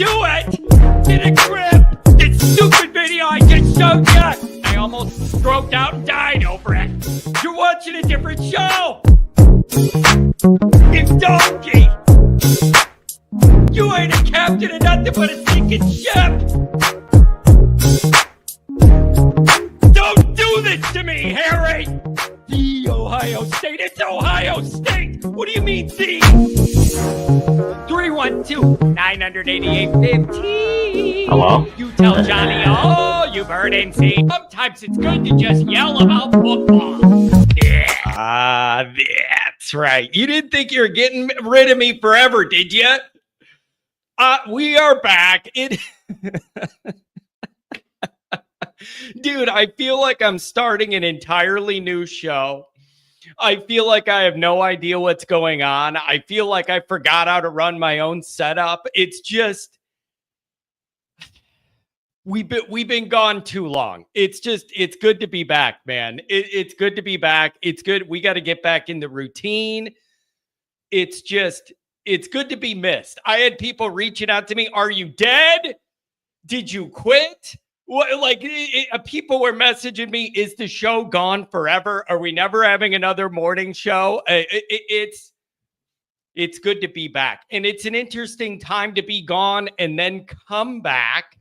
do it! Get a grip! This stupid video I just showed you! I almost stroked out and died over it. You're watching a different show! You donkey! You ain't a captain of nothing but a sinking ship! Don't do this to me, Harry! The Ohio State, it's Ohio State! What do you mean, see? 312-988-15. Hello? You tell Johnny all you've heard and seen. Sometimes it's good to just yell about football. Yeah. That's right. You didn't think you were getting rid of me forever, did you? We are back. Dude, I feel like I'm starting an entirely new show. I feel like I have no idea what's going on. I feel like I forgot how to run my own setup. It's just, we've been gone too long. It's good to be back, man. It's good to be back. It's good. We got to get back in the routine. It's good to be missed. I had people reaching out to me. Are you dead? Did you quit? What, like people were messaging me, is the show gone forever? Are we never having another morning show? It's good to be back. And it's an interesting time to be gone and then come back.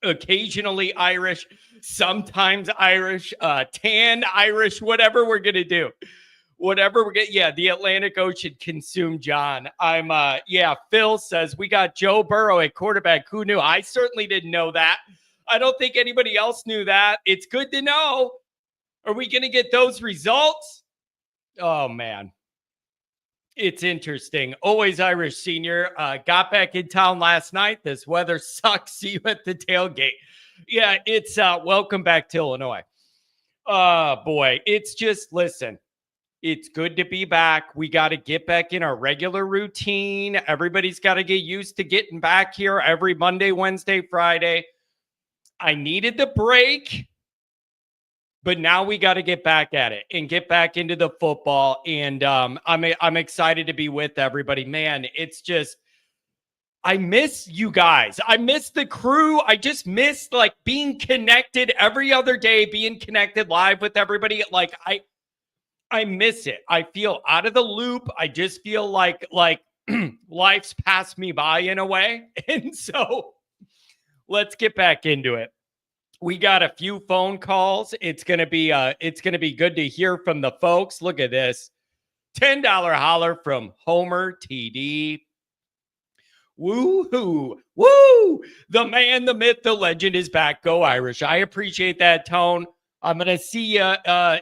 Occasionally Irish, sometimes Irish, tan Irish, whatever we're going to do. Whatever we're getting. Yeah, the Atlantic Ocean consumed John. Phil says we got Joe Burrow at quarterback. Who knew? I certainly didn't know that. I don't think anybody else knew that. It's good to know. Are we going to get those results? Oh, man. It's interesting. Always Irish Senior. Got back in town last night. This weather sucks. See you at the tailgate. Yeah, it's welcome back to Illinois. Boy, it's just, listen. It's good to be back. We got to get back in our regular routine. Everybody's got to get used to getting back here every Monday, Wednesday, Friday. I needed the break, but now we got to get back at it and get back into the football. And I'm excited to be with everybody. Man, it's just, I miss you guys. I miss the crew. I just miss like being connected every other day, being connected live with everybody. Like I miss it. I feel out of the loop. I just feel like life's passed me by in a way. And so let's get back into it. We got a few phone calls. It's gonna be good to hear from the folks. Look at this. $10 holler from Homer TD. Woo-hoo. Woo! The man, the myth, the legend is back. Go Irish. I appreciate that tone. I'm gonna see you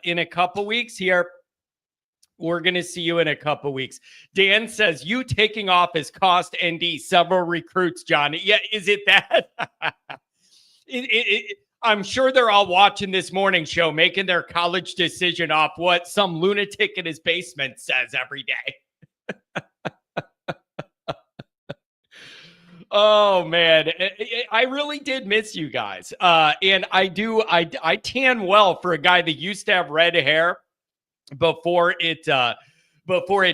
in a couple weeks here. We're going to see you in a couple weeks. Dan says, you taking off has cost ND several recruits, John. Yeah, is it that? I'm sure they're all watching this morning show, making their college decision off what some lunatic in his basement says every day. Oh, man. I really did miss you guys. And I tan well for a guy that used to have red hair. Before it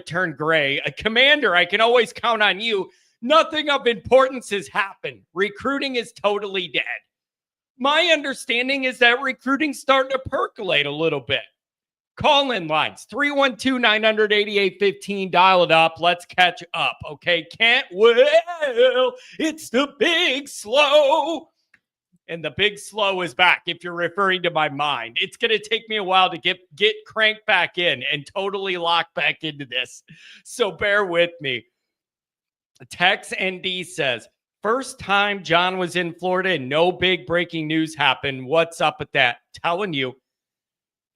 turned gray. A Commander, I can always count on you. Nothing of importance has happened. Recruiting is totally dead. My understanding is that recruiting's starting to percolate a little bit. Call-in lines, 312-988-15. Dial it up. Let's catch up, okay? Can't well. It's the big slow. And the big slow is back, if you're referring to my mind. It's going to take me a while to get cranked back in and totally locked back into this. So bear with me. Tex ND says, first time John was in Florida and no big breaking news happened. What's up with that? Telling you,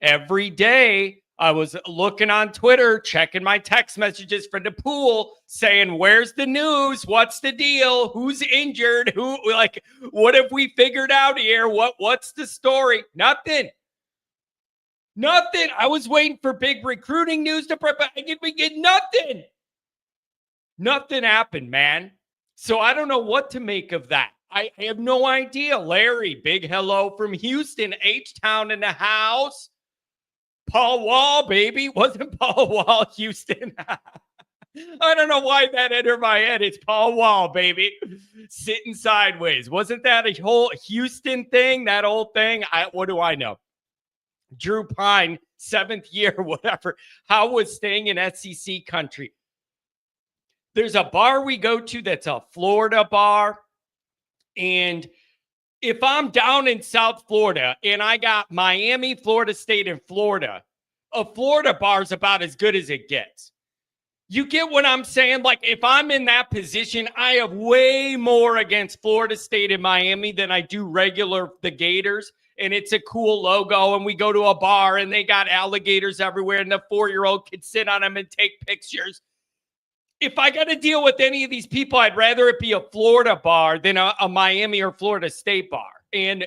every day I was looking on Twitter, checking my text messages for the pool, saying, where's the news? What's the deal? Who's injured? What have we figured out here? What's the story? Nothing. I was waiting for big recruiting news to prep. We get nothing. Nothing happened, man. So I don't know what to make of that. I have no idea. Larry, big hello from Houston, H-Town in the house. Paul Wall, baby. Wasn't Paul Wall Houston? I don't know why that entered my head. It's Paul Wall, baby. Sitting sideways. Wasn't that a whole Houston thing? That old thing? What do I know? Drew Pine, 7th year, whatever. How was staying in SEC country? There's a bar we go to that's a Florida bar. And if I'm down in South Florida and I got Miami, Florida State, and Florida, a Florida bar is about as good as it gets. You get what I'm saying? Like, if I'm in that position, I have way more against Florida State and Miami than I do the Gators. And it's a cool logo. And we go to a bar and they got alligators everywhere. And the 4-year-old can sit on them and take pictures. If I got to deal with any of these people, I'd rather it be a Florida bar than a Miami or Florida State bar. And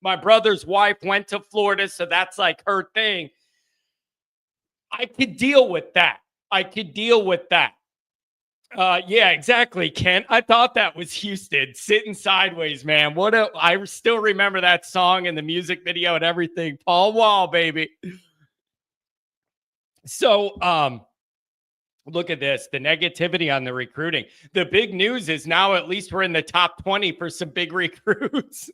my brother's wife went to Florida, so that's like her thing. I could deal with that. Yeah, exactly, Kent. I thought that was Houston, sitting sideways, man. I still remember that song and the music video and everything. Paul Wall, baby. So, look at this, the negativity on the recruiting. The big news is now at least we're in the top 20 for some big recruits.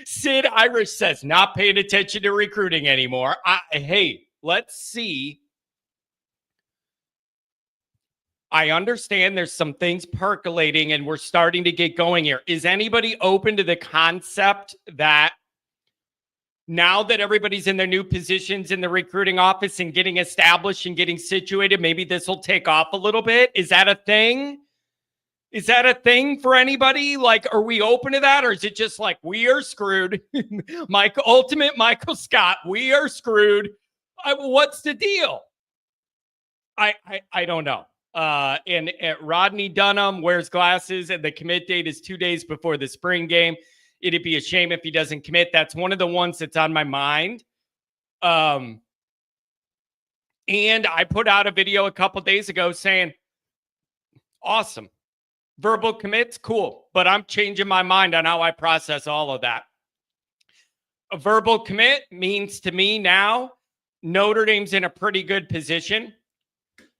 Sid Irish says, not paying attention to recruiting anymore. Hey, let's see. I understand there's some things percolating and we're starting to get going here. Is anybody open to the concept that now that everybody's in their new positions in the recruiting office and getting established and getting situated, maybe this will take off a little bit? Is that a thing? Is that a thing for anybody? Like, are we open to that? Or is it just like, we are screwed? Ultimate Michael Scott, we are screwed. What's the deal? I don't know. And Rodney Dunham wears glasses and the commit date is 2 days before the spring game. It'd be a shame if he doesn't commit. That's one of the ones that's on my mind. And I put out a video a couple days ago saying, awesome. Verbal commits, cool. But I'm changing my mind on how I process all of that. A verbal commit means to me now, Notre Dame's in a pretty good position.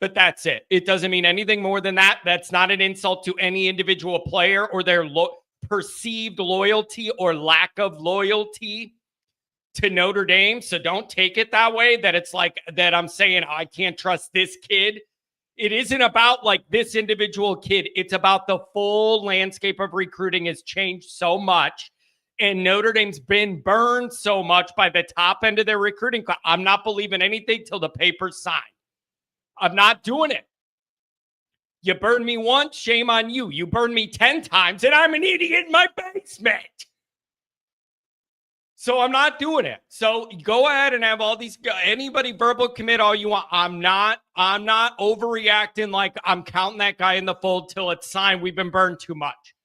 But that's it. It doesn't mean anything more than that. That's not an insult to any individual player or their perceived loyalty or lack of loyalty to Notre Dame. So don't take it that way, that it's like that I'm saying I can't trust this kid. It isn't about like this individual kid. It's about the full landscape of recruiting has changed so much. And Notre Dame's been burned so much by the top end of their recruiting class. I'm not believing anything till the paper's signed. I'm not doing it. You burned me once, shame on you. You burned me 10 times, and I'm an idiot in my basement. So I'm not doing it. So go ahead and have all these, anybody verbal commit all you want. I'm not overreacting like I'm counting that guy in the fold till it's signed. We've been burned too much.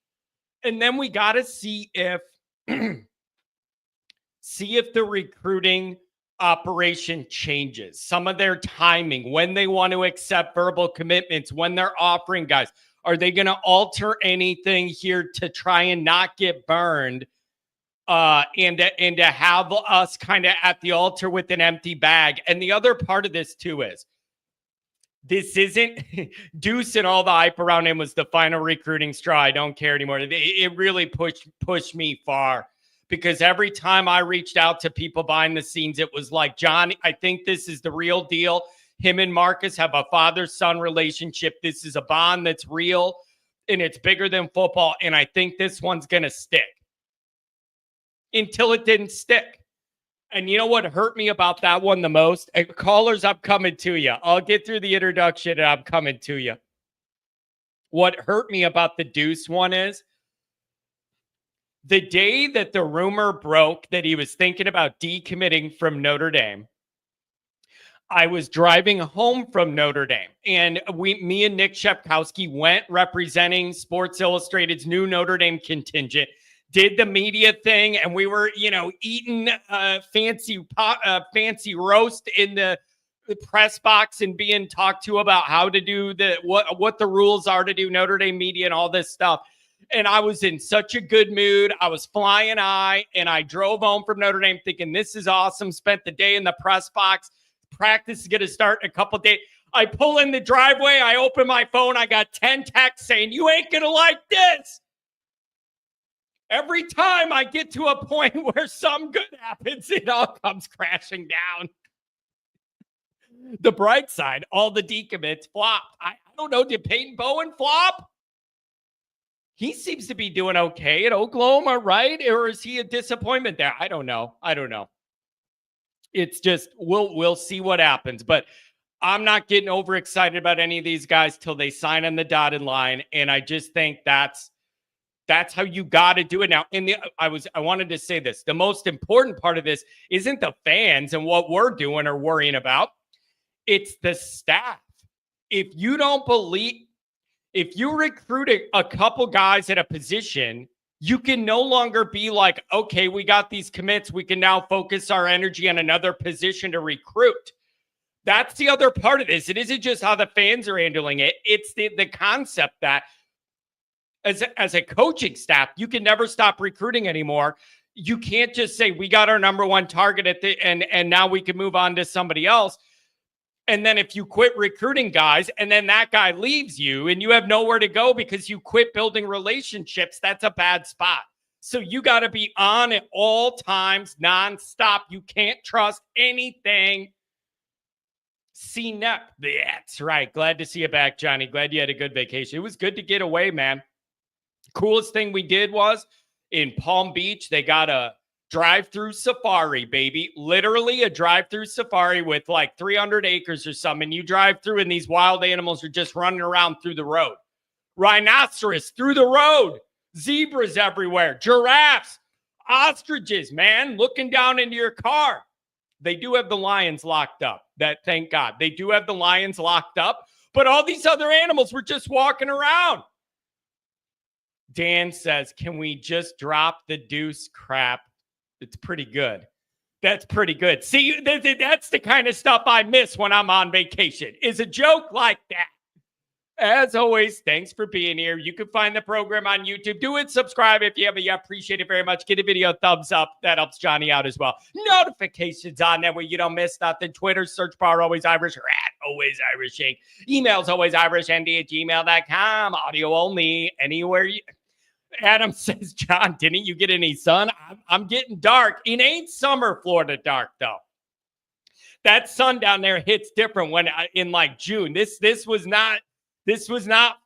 And then we got to see if the recruiting operation changes, some of their timing, when they want to accept verbal commitments, when they're offering guys. Are they going to alter anything here to try and not get burned and to have us kind of at the altar with an empty bag? And the other part of this too is this isn't Deuce, and all the hype around him was the final recruiting straw. I don't care anymore. It really pushed me far. Because every time I reached out to people behind the scenes, it was like, John, I think this is the real deal. Him and Marcus have a father-son relationship. This is a bond that's real, and it's bigger than football. And I think this one's going to stick. Until it didn't stick. And you know what hurt me about that one the most? Callers, I'm coming to you. I'll get through the introduction, and I'm coming to you. What hurt me about the Deuce one is, the day that the rumor broke that he was thinking about decommitting from Notre Dame, I was driving home from Notre Dame, and me and Nick Shepkowski went representing Sports Illustrated's new Notre Dame contingent, did the media thing, and we were, eating fancy roast in the press box and being talked to about how to do what the rules are to do Notre Dame media and all this stuff. And I was in such a good mood. I was flying high, and I drove home from Notre Dame thinking, this is awesome. Spent the day in the press box. Practice is going to start in a couple of days. I pull in the driveway. I open my phone. I got 10 texts saying, you ain't going to like this. Every time I get to a point where something good happens, it all comes crashing down. The bright side, all the decommits flopped. I don't know. Did Peyton Bowen flop? He seems to be doing okay at Oklahoma, right? Or is he a disappointment there? I don't know. It's just, we'll see what happens. But I'm not getting overexcited about any of these guys till they sign on the dotted line. And I just think that's how you got to do it now. And I wanted to say this. The most important part of this isn't the fans and what we're doing or worrying about. It's the staff. If you recruit a couple guys at a position, you can no longer be like, okay, we got these commits. We can now focus our energy on another position to recruit. That's the other part of this. It isn't just how the fans are handling it. It's the concept that as a coaching staff, you can never stop recruiting anymore. You can't just say, we got our number one target and now we can move on to somebody else. And then if you quit recruiting guys and then that guy leaves you and you have nowhere to go because you quit building relationships, that's a bad spot. So you got to be on at all times, nonstop. You can't trust anything. CNEP. That's right. Glad to see you back, Johnny. Glad you had a good vacation. It was good to get away, man. Coolest thing we did was in Palm Beach, they got a drive-through safari, baby. Literally a drive-through safari with like 300 acres or something. And you drive through and these wild animals are just running around through the road. Rhinoceros through the road. Zebras everywhere. Giraffes. Ostriches, man, looking down into your car. They do have the lions locked up. Thank God. They do have the lions locked up. But all these other animals were just walking around. Dan says, can we just drop the deuce crap? It's pretty good. That's pretty good. See, that's the kind of stuff I miss when I'm on vacation, is a joke like that. As always, thanks for being here. You can find the program on YouTube. Do it. Subscribe if you haven't yet. Appreciate it very much. Get a video a thumbs up. That helps Johnny out as well. Notifications on that way you don't miss nothing. Twitter, search bar Always Irish or at Always Irishing. Emails alwaysirishnd@gmail.com. Audio only. Anywhere you... Adam says, John, didn't you get any sun? I'm getting dark. It ain't summer Florida dark, though. That sun down there hits different when in like June. This was not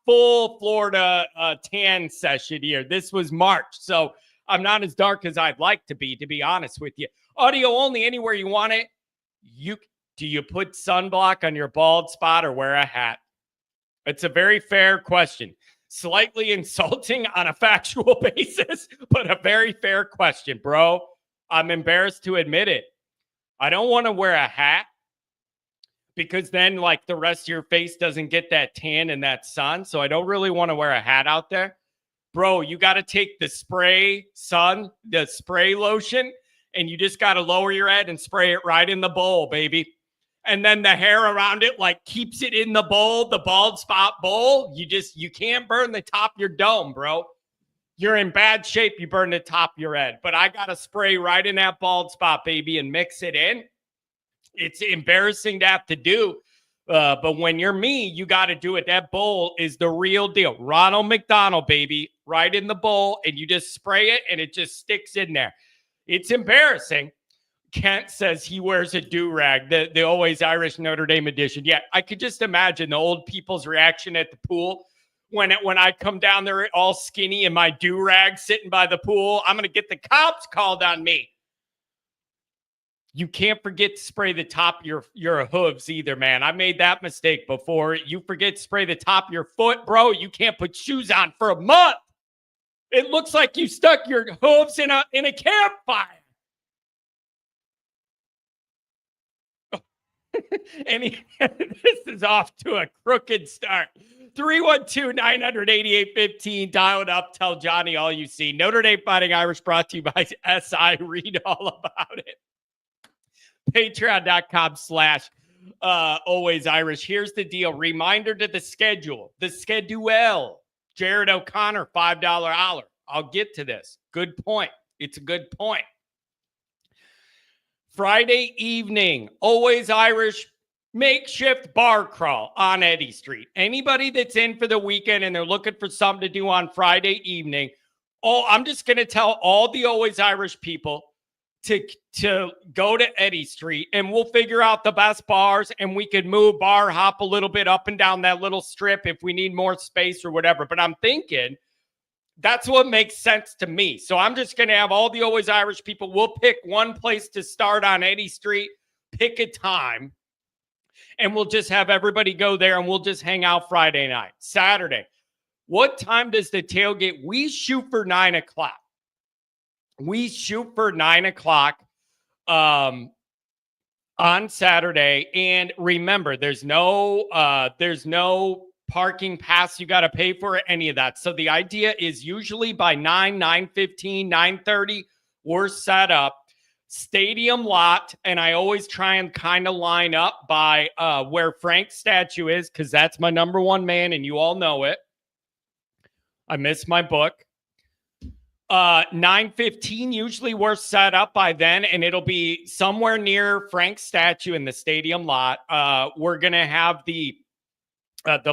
full Florida tan session here. This was March. So I'm not as dark as I'd like to be honest with you. Audio only, anywhere you want it. Do you put sunblock on your bald spot or wear a hat? It's a very fair question. Slightly insulting on a factual basis, but a very fair question, bro. I'm embarrassed to admit it. I don't want to wear a hat because then like the rest of your face doesn't get that tan and that sun. So I don't really want to wear a hat out there. Bro, you got to take the spray lotion, and you just got to lower your head and spray it right in the bowl, baby. And then the hair around it like keeps it in the bowl, the bald spot bowl. You can't burn the top of your dome, bro. You're in bad shape. You burn the top of your head. But I got to spray right in that bald spot, baby, and mix it in. It's embarrassing to have to do. But when you're me, you got to do it. That bowl is the real deal. Ronald McDonald, baby, right in the bowl. And you just spray it and it just sticks in there. It's embarrassing. Kent says he wears a do-rag, the Always Irish Notre Dame edition. Yeah, I could just imagine the old people's reaction at the pool when I come down there all skinny and my do-rag sitting by the pool. I'm going to get the cops called on me. You can't forget to spray the top of your hooves either, man. I made that mistake before. You forget to spray the top of your foot, bro. You can't put shoes on for a month. It looks like you stuck your hooves in a campfire. And this is off to a crooked start. 312-988-15. Dial it up. Tell Johnny all you see. Notre Dame Fighting Irish brought to you by SI. Read all about it. Patreon.com/Always Irish. Here's the deal. Reminder to the schedule. The schedule. Jared O'Connor, $5 hour. I'll get to this. Good point. It's a good point. Friday evening, Always Irish makeshift bar crawl on Eddy Street. Anybody that's in for the weekend and they're looking for something to do on Friday evening, I'm just going to tell all the Always Irish people to go to Eddy Street, and we'll figure out the best bars, and we could move bar hop a little bit up and down that little strip if we need more space or whatever. But I'm thinking that's what makes sense to me. So I'm just going to have all the Always Irish people. We'll pick one place to start on Eddy Street, pick a time, and we'll just have everybody go there, and we'll just hang out Friday night. Saturday, what time does the tailgate? We shoot for 9 o'clock. We shoot for 9 o'clock on Saturday. And remember, there's no parking pass you got to pay for, any of that. So the idea is usually by 9:15, 9:30, we're set up. Stadium lot, and I always try and kind of line up by where Frank's statue is, because that's my number one man, and you all know it. I miss my book. 9:15, usually we're set up by then, and it'll be somewhere near Frank's statue in the stadium lot. We're going to have the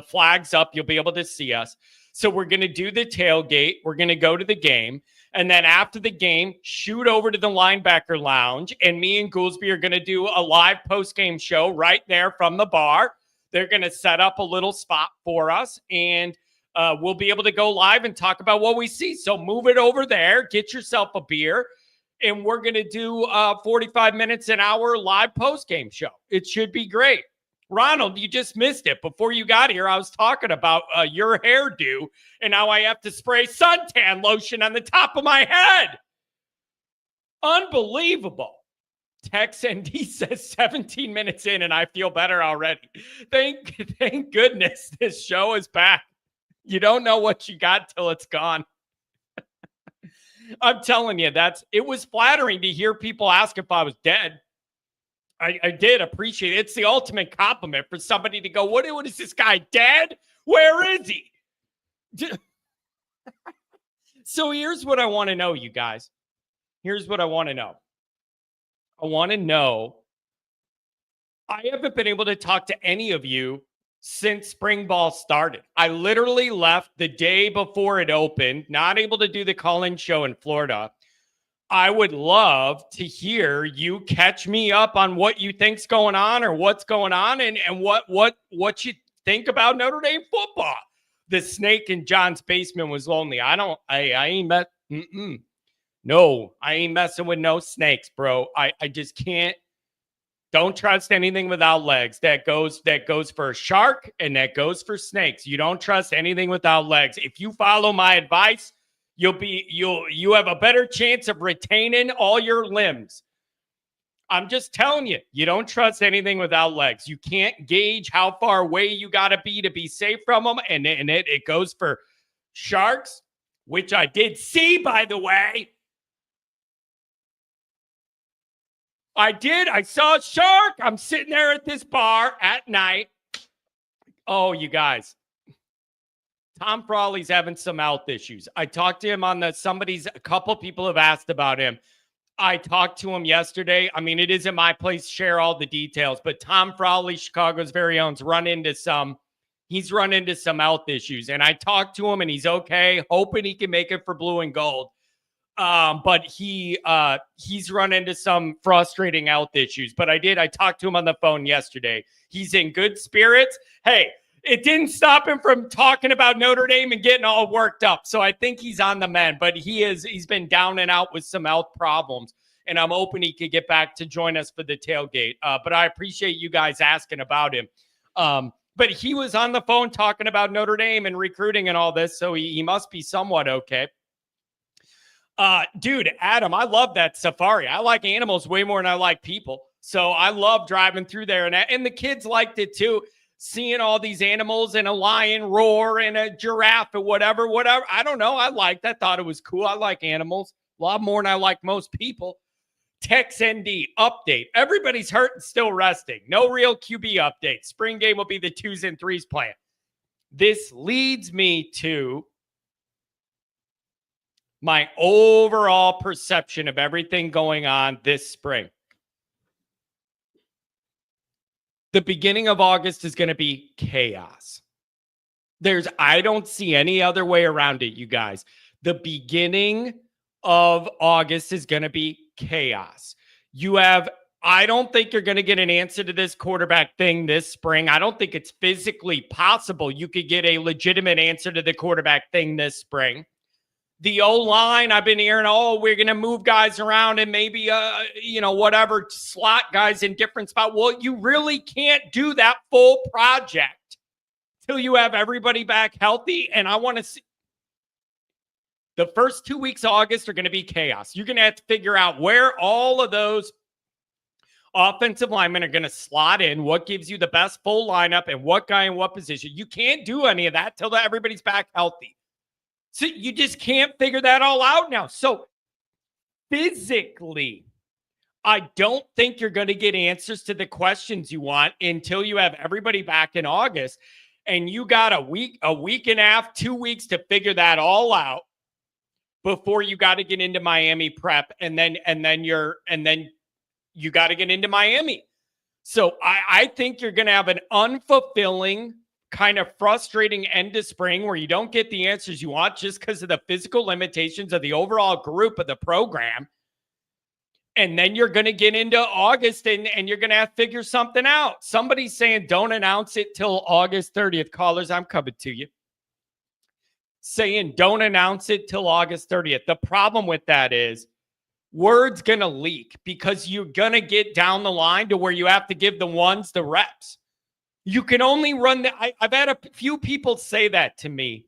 flags up. You'll be able to see us. So we're going to do the tailgate. We're going to go to the game. And then after the game, shoot over to the linebacker lounge. And me and Goolsby are going to do a live post-game show right there from the bar. They're going to set up a little spot for us. And we'll be able to go live and talk about what we see. So move it over there. Get yourself a beer. And we're going to do 45 minutes, an hour live post-game show. It should be great. Ronald, you just missed it. Before you got here, I was talking about your hairdo, and now I have to spray suntan lotion on the top of my head. Unbelievable. Tex ND says 17 minutes in, and I feel better already. Thank goodness this show is back. You don't know what you got till it's gone. I'm telling you, it was flattering to hear people ask if I was dead. I did appreciate it. It's the ultimate compliment for somebody to go, what is this guy, dead? Where is he? So here's what I want to know, you guys. Here's what I want to know. I want to know, I haven't been able to talk to any of you since spring ball started. I literally left the day before it opened, not able to do the call-in show in Florida. I would love to hear you catch me up on what you think's going on or what's going on and what you think about Notre Dame football. The snake in John's basement was lonely. I ain't met. No, I ain't messing with no snakes, bro. I just can't. Don't trust anything without legs. That goes for a shark and that goes for snakes. You don't trust anything without legs. If you follow my advice, you have a better chance of retaining all your limbs. I'm just telling you, you don't trust anything without legs. You can't gauge how far away you got to be safe from them. And it goes for sharks, which I did see, by the way. I saw a shark. I'm sitting there at this bar at night. Oh, you guys. Tom Frawley's having some health issues. I talked to him on a couple people have asked about him. I talked to him yesterday. I mean, it isn't my place to share all the details, but Tom Frawley, Chicago's very own, he's run into some health issues. And I talked to him and he's okay, hoping he can make it for blue and gold. But he's run into some frustrating health issues. But I talked to him on the phone yesterday. He's in good spirits. Hey, it didn't stop him from talking about Notre Dame and getting all worked up. So I think he's on the mend, but he's been down and out with some health problems. And I'm hoping he could get back to join us for the tailgate. But I appreciate you guys asking about him. But he was on the phone talking about Notre Dame and recruiting and all this. So he must be somewhat okay. Dude, Adam, I love that safari. I like animals way more than I like people. So I love driving through there. And the kids liked it too. Seeing all these animals and a lion roar and a giraffe or whatever. I don't know. I thought it was cool. I like animals a lot more than I like most people. Tex ND update. Everybody's hurt and still resting. No real QB update. Spring game will be the 2s and 3s plan. This leads me to my overall perception of everything going on this spring. The beginning of August is going to be chaos. I don't see any other way around it, you guys. The beginning of August is going to be chaos. I don't think you're going to get an answer to this quarterback thing this spring. I don't think it's physically possible you could get a legitimate answer to the quarterback thing this spring. The O-line, I've been hearing, we're going to move guys around and maybe, whatever, slot guys in different spots. Well, you really can't do that full project till you have everybody back healthy. And I want to see the first 2 weeks of August are going to be chaos. You're going to have to figure out where all of those offensive linemen are going to slot in, what gives you the best full lineup, and what guy in what position. You can't do any of that till everybody's back healthy. So you just can't figure that all out now. So physically, I don't think you're going to get answers to the questions you want until you have everybody back in August. And you got a week and a half, 2 weeks to figure that all out before you got to get into Miami prep. And then you got to get into Miami. So I think you're going to have an unfulfilling, kind of frustrating end to spring where you don't get the answers you want just because of the physical limitations of the overall group of the program. And then you're going to get into August and you're going to have to figure something out. Somebody's saying don't announce it till August 30th. Callers, I'm coming to you. Saying don't announce it till August 30th. The problem with that is word's going to leak because you're going to get down the line to where you have to give the ones the reps. You can only run I've had a few people say that to me,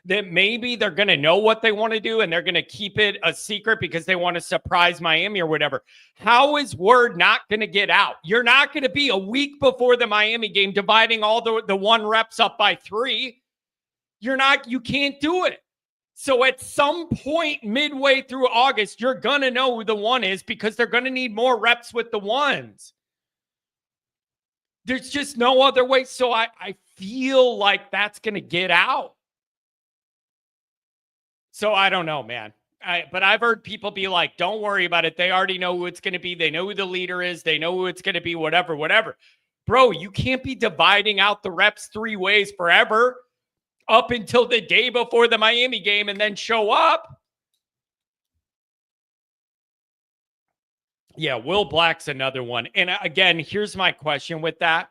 that maybe they're going to know what they want to do and they're going to keep it a secret because they want to surprise Miami or whatever. How is word not going to get out? You're not going to be a week before the Miami game dividing all the one reps up by 3. You can't do it. So at some point midway through August, you're going to know who the one is because they're going to need more reps with the ones. There's just no other way. So I feel like that's going to get out. So I don't know, man. But I've heard people be like, don't worry about it. They already know who it's going to be. They know who the leader is. They know who it's going to be, whatever. Bro, you can't be dividing out the reps 3 ways forever up until the day before the Miami game and then show up. Yeah, Will Black's another one. And again, here's my question with that.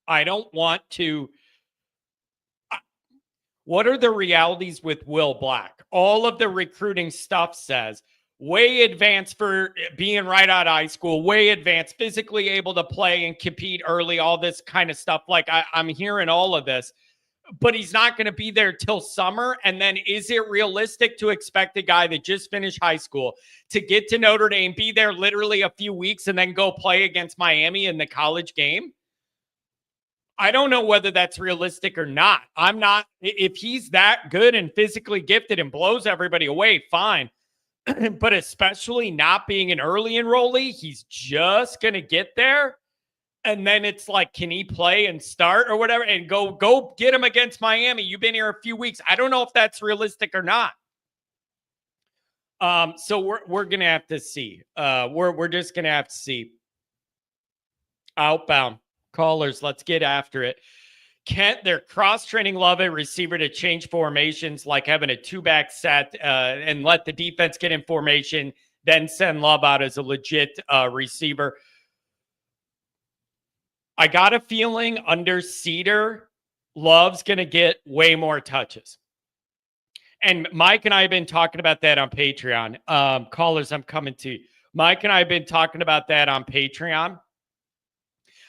I don't want to... What are the realities with Will Black? All of the recruiting stuff says way advanced for being right out of high school, way advanced, physically able to play and compete early, all this kind of stuff. Like I'm hearing all of this, but he's not going to be there till summer. And then is it realistic to expect a guy that just finished high school to get to Notre Dame, be there literally a few weeks and then go play against Miami in the college game? I don't know whether that's realistic or not. I'm not. If he's that good and physically gifted and blows everybody away, fine. But especially not being an early enrollee, he's just going to get there. And then it's like, can he play and start or whatever and go get him against Miami? You've been here a few weeks. I don't know if that's realistic or not. So we're going to have to see. We're just going to have to see. Outbound. Callers, let's get after it. They're cross-training Love at receiver to change formations, like having a 2-back set and let the defense get in formation, then send Love out as a legit receiver. I got a feeling under Cedar, Love's going to get way more touches. And Mike and I have been talking about that on Patreon. Callers, I'm coming to you. Mike and I have been talking about that on Patreon.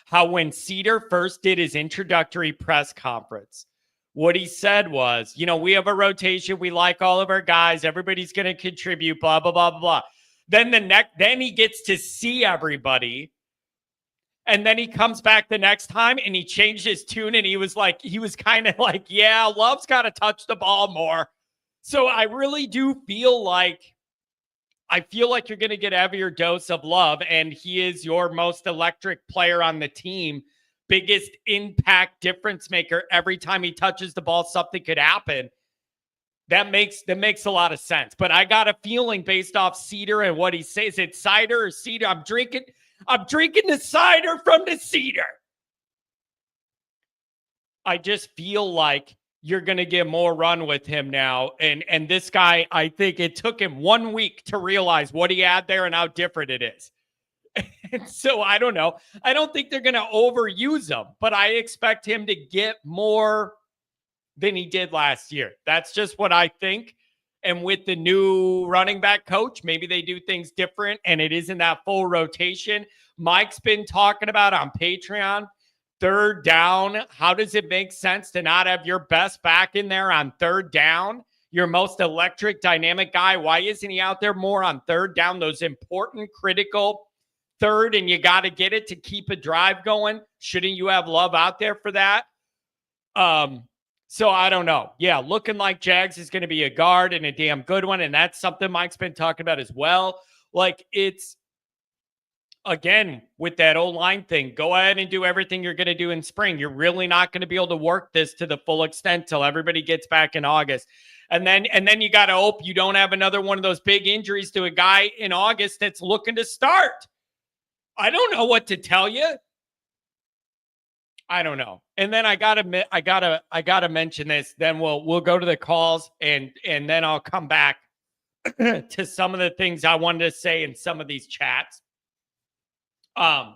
How when Cedar first did his introductory press conference, what he said was, we have a rotation. We like all of our guys. Everybody's going to contribute, blah, blah, blah, blah. Then then he gets to see everybody. And then he comes back the next time and he changed his tune. And he was kind of like, yeah, Love's got to touch the ball more. So I really do feel like you're going to get a heavier dose of Love, and he is your most electric player on the team, biggest impact difference maker. Every time he touches the ball, something could happen. That makes a lot of sense. But I got a feeling based off Cedar and what he says, it's cider or Cedar. I'm drinking the cider from the cedar. I just feel like you're going to get more run with him now. And this guy, I think it took him 1 week to realize what he had there and how different it is. And so I don't know. I don't think they're going to overuse him, but I expect him to get more than he did last year. That's just what I think. And with the new running back coach, maybe they do things different and it isn't that full rotation. Mike's been talking about on Patreon, third down. How does it make sense to not have your best back in there on third down? Your most electric, dynamic guy. Why isn't he out there more on third down? Those important, critical third, and you got to get it to keep a drive going. Shouldn't you have Love out there for that? So I don't know. Yeah, looking like Jags is going to be a guard and a damn good one, and that's something Mike's been talking about as well. Like, it's, again, with that O-line thing, go ahead and do everything you're going to do in spring. You're really not going to be able to work this to the full extent till everybody gets back in August. And then you got to hope you don't have another one of those big injuries to a guy in August that's looking to start. I don't know what to tell you. I don't know. And then I gotta mention this. Then we'll go to the calls and then I'll come back to some of the things I wanted to say in some of these chats. I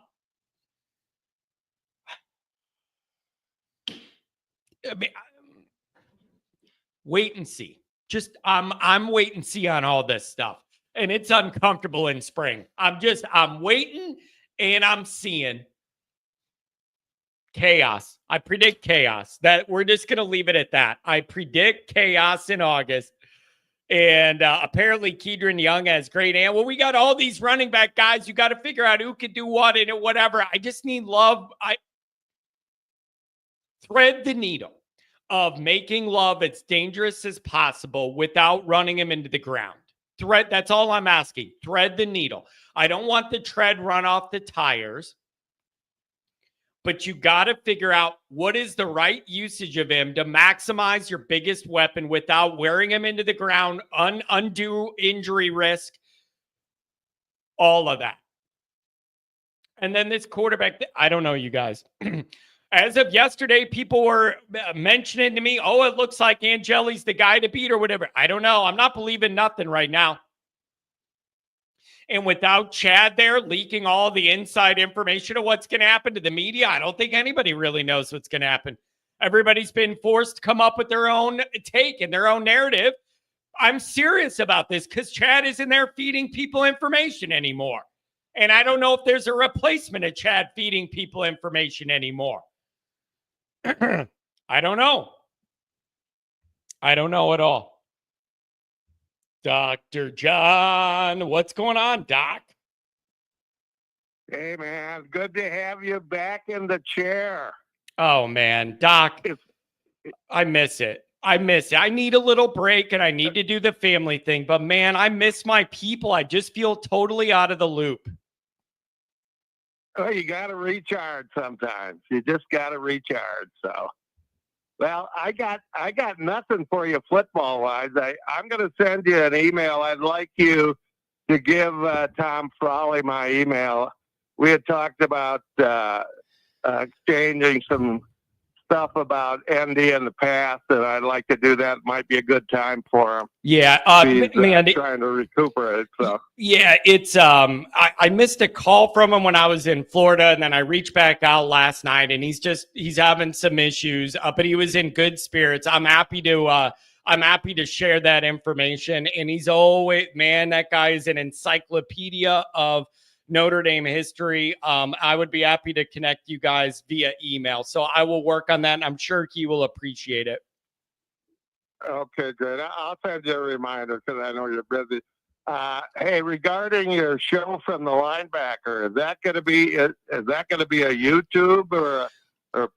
mean, wait and see. Just I'm wait and see on all this stuff. And it's uncomfortable in spring. I'm waiting and I'm seeing chaos. I predict chaos. That we're just going to leave it at that. I predict chaos in August. And apparently Keedron Young has great. And well, we got all these running back guys. You got to figure out who could do what and whatever. I just need Love. I thread the needle of making Love as dangerous as possible without running him into the ground. That's all I'm asking. Thread the needle. I don't want the tread run off the tires. But you got to figure out what is the right usage of him to maximize your biggest weapon without wearing him into the ground, undue injury risk, all of that. And then this quarterback, I don't know, you guys. As of yesterday, people were mentioning to me, oh, it looks like Angeli's the guy to beat or whatever. I don't know. I'm not believing nothing right now. And without Chad there leaking all the inside information of what's going to happen to the media, I don't think anybody really knows what's going to happen. Everybody's been forced to come up with their own take and their own narrative. I'm serious about this because Chad isn't there feeding people information anymore. And I don't know if there's a replacement of Chad feeding people information anymore. I don't know. I don't know at all. Dr. John, what's going on, Doc? Hey, man, good to have you back in the chair. Oh, man, Doc, I miss it. I need a little break, and I need to do the family thing. But, man, I miss my people. I just feel totally out of the loop. Oh, you got to recharge sometimes. You just got to recharge, so. Well, I got nothing for you football-wise. I'm going to send you an email. I'd like you to give Tom Frawley my email. We had talked about exchanging some stuff about Andy in the past, and I'd like to do that. Might be a good time for him. Yeah, man, trying to recuperate. So yeah, it's I missed a call from him when I was in Florida, and then I reached back out last night, and he's having some issues, but he was in good spirits. I'm happy to share that information, and he's always, man, that guy is an encyclopedia of Notre Dame history. I would be happy to connect you guys via email. So I will work on that, and I'm sure he will appreciate it. Okay, good. I'll send you a reminder because I know you're busy. Hey, regarding your show from the linebacker, is that going to be a YouTube or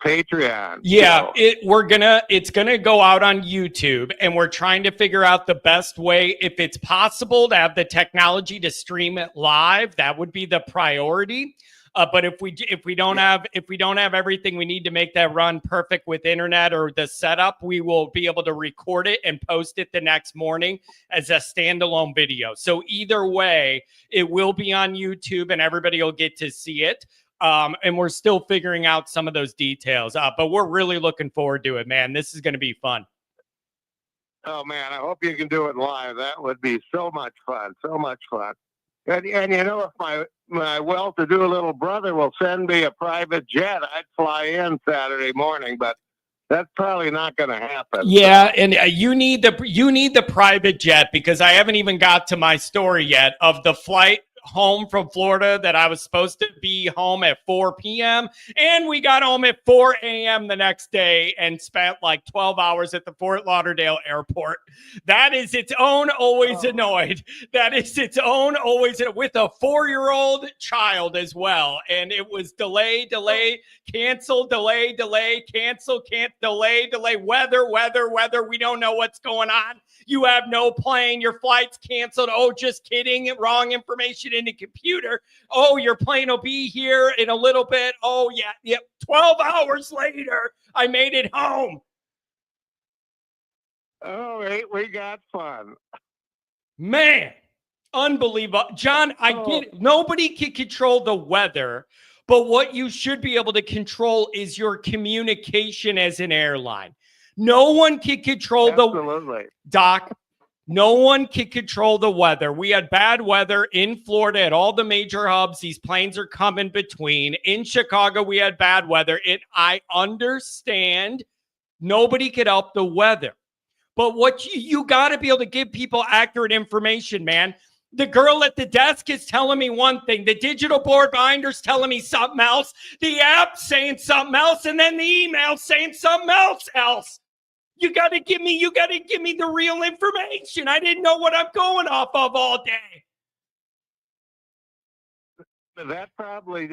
Patreon? Yeah, it's gonna go out on YouTube, and we're trying to figure out the best way, if it's possible, to have the technology to stream it live. That would be the priority. But if we don't have everything we need to make that run perfect with internet or the setup, we will be able to record it and post it the next morning as a standalone video. So either way, it will be on YouTube and everybody will get to see it. And we're still figuring out some of those details, but we're really looking forward to it, man. This is going to be fun. Oh man, I hope you can do it live. That would be so much fun. So much fun. And you know, if my well-to-do little brother will send me a private jet, I'd fly in Saturday morning, but that's probably not going to happen. Yeah, and you need the private jet, because I haven't even got to my story yet of the flight home from Florida that I was supposed to be home at 4 p.m. and we got home at 4 a.m. the next day and spent like 12 hours at the Fort Lauderdale airport. That is its own always annoyed. That is its own always with a 4-year-old child as well. And it was delay, cancel, delay, cancel, delay, weather. We don't know what's going on. You have no plane. Your flight's canceled. Oh, just kidding. Wrong information in the computer. Oh, your plane will be here in a little bit. Oh, yeah. 12 hours later, I made it home. Oh, we got fun. Man, unbelievable. John, I get it. Nobody can control the weather, but what you should be able to control is your communication as an airline. No one can control Doc. No one can control the weather. We had bad weather in Florida at all the major hubs. These planes are coming between. In Chicago, we had bad weather. I understand nobody could help the weather. But what you got to be able to give people accurate information, man. The girl at the desk is telling me one thing. The digital board binder's telling me something else. The app saying something else. And then the email saying something else. You got to give me the real information. I didn't know what I'm going off of all day. That probably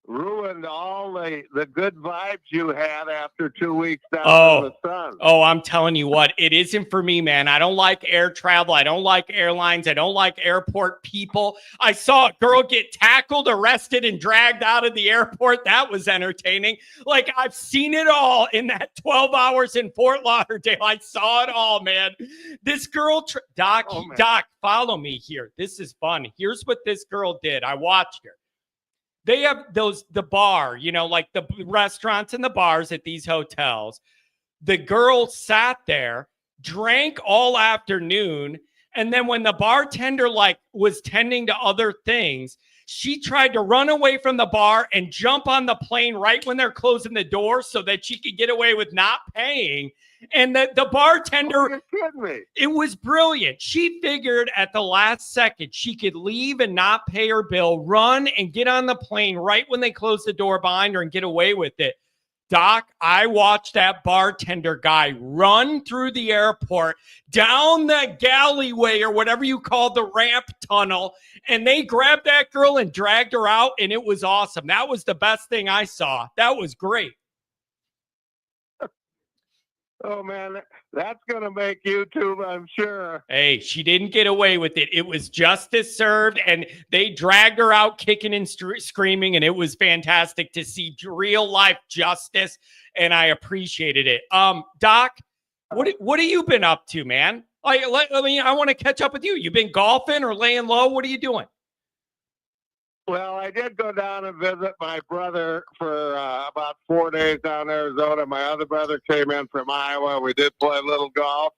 ruined all the good vibes you had after 2 weeks down in the sun. Oh, I'm telling you what, it isn't for me, man. I don't like air travel. I don't like airlines. I don't like airport people. I saw a girl get tackled, arrested, and dragged out of the airport. That was entertaining. Like, I've seen it all in that 12 hours in Fort Lauderdale. I saw it all, man. This girl, Doc, follow me here. This is fun. Here's what this girl did. I watched her. They have the bar, like the restaurants and the bars at these hotels. The girl sat there, drank all afternoon. And then when the bartender was tending to other things, she tried to run away from the bar and jump on the plane right when they're closing the door so that she could get away with not paying. And the bartender, you're kidding me. It was brilliant. She figured at the last second she could leave and not pay her bill, run and get on the plane right when they closed the door behind her and get away with it. Doc, I watched that bartender guy run through the airport, down the galleyway or whatever you call the ramp tunnel, and they grabbed that girl and dragged her out, and it was awesome. That was the best thing I saw. That was great. Oh, man, that's going to make YouTube, I'm sure. Hey, she didn't get away with it. It was justice served, and they dragged her out kicking and screaming, and it was fantastic to see real-life justice, and I appreciated it. Doc, what have you been up to, man? I want to catch up with you. You been golfing or laying low? What are you doing? Well, I did go down and visit my brother for about 4 days down in Arizona. My other brother came in from Iowa. We did play a little golf.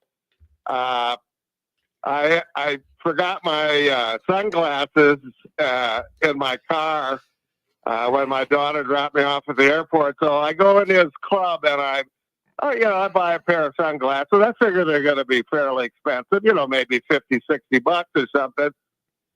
I forgot my sunglasses in my car when my daughter dropped me off at the airport. So I go into his club and I buy a pair of sunglasses. I figure they're going to be fairly expensive, maybe $50, $60 or something.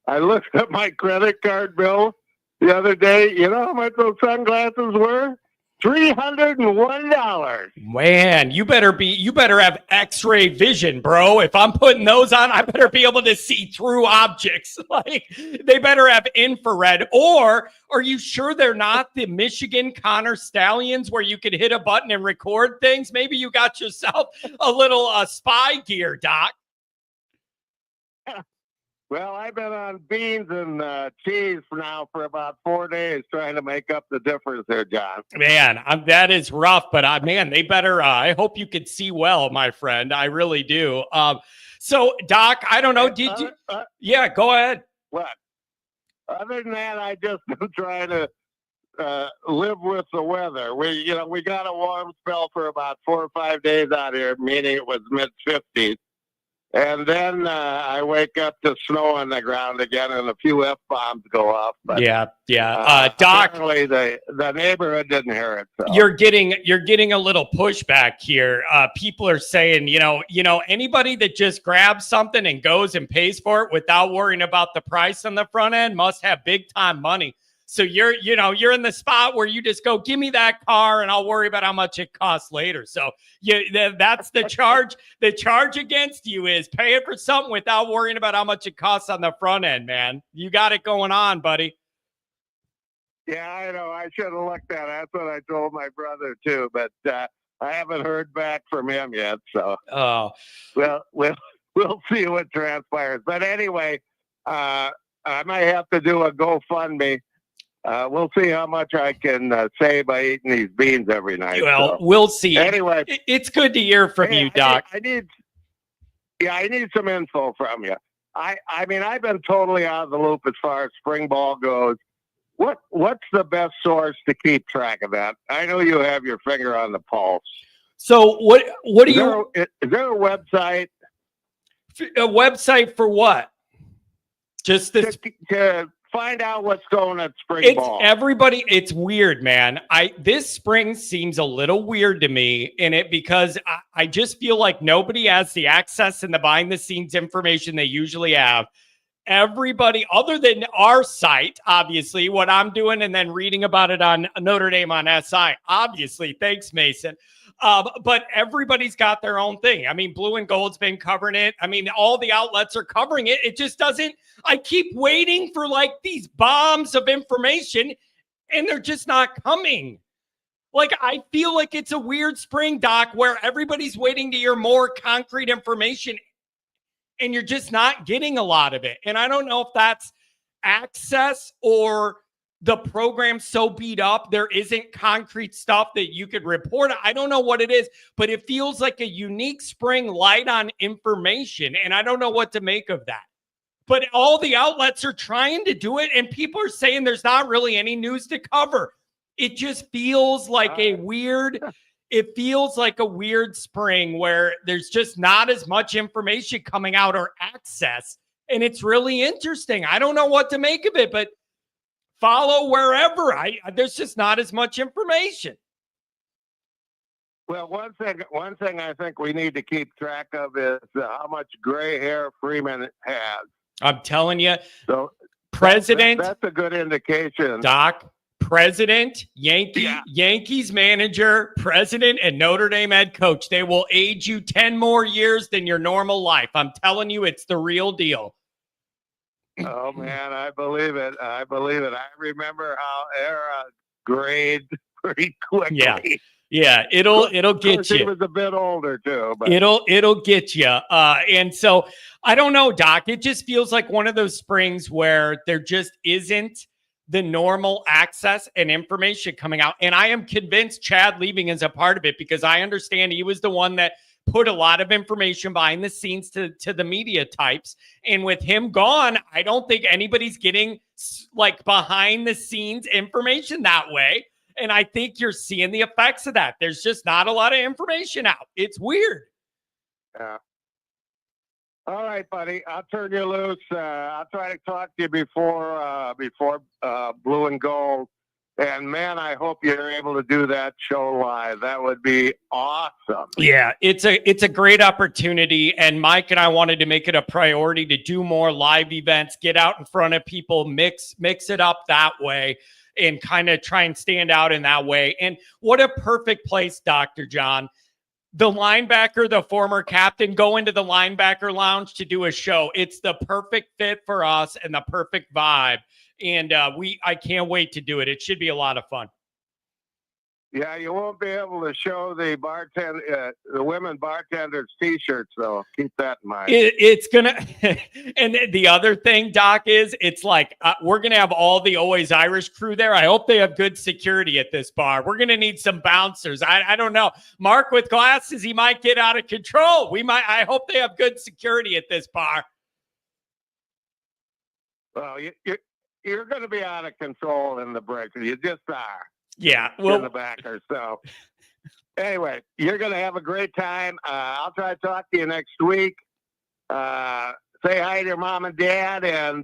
I looked at my credit card bill the other day. You know how much those sunglasses were? $301. Man, you better have X-ray vision, bro. If I'm putting those on, I better be able to see through objects. Like, they better have infrared. Or are you sure they're not the Michigan Connor Stallions where you could hit a button and record things? Maybe you got yourself a little spy gear, Doc. Well, I've been on beans and cheese for about 4 days trying to make up the difference there, John. Man, that is rough, but man, they better. I hope you could see well, my friend. I really do. So, Doc, I don't know. Yeah, go ahead. What? Other than that, I just been trying to live with the weather. We got a warm spell for about 4 or 5 days out here, meaning it was mid-50s. And then I wake up to snow on the ground again, and a few F-bombs go off. But, yeah. Doc, apparently the neighborhood didn't hear it. So. You're getting a little pushback here. People are saying, anybody that just grabs something and goes and pays for it without worrying about the price on the front end must have big time money. So you're in the spot where you just go, give me that car and I'll worry about how much it costs later. So that's the charge. The charge against you is paying for something without worrying about how much it costs on the front end, man. You got it going on, buddy. Yeah, I know. I should have looked at it. That's what I told my brother too, but I haven't heard back from him yet. So well, we'll see what transpires. But anyway, I might have to do a GoFundMe. We'll see how much I can save by eating these beans every night. Well, we'll see. Anyway, it's good to hear from you, Doc. I need some info from you. I mean, I've been totally out of the loop as far as spring ball goes. What's the best source to keep track of that? I know you have your finger on the pulse. So what do you? Is there a website? A website for what? Just this to find out what's going at spring ball. Everybody, it's weird, man. This spring seems a little weird to me because I just feel like nobody has the access and the behind the scenes information they usually have. Everybody other than our site, obviously, what I'm doing and then reading about it on Notre Dame on SI, obviously. Thanks, Mason. But everybody's got their own thing. I mean, Blue and Gold's been covering it. I mean, all the outlets are covering it. It just doesn't. I keep waiting for like these bombs of information and they're just not coming. Like, I feel like it's a weird spring, Doc, where everybody's waiting to hear more concrete information and you're just not getting a lot of it. And I don't know if that's access or the program's so beat up, there isn't concrete stuff that you could report. I don't know what it is, but it feels like a unique spring light on information. And I don't know what to make of that. But all the outlets are trying to do it. And people are saying there's not really any news to cover. It just feels like it feels like a weird spring where there's just not as much information coming out or access. And it's really interesting. I don't know what to make of it, but follow wherever. There's just not as much information. Well, one thing I think we need to keep track of is how much gray hair Freeman has. I'm telling you. So president. That's a good indication. Doc. President, Yankees manager, president, and Notre Dame head coach. They will age you 10 more years than your normal life. I'm telling you, it's the real deal. Oh, man, I believe it. I remember how Era grayed pretty quickly. Yeah, it'll get you. He was a bit older too, but it'll get you. And so I don't know, Doc. It just feels like one of those springs where there just isn't the normal access and information coming out. And I am convinced Chad leaving is a part of it because I understand he was the one that put a lot of information behind the scenes to the media types. And with him gone, I don't think anybody's getting like behind the scenes information that way. And I think you're seeing the effects of that. There's just not a lot of information out. It's weird. Yeah. All right, buddy. I'll turn you loose. I'll try to talk to you before Blue and Gold. And man, I hope you're able to do that show live. That would be awesome. Yeah, it's a great opportunity. And Mike and I wanted to make it a priority to do more live events, get out in front of people, mix it up that way, and kind of try and stand out in that way. And what a perfect place, Dr. John. The linebacker, the former captain, go into the linebacker lounge to do a show. It's the perfect fit for us and the perfect vibe. And I can't wait to do it. It should be a lot of fun. Yeah, you won't be able to show the the women bartenders T-shirts, though. Keep that in mind. It's gonna, and the other thing, Doc, is it's like we're gonna have all the Always Irish crew there. I hope they have good security at this bar. We're gonna need some bouncers. I don't know. Mark with glasses, he might get out of control. I hope they have good security at this bar. Well, you're going to be out of control in the break. You just are. Yeah, well, in the back or so. Anyway, you're going to have a great time. I'll try to talk to you next week. Say hi to your mom and dad, and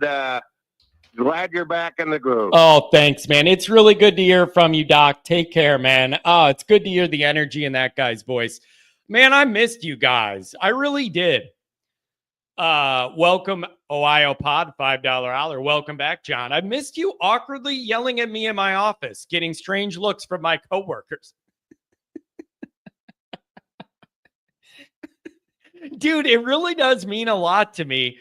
glad you're back in the groove. Oh, thanks, man. It's really good to hear from you, Doc. Take care, man. Oh, it's good to hear the energy in that guy's voice. Man, I missed you guys. I really did. Welcome, Ohio Pod, $5 hour. Welcome back, John. I missed you awkwardly yelling at me in my office, getting strange looks from my coworkers. Dude, it really does mean a lot to me.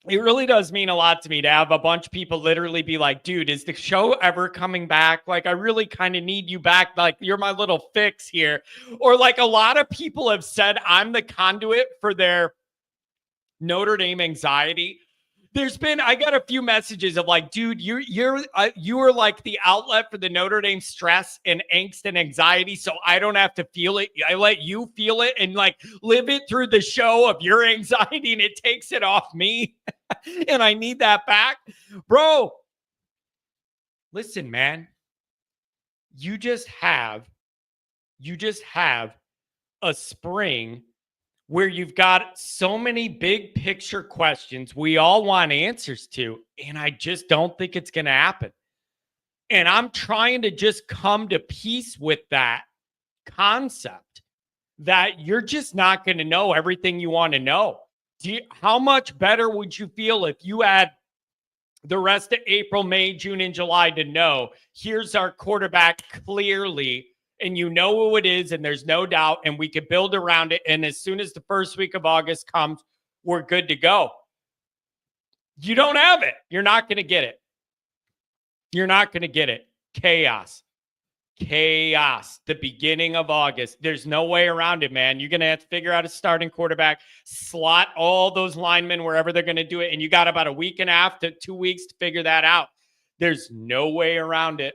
It really does mean a lot to me to have a bunch of people literally be like, dude, is the show ever coming back? Like, I really kind of need you back. Like, you're my little fix here. Or like a lot of people have said I'm the conduit for their Notre Dame anxiety. I got a few messages of like, dude, you are like the outlet for the Notre Dame stress and angst and anxiety, so I don't have to feel it. I let you feel it and like live it through the show of your anxiety, and it takes it off me. And I need that back, bro. Listen, man, you just have a spring where you've got so many big picture questions we all want answers to, and I just don't think it's going to happen. And I'm trying to just come to peace with that concept that you're just not going to know everything you want to know. How much better would you feel if you had the rest of April, May, June, and July to know, here's our quarterback clearly, and you know who it is, and there's no doubt, and we could build around it, and as soon as the first week of August comes, we're good to go. You don't have it. You're not going to get it. You're not going to get it. Chaos. The beginning of August. There's no way around it, man. You're going to have to figure out a starting quarterback, slot all those linemen wherever they're going to do it, and you got about a week and a half to 2 weeks to figure that out. There's no way around it.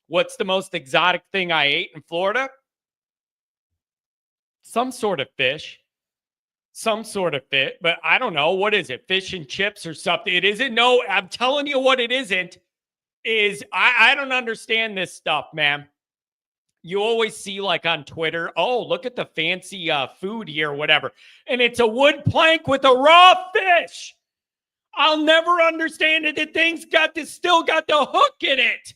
What's the most exotic thing I ate in Florida? Some sort of fish. But I don't know. What is it? Fish and chips or something? It isn't. No, I'm telling you what it isn't. I don't understand this stuff, man. You always see like on Twitter, oh, look at the fancy food here or whatever. And it's a wood plank with a raw fish. I'll never understand it. The thing's still got the hook in it.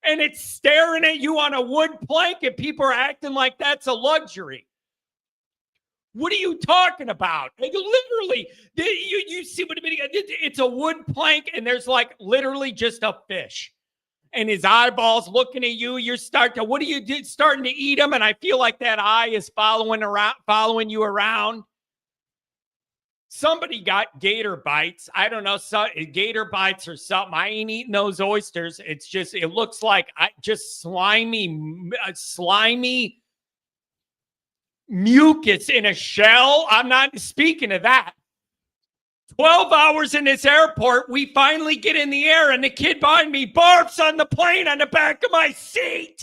And it's staring at you on a wood plank, and people are acting like that's a luxury. What are you talking about? Like, literally, you see what I mean? It's a wood plank, and there's like literally just a fish. And his eyeballs looking at you. What are you starting to eat him? And I feel like that eye is following you around. Somebody got gator bites. I don't know, gator bites or something. I ain't eating those oysters. It looks like just slimy mucus in a shell. I'm not speaking of that. 12 hours in this airport, we finally get in the air, and the kid behind me barfs on the plane on the back of my seat.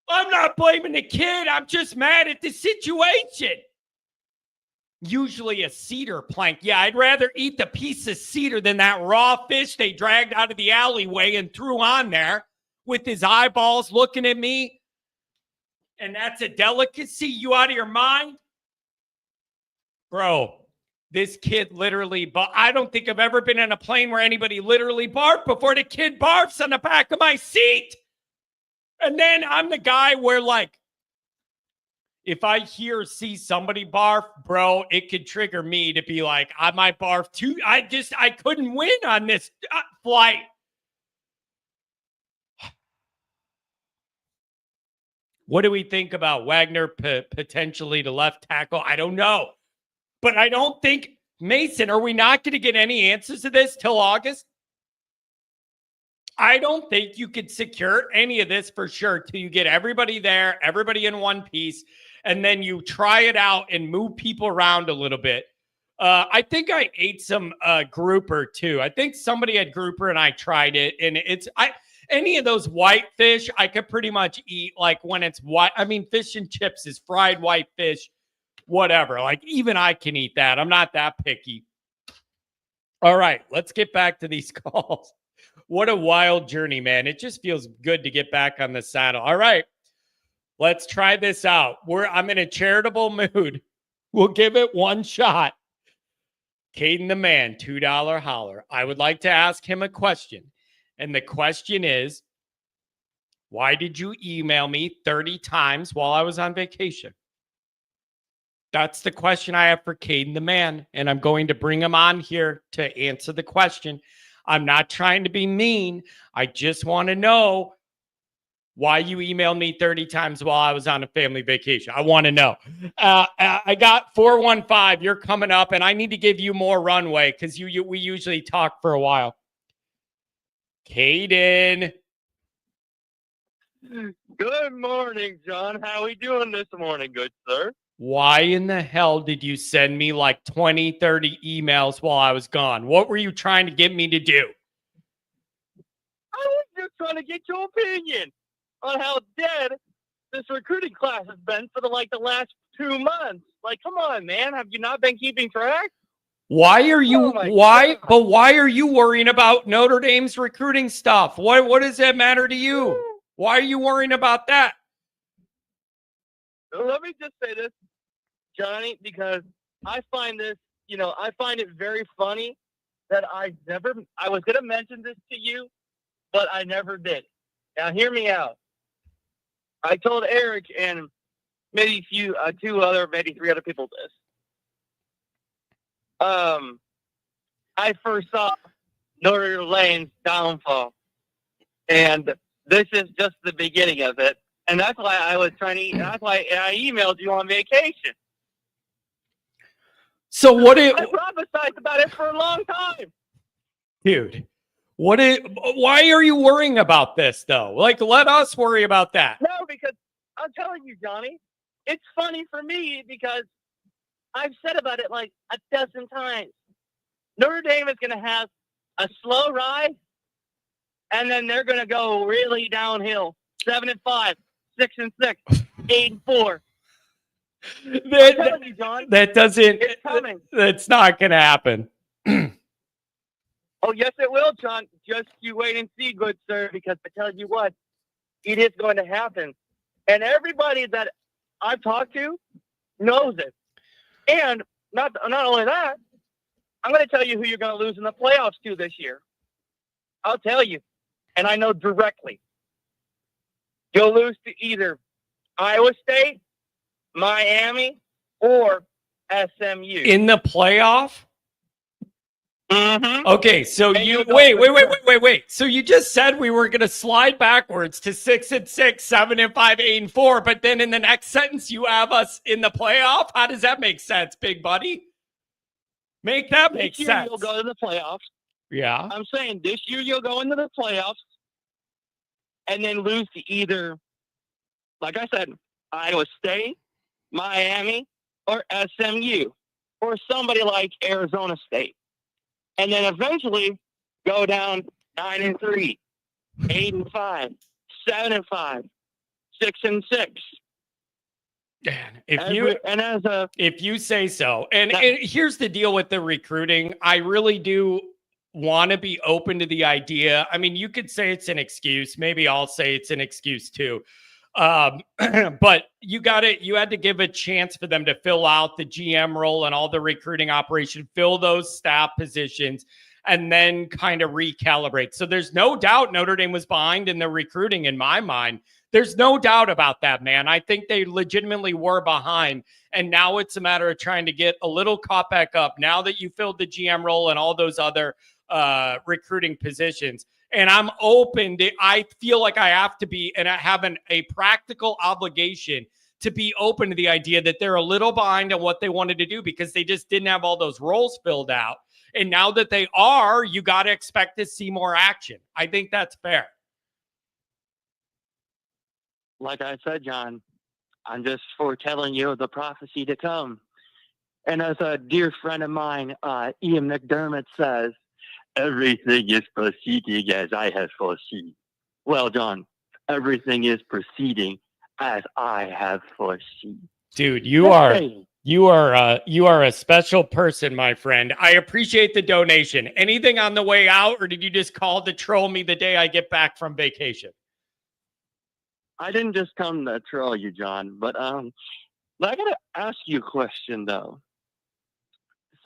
I'm not blaming the kid. I'm just mad at the situation. Usually a cedar plank. Yeah, I'd rather eat the piece of cedar than that raw fish they dragged out of the alleyway and threw on there with his eyeballs looking at me. And that's a delicacy? You out of your mind? Bro, this kid literally, but I don't think I've ever been in a plane where anybody literally barfed before the kid barfs on the back of my seat. And then I'm the guy where, like, if I hear or see somebody barf, bro, it could trigger me to be like, I might barf too. I couldn't win on this flight. What do we think about Wagner potentially to left tackle? I don't know. But I don't think, Mason, are we not going to get any answers to this till August? I don't think you could secure any of this for sure till you get everybody there, everybody in one piece, and then you try it out and move people around a little bit. I think I ate some grouper too. I think somebody had grouper and I tried it, and any of those white fish I could pretty much eat, like when it's white. I mean, fish and chips is fried white fish, whatever. Like even I can eat that. I'm not that picky. All right, let's get back to these calls. What a wild journey, man. It just feels good to get back on the saddle. All right, let's try this out. I'm in a charitable mood. We'll give it one shot. Caden the man, $2 holler. I would like to ask him a question. And the question is, why did you email me 30 times while I was on vacation? That's the question I have for Caden the man. And I'm going to bring him on here to answer the question. I'm not trying to be mean. I just want to know why you emailed me 30 times while I was on a family vacation. I want to know. I got 415. You're coming up, and I need to give you more runway because we usually talk for a while. Caden. Good morning, John. How are we doing this morning, good sir? Why in the hell did you send me like 20, 30 emails while I was gone? What were you trying to get me to do? I was just trying to get your opinion on how dead this recruiting class has been for the last 2 months. Like, come on, man. Have you not been keeping track? Why are you why are you worrying about Notre Dame's recruiting stuff? What does that matter to you? Why are you worrying about that? Let me just say this, Johnny, because I find this, I find it very funny that I was going to mention this to you, but I never did. Now, hear me out. I told Eric and maybe maybe 3 other people this. I first saw Notre Dame's downfall, and this is just the beginning of it. And that's why I was that's why I emailed you on vacation. So I prophesied about it for a long time. Dude, why are you worrying about this though? Like, let us worry about that. No, because I'm telling you, Johnny, it's funny for me because I've said about it like a dozen times. Notre Dame is going to have a slow ride, and then they're going to go really downhill. 7-5, 6-6, 8-4. That doesn't. It's coming. That's not going to happen. Oh, yes, it will, John. Just you wait and see, good sir, because I tell you what, it is going to happen. And everybody that I've talked to knows it. And not only that, I'm going to tell you who you're going to lose in the playoffs to this year. I'll tell you. And I know directly. You'll lose to either Iowa State, Miami, or SMU. In the playoff? Mm-hmm. Okay, so wait. So you just said we were going to slide backwards to 6-6, 7-5, 8-4, but then in the next sentence you have us in the playoff? How does that make sense, big buddy? Make that make sense. This year you'll go to the playoffs. Yeah. I'm saying this year you'll go into the playoffs and then lose to either, like I said, Iowa State, Miami, or SMU, or somebody like Arizona State. And then eventually go down 9-3, 8-5, 7-5, 6-6. Man, if you say so. And here's the deal with the recruiting. I really do want to be open to the idea. I mean, you could say it's an excuse. Maybe I'll say it's an excuse too. But you had to give a chance for them to fill out the GM role and all the recruiting operation, fill those staff positions, and then kind of recalibrate. So there's no doubt Notre Dame was behind in the recruiting in my mind. There's no doubt about that, man. I think they legitimately were behind. And now it's a matter of trying to get a little caught back up now that you filled the GM role and all those other recruiting positions. And I'm open to, I feel like I have to be, and I have a practical obligation to be open to the idea that they're a little behind on what they wanted to do because they just didn't have all those roles filled out. And now that they are, you got to expect to see more action. I think that's fair. Like I said, John, I'm just foretelling you the prophecy to come. And as a dear friend of mine, Ian McDermott, says, everything is proceeding as I have foreseen. Well, John, everything is proceeding as I have foreseen. Dude, you are a special person, my friend. I appreciate the donation. Anything on the way out, or did you just call to troll me the day I get back from vacation? I didn't just come to troll you, John, but I gotta ask you a question though.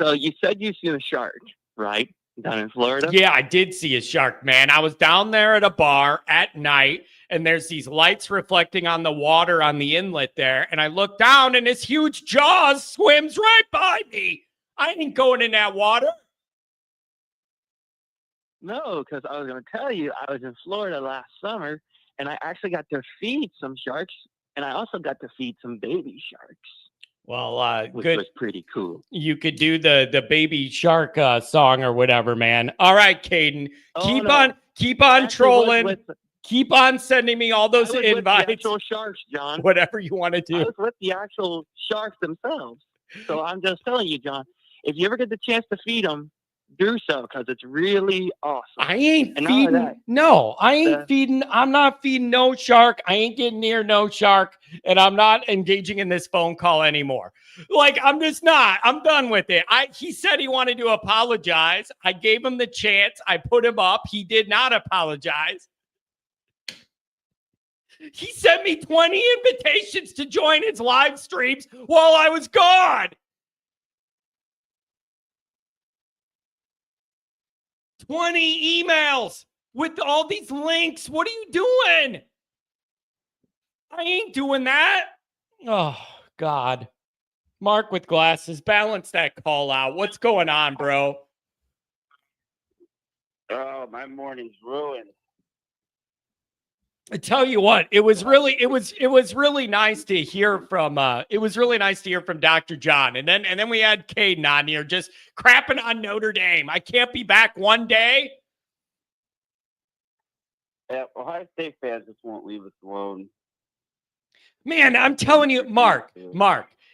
So you said you seen a shark, right? Down in Florida? Yeah, I did see a shark, man. I was down there at a bar at night, and there's these lights reflecting on the water on the inlet there. And I look down, and this huge jaws swims right by me. I ain't going in that water. No, because I was going to tell you, I was in Florida last summer, and I actually got to feed some sharks, and I also got to feed some baby sharks. Well, which good. was pretty cool. You could do the baby shark song or whatever, man. All right, Caden, keep on trolling. Keep on sending me all those invites. With the actual sharks, John. Whatever you want to do. I was with the actual sharks themselves. So I'm just telling you, John, if you ever get the chance to feed them, do so, because it's really awesome. I ain't feeding. No, I ain't feeding. I'm not feeding no shark. I ain't getting near no shark, and I'm not engaging in this phone call anymore. Like, I'm just not. I'm done with it. He said he wanted to apologize. I gave him the chance. I put him up. He did not apologize. He sent me 20 invitations to join his live streams while I was gone. 20 emails with all these links. What are you doing? I ain't doing that. Oh, God. Mark with glasses, balance that call out. What's going on, bro? Oh, my morning's ruined. I tell you what, it was really nice to hear from Dr. John. And then we had Caden on here just crapping on Notre Dame. I can't be back one day. Yeah, Ohio State fans just won't leave us alone. Man, I'm telling you, Mark,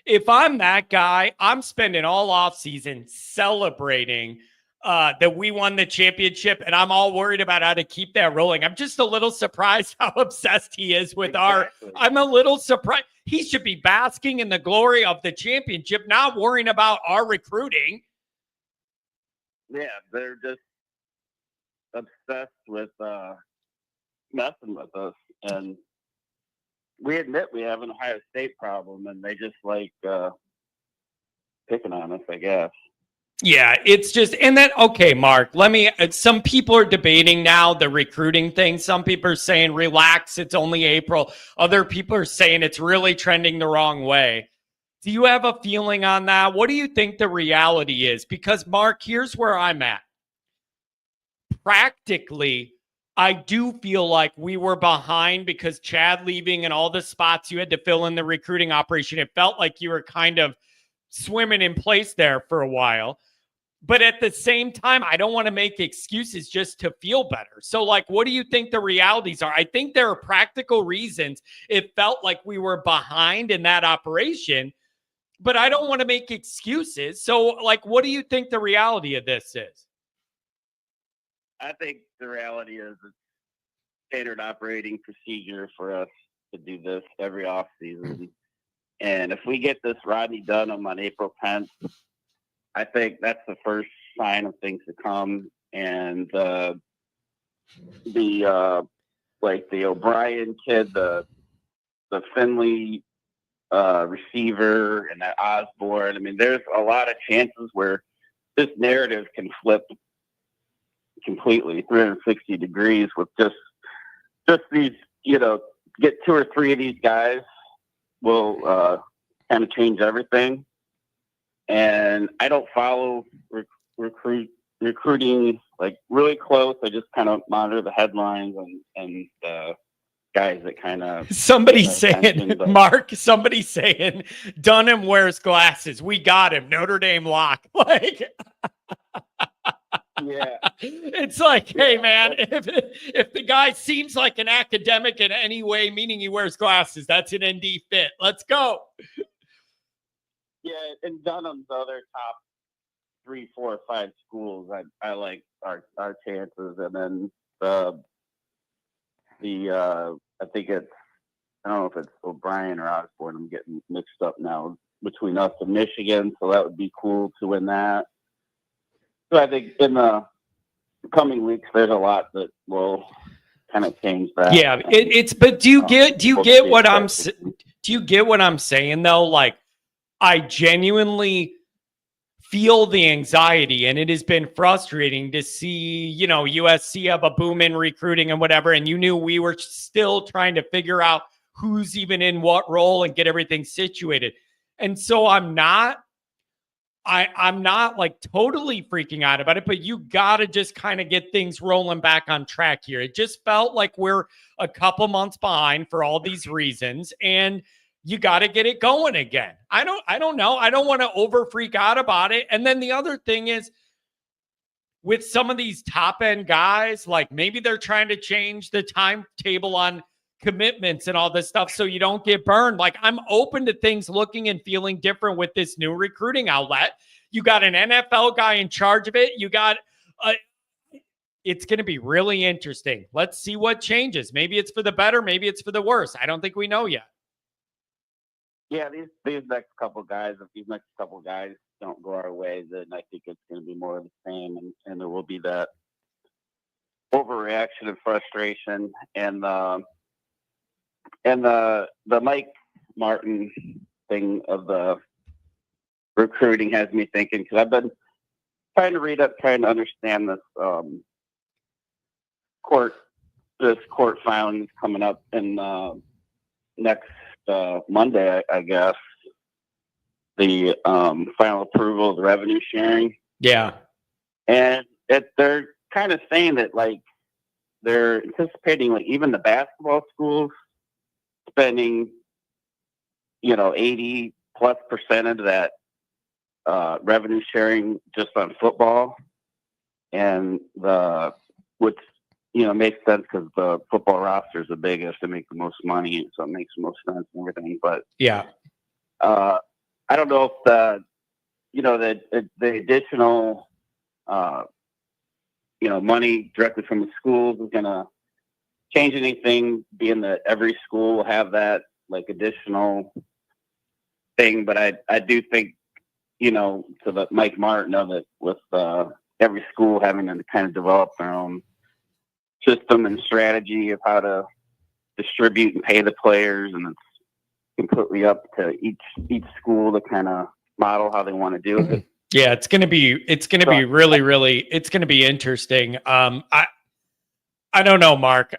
if I'm that guy, I'm spending all offseason celebrating that we won the championship, and I'm all worried about how to keep that rolling. I'm just a little surprised how obsessed he is with I'm a little surprised. He should be basking in the glory of the championship, not worrying about our recruiting. Yeah, they're just obsessed with messing with us. And we admit we have an Ohio State problem, and they just like picking on us, I guess. Yeah, it's just, and then, okay, Mark, some people are debating now the recruiting thing. Some people are saying, relax, it's only April. Other people are saying it's really trending the wrong way. Do you have a feeling on that? What do you think the reality is? Because, Mark, here's where I'm at. Practically, I do feel like we were behind because Chad leaving and all the spots you had to fill in the recruiting operation. It felt like you were kind of swimming in place there for a while. But at the same time, I don't want to make excuses just to feel better. So, like, what do you think the realities are? I think there are practical reasons it felt like we were behind in that operation, but I don't want to make excuses. So, like, what do you think the reality of this is? I think the reality is it's standard operating procedure for us to do this every offseason. And if we get this Rodney Dunham on April 10th, I think that's the first sign of things to come. And the O'Brien kid, the Finley receiver, and that Osborne. I mean, there's a lot of chances where this narrative can flip completely 360 degrees with just these, get 2 or 3 of these guys will kind of change everything. And I don't follow recruiting like really close. I just kind of monitor the headlines and guys that kind of somebody's saying Dunham wears glasses. We got him. Notre Dame lock. Like Yeah. It's like, hey, man, if the guy seems like an academic in any way, meaning he wears glasses, that's an ND fit. Let's go. Yeah, and Dunham's other top 3, 4, 5 schools. I like our chances, and then the I think it's, I don't know if it's O'Brien or Osborne. I'm getting mixed up now between us and Michigan, so that would be cool to win that. So I think in the coming weeks, there's a lot that will kind of change that. Yeah, it's. But do you get what I'm saying though? Like, I genuinely feel the anxiety, and it has been frustrating to see, USC have a boom in recruiting and whatever, and you knew we were still trying to figure out who's even in what role and get everything situated. And so I'm not like totally freaking out about it, but you got to just kind of get things rolling back on track here. It just felt like we're a couple months behind for all these reasons, and you got to get it going again. I don't know. I don't want to over freak out about it. And then the other thing is, with some of these top end guys, like maybe they're trying to change the timetable on commitments and all this stuff so you don't get burned. Like, I'm open to things looking and feeling different with this new recruiting outlet. You got an NFL guy in charge of it. You got it's going to be really interesting. Let's see what changes. Maybe it's for the better. Maybe it's for the worse. I don't think we know yet. Yeah, these next couple guys, if these next couple guys don't go our way, then I think it's going to be more of the same, and there will be that overreaction and frustration. And the Mike Martin thing of the recruiting has me thinking, because I've been trying to read up, trying to understand this court filing coming up in next Monday, I guess. The final approval of the revenue sharing. Yeah. And they're kind of saying that, like, they're anticipating, like, even the basketball schools spending, 80+% of that revenue sharing just on football, and which makes sense because the football roster is the biggest to make the most money, so it makes the most sense and everything. But yeah, I don't know if the additional money directly from the schools is going to change anything, being that every school will have that, like, additional thing. But I do think, to the Mike Martin of it, with every school having to kind of develop their own system and strategy of how to distribute and pay the players, and it's completely up to each school to kind of model how they want to do it. Yeah, it's going to be really, really, it's going to be interesting. I don't know, Mark.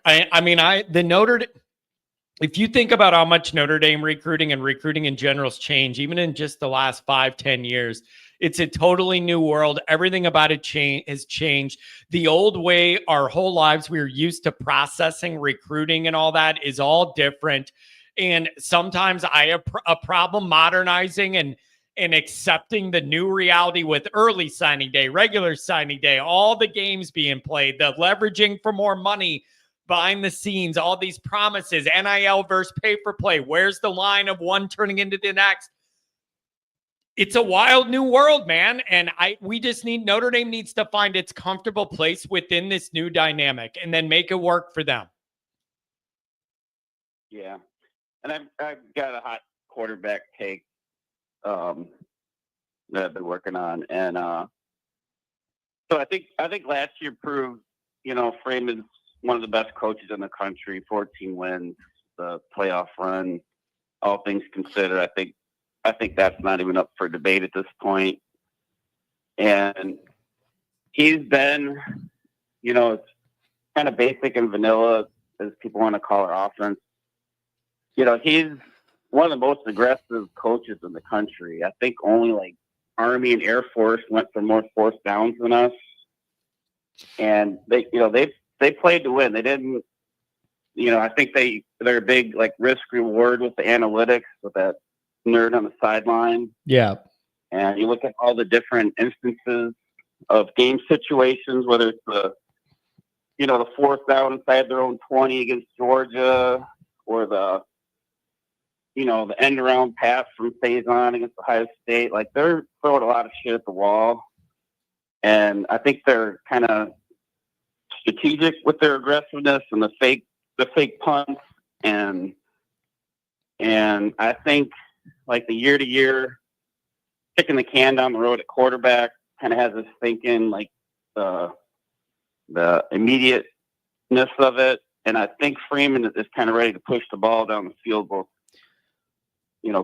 If you think about how much Notre Dame recruiting and recruiting in general has changed, even in just the last 5-10 years, it's a totally new world. Everything about it has changed. The old way our whole lives we were used to processing recruiting and all that is all different. And sometimes I have a problem modernizing and accepting the new reality with early signing day, regular signing day, all the games being played, the leveraging for more money behind the scenes, all these promises, NIL versus pay for play. Where's the line of one turning into the next? It's a wild new world, man. And Notre Dame needs to find its comfortable place within this new dynamic and then make it work for them. Yeah. And I've got a hot quarterback take that I've been working on. And so I think last year proved, Freeman's one of the best coaches in the country, 14 wins, the playoff run, all things considered. I think that's not even up for debate at this point. And he's been, it's kind of basic and vanilla, as people want to call our offense. He's one of the most aggressive coaches in the country. I think only, like, Army and Air Force went for more fourth downs than us. And they played to win. They didn't, I think they're a big, like, risk reward with the analytics with that nerd on the sideline. Yeah. And you look at all the different instances game situations, whether it's the fourth down inside their own 20 against Georgia, or the end around pass from Faison against Ohio State. Like, they're throwing a lot of shit at the wall, and I think they're kind of strategic with their aggressiveness and the fake punts, and I think, like, the year to year kicking the can down the road at quarterback kind of has us thinking, like, the immediateness of it, and I think Freeman is kind of ready to push the ball down the field, both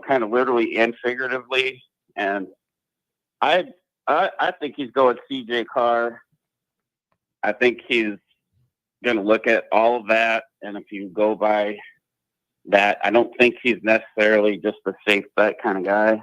kind of literally and figuratively. And I think he's going CJ Carr. I think he's going to look at all of that, and if you go by that, I don't think he's necessarily just a safe bet kind of guy.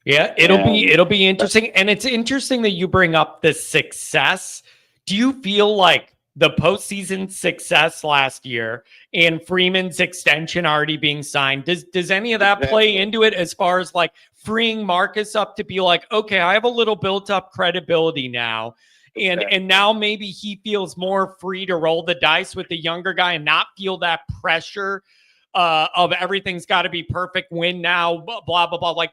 Yeah, it'll be interesting, and it's interesting that you bring up the success. Do you feel like the postseason success last year and Freeman's extension already being signed, does any of that play into it, as far as like freeing Marcus up to be like, okay, I have a little built up credibility now, and now maybe he feels more free to roll the dice with the younger guy and not feel that pressure of everything's got to be perfect, win now, blah blah blah. Like,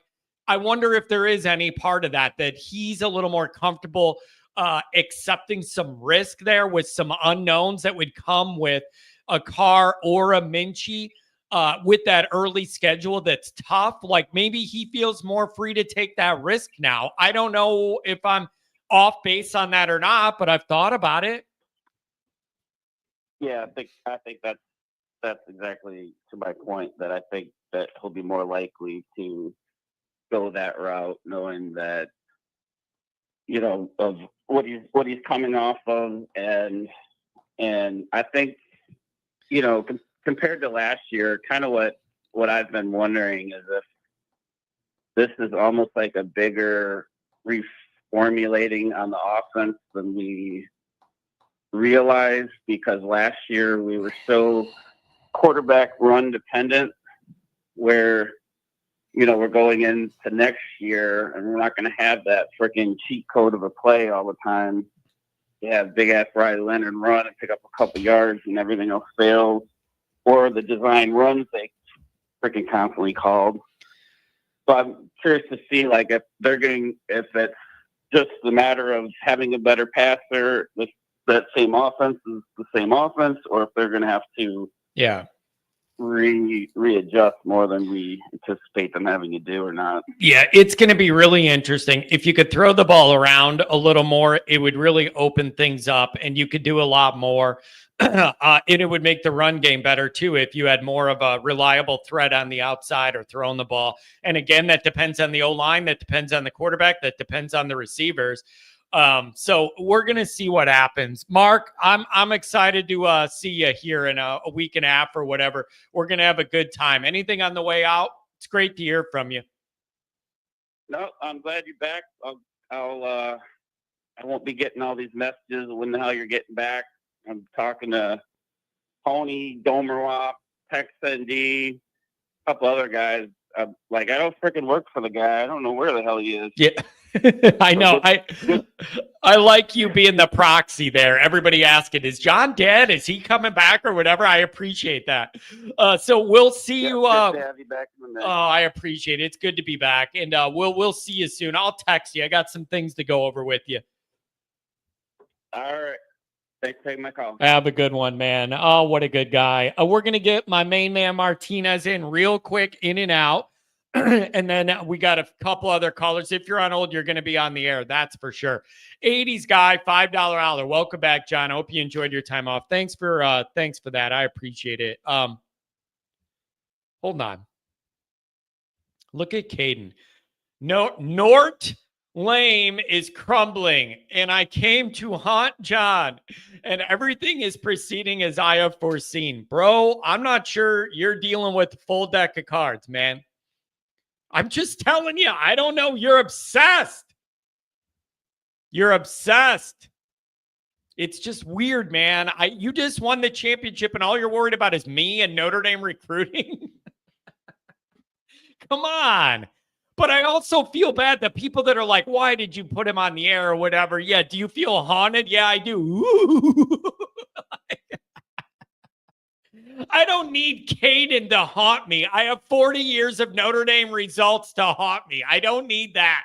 I wonder if there is any part of that he's a little more comfortable accepting some risk there with some unknowns that would come with a Carr or a Minchie with that early schedule that's tough. Like, maybe he feels more free to take that risk now. I don't know if I'm off base on that or not, but I've thought about it. Yeah, I think that's exactly to my point, that I think that he'll be more likely to go that route, knowing that, of what he's coming off of, and I think, compared to last year, kind of what I've been wondering is if this is almost like a bigger reformulating on the offense than we realized, because last year we were so quarterback run dependent, where we're going into next year and we're not going to have that freaking cheat code of a play all the time. You have big ass Riley Leonard run and pick up a couple yards and everything else fails, or the design runs they freaking constantly called. So I'm curious to see, like, if it's just a matter of having a better passer, that same offense is the same offense, or if they're going to have to readjust more than we anticipate them having to do or not. Yeah, it's going to be really interesting. If you could throw the ball around a little more, it would really open things up, and you could do a lot more. And it would make the run game better too if you had more of a reliable threat on the outside or throwing the ball. And again, that depends on the O-line, that depends on the quarterback, that depends on the receivers. So we're going to see what happens. Mark, I'm excited to see you here in a week and a half or whatever. We're going to have a good time. Anything on the way out? It's great to hear from you. No, I'm glad you're back. I won't be getting all these messages of when the hell you're getting back. I'm talking to Tony, Domerwop, Tex ND, a couple other guys. I don't freaking work for the guy. I don't know where the hell he is. Yeah. I know. I like you being the proxy there. Everybody asking, is John dead? Is he coming back or whatever? I appreciate that. So we'll see you. Good to have you back in the mix. Oh, I appreciate it. It's good to be back, and we'll see you soon. I'll text you. I got some things to go over with you. All right. Thanks for taking my call. Have a good one, man. Oh, what a good guy. We're going to get my main man Martinez in real quick, in and out. And then we got a couple other callers. If you're on hold, you're going to be on the air. That's for sure. 80s guy, $5 hour. Welcome back, John. I hope you enjoyed your time off. Thanks for that. I appreciate it. Hold on. Look at Caden. Notre Lame is crumbling, and I came to haunt John, and everything is proceeding as I have foreseen. Bro, I'm not sure you're dealing with a full deck of cards, man. I'm just telling you, I don't know. You're obsessed. You're obsessed. It's just weird, man. You just won the championship, and all you're worried about is me and Notre Dame recruiting. Come on. But I also feel bad that people that are like, why did you put him on the air or whatever? Yeah, do you feel haunted? Yeah, I do. Ooh. I don't need Caden to haunt me. I have 40 years of Notre Dame results to haunt me. I don't need that.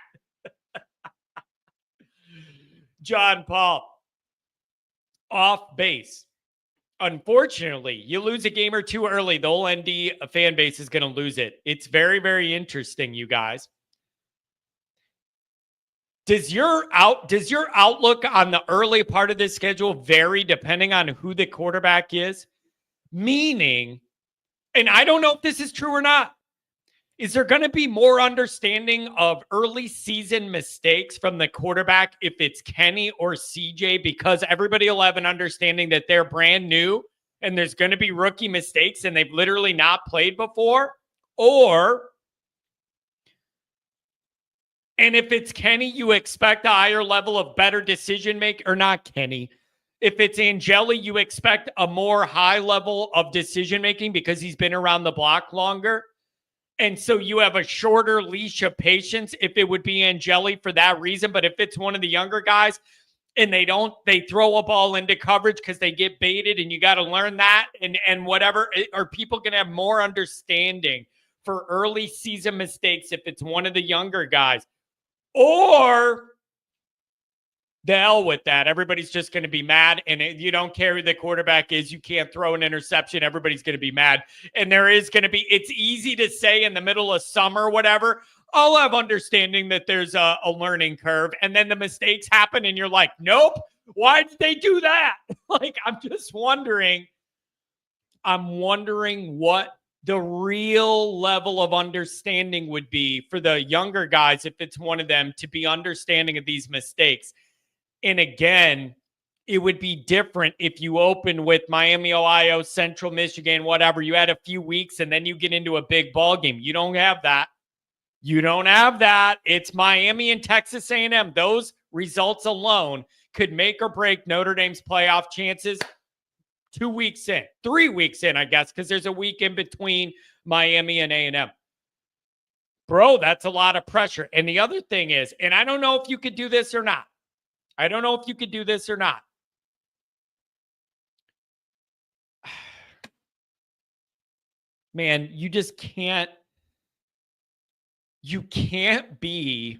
John Paul, off base. Unfortunately, you lose a game or two early, the whole ND fan base is going to lose it. It's very, very interesting, you guys. Does your outlook on the early part of this schedule vary depending on who the quarterback is? Meaning, and I don't know if this is true or not, is there going to be more understanding of early season mistakes from the quarterback if it's Kenny or CJ, because everybody will have an understanding that they're brand new and there's going to be rookie mistakes and they've literally not played before? And if it's Kenny, you expect a higher level of better decision making, or not Kenny. If it's Angeli, you expect a more high level of decision making because he's been around the block longer. And so you have a shorter leash of patience if it would be Angeli for that reason. But if it's one of the younger guys and they throw a ball into coverage because they get baited and you got to learn that and whatever, are people going to have more understanding for early season mistakes if it's one of the younger guys? Or the hell with that. Everybody's just going to be mad. And if you don't care who the quarterback is, you can't throw an interception. Everybody's going to be mad. And there is going to be, it's easy to say in the middle of summer, whatever, I'll have understanding that there's a learning curve. And then the mistakes happen and you're like, nope, why did they do that? Like, I'm wondering what the real level of understanding would be for the younger guys, if it's one of them, to be understanding of these mistakes. And again, it would be different if you open with Miami, Ohio, Central Michigan, whatever. You had a few weeks and then you get into a big ball game. You don't have that. It's Miami and Texas A&M. Those results alone could make or break Notre Dame's playoff chances 2 weeks in, 3 weeks in, I guess, because there's a week in between Miami and A&M. Bro, that's a lot of pressure. And the other thing is, and I don't know if you could do this or not. Man, you just can't. You can't be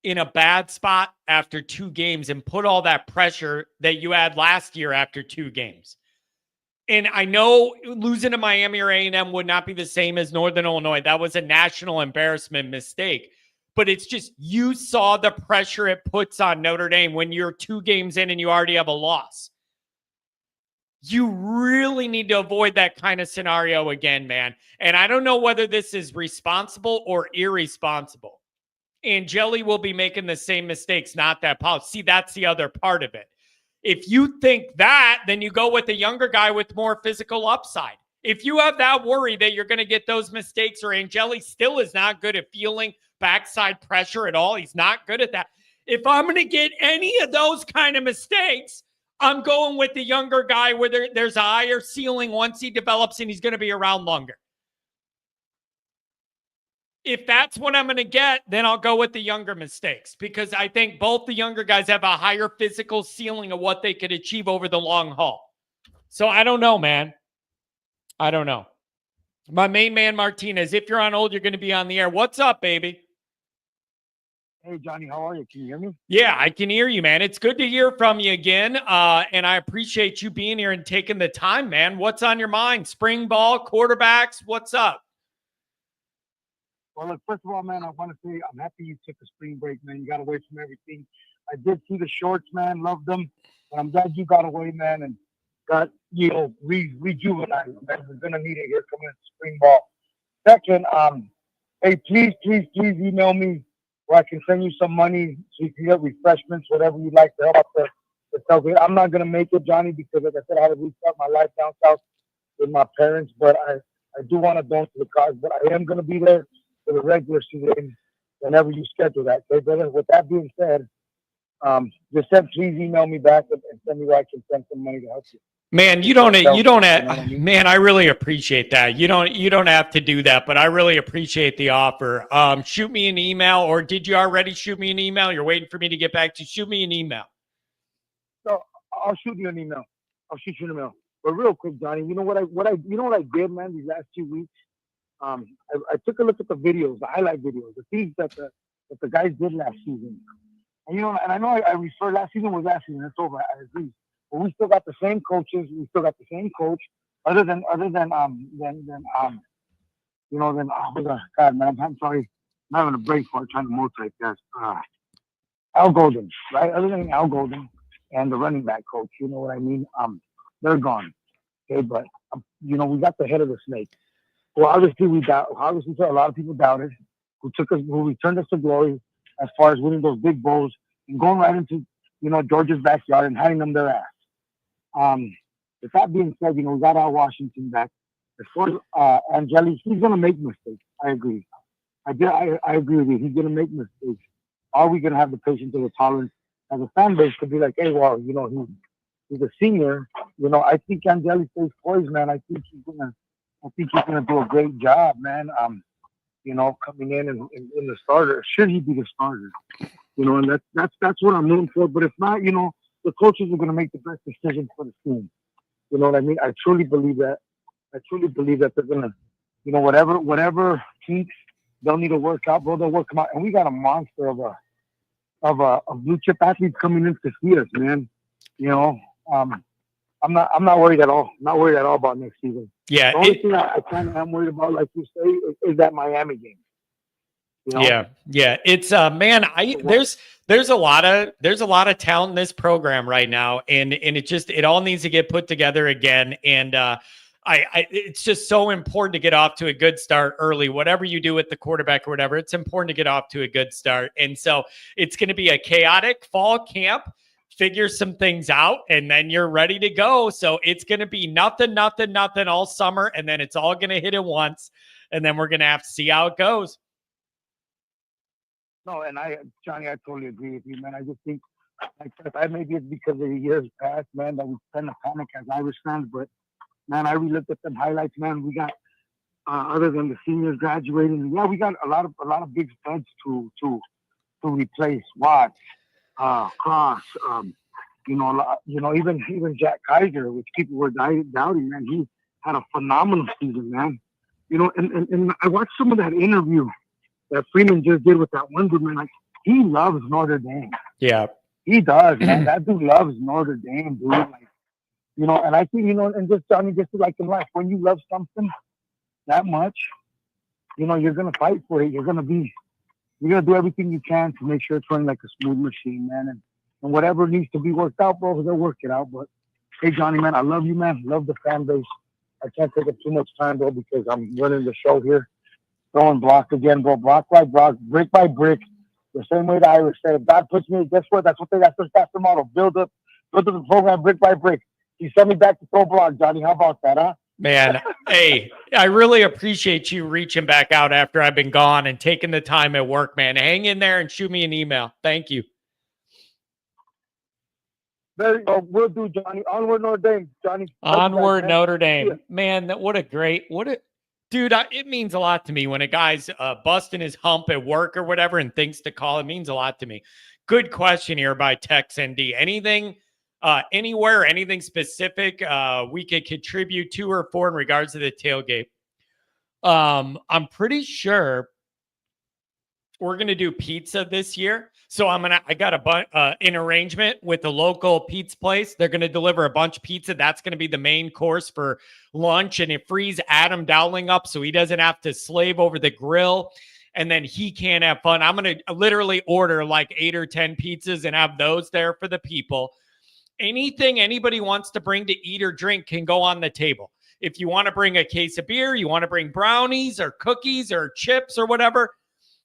in a bad spot after 2 games and put all that pressure that you had last year after 2 games. And I know losing to Miami or A&M would not be the same as Northern Illinois. That was a national embarrassment mistake. But it's just, you saw the pressure it puts on Notre Dame when you're 2 games in and you already have a loss. You really need to avoid that kind of scenario again, man. And I don't know whether this is responsible or irresponsible. Angeli will be making the same mistakes, not that policy. See, that's the other part of it. If you think that, then you go with a younger guy with more physical upside. If you have that worry that you're going to get those mistakes, or Angeli still is not good at feeling backside pressure at all, he's not good at that. If I'm going to get any of those kind of mistakes, I'm going with the younger guy where there's a higher ceiling once he develops and he's going to be around longer. If that's what I'm going to get, then I'll go with the younger mistakes, because I think both the younger guys have a higher physical ceiling of what they could achieve over the long haul. So I don't know, man. I don't know. My main man, Martinez, if you're on hold, you're going to be on the air. What's up, baby? Hey, Johnny, how are you? Can you hear me? Yeah, I can hear you, man. It's good to hear from you again. And I appreciate you being here and taking the time, man. What's on your mind? Spring ball, quarterbacks, what's up? Well, look, first of all, man, I want to say I'm happy you took a spring break, man. You got away from everything. I did see the shorts, man. Loved them. But I'm glad you got away, man, and got, rejuvenated, man. We're going to need it here coming into spring ball. Second, hey, please email me where I can send you some money so you can get refreshments, whatever you'd like to help out the tailgate. I'm not going to make it, Johnny, because, like I said, I had to restart my life down south with my parents, but I do want to donate to the cause. But I am going to be there for the regular season whenever you schedule that. Okay, brother? With that being said, please email me back and send me where I can send some money to help you. Man, you don't have, You know what I mean? man, I really appreciate that. You don't have to do that, but I really appreciate the offer. Shoot me an email, or did you already shoot me an email? You're waiting for me to get back to you. Shoot me an email. So I'll shoot you an email. I'll shoot you an email. But real quick, Johnny, you know what I did, man, these last 2 weeks? I took a look at the videos, the highlight videos, the things that the guys did last season. And and I know I refer last season was last season. It's over. I agree. But we still got the same coaches. We still got the same coach. Other than oh God, man, I'm sorry. I'm having a break for it, trying to multitask. Al Golden, right? Other than Al Golden and the running back coach, you know what I mean? They're gone. Okay, but we got the head of the snake. Well, obviously a lot of people doubted, who returned us to glory as far as winning those big bowls and going right into, Georgia's backyard and handing them their ass. With that being said, we got Al Washington back. As far as Angeli, he's gonna make mistakes. I agree. I agree with you. He's gonna make mistakes. Are we gonna have the patience or the tolerance as a fan base to be like, hey, well, he's a senior. I think Angeli stays poised, man. I think he's gonna do a great job, man. Coming in and in the starter. Should he be the starter? And that's what I'm rooting for. But if not, the coaches are gonna make the best decisions for the team. You know what I mean? I truly believe that. I truly believe that they're gonna, whatever kinks they'll need to work out, bro, they'll work them out. And we got a monster of a blue chip athletes coming in to see us, man. I'm not worried at all. Not worried at all about next season. Yeah. The only thing I kind of am worried about, like you say, is that Miami game. Yeah. It's man, there's a lot of talent in this program right now, and it all needs to get put together again. And it's just so important to get off to a good start early. Whatever you do with the quarterback or whatever, it's important to get off to a good start. And so it's going to be a chaotic fall camp. Figure some things out, and then you're ready to go. So it's going to be nothing all summer, and then it's all going to hit at once, and then we're going to have to see how it goes. No, and Johnny, I totally agree with you, man. I just think, maybe it's because of the years past, man, that we tend to panic as Irish fans. But man, I re-looked at them highlights, man. We got other than the seniors graduating, yeah, we got a lot of big studs to replace Watts. Cross, even Jack Kaiser, which people were doubting, man, he had a phenomenal season, man. And I watched some of that interview that Freeman just did with that one dude, man. Like, he loves Notre Dame. Yeah, he does, man. That dude loves Notre Dame, dude. Like, and I think, and just Johnny, just like in life, when you love something that much, you're gonna fight for it. You're gonna do everything you can to make sure it's running like a smooth machine, man. And whatever needs to be worked out, bro, they'll work it out. But hey, Johnny, man, I love you, man. Love the fan base. I can't take up too much time, bro, because I'm running the show here. Throwing block again, bro. Block by block, brick by brick. The same way the Irish said, if God puts me, guess what? That's the model. Build up the program brick by brick. You sent me back to throw block, Johnny. How about that, huh? Man, hey, I really appreciate you reaching back out after I've been gone and taking the time at work, man. Hang in there and shoot me an email. Thank you. There you go. We'll do, Johnny. Onward Notre Dame, Johnny. Onward Notre Dame. Man, dude, it means a lot to me when a guy's busting his hump at work or whatever and thinks to call. It means a lot to me. Good question here by Tex ND. Anything anywhere, anything specific we could contribute to or for in regards to the tailgate? I'm pretty sure we're going to do pizza this year. So I got an arrangement with a local pizza place. They're going to deliver a bunch of pizza. That's going to be the main course for lunch. And it frees Adam Dowling up so he doesn't have to slave over the grill. And then he can't have fun. I'm going to literally order like 8 or 10 pizzas and have those there for the people. Anything anybody wants to bring to eat or drink can go on the table. If you want to bring a case of beer, you want to bring brownies or cookies or chips or whatever,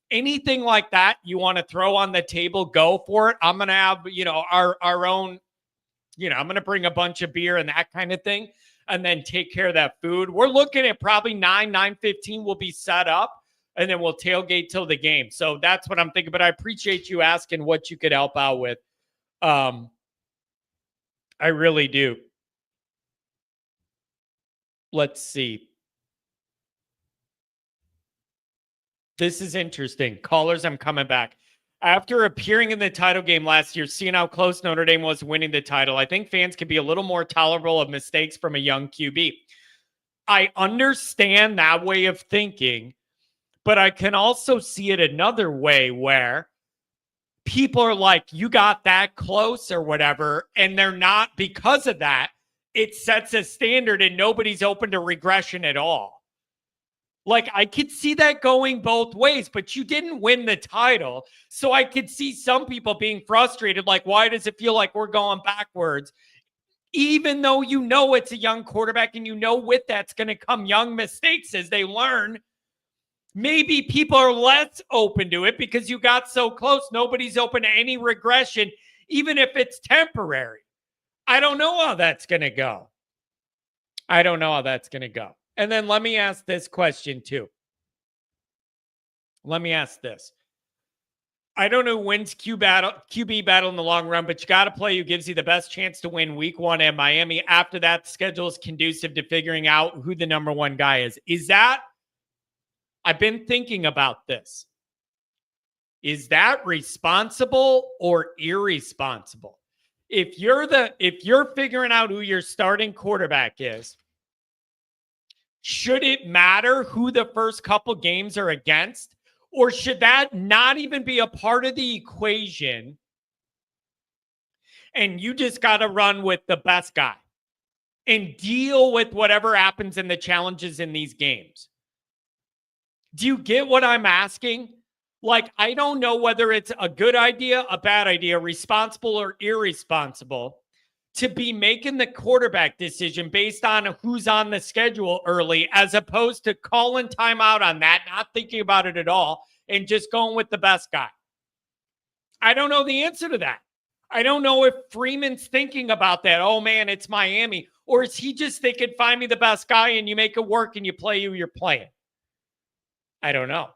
anything like that you want to throw on the table, go for it. I'm going to have, our own, I'm going to bring a bunch of beer and that kind of thing, and then take care of that food. We're looking at probably 9:15 will be set up, and then we'll tailgate till the game. So that's what I'm thinking, but I appreciate you asking what you could help out with. I really do. let's see. This is interesting. Callers, I'm coming back. After appearing in the title game last year, seeing how close Notre Dame was winning the title, I think fans could be a little more tolerable of mistakes from a young QB. I understand that way of thinking, but I can also see it another way where people are like, you got that close or whatever, and they're not. Because of that, it sets a standard and nobody's open to regression at all. Like, I could see that going both ways, but you didn't win the title. So I could see some people being frustrated. Like, why does it feel like we're going backwards? Even though you know it's a young quarterback and you know with that's going to come young mistakes as they learn. Maybe people are less open to it because you got so close. Nobody's open to any regression, even if it's temporary. I don't know how that's going to go. And then let me ask this question too. Let me ask this. I don't know who wins QB battle in the long run, but you got to play who gives you the best chance to win week 1 at Miami. After that, the schedule is conducive to figuring out who the number 1 guy is. Is that, I've been thinking about this. Is that responsible or irresponsible? If you're figuring out who your starting quarterback is, should it matter who the first couple games are against? Or should that not even be a part of the equation? And you just got to run with the best guy and deal with whatever happens in the challenges in these games. Do you get what I'm asking? Like, I don't know whether it's a good idea, a bad idea, responsible or irresponsible to be making the quarterback decision based on who's on the schedule early, as opposed to calling timeout on that, not thinking about it at all, and just going with the best guy. I don't know the answer to that. I don't know if Freeman's thinking about that. Oh, man, it's Miami. Or is he just thinking, find me the best guy and you make it work and you play who you're playing? I don't know.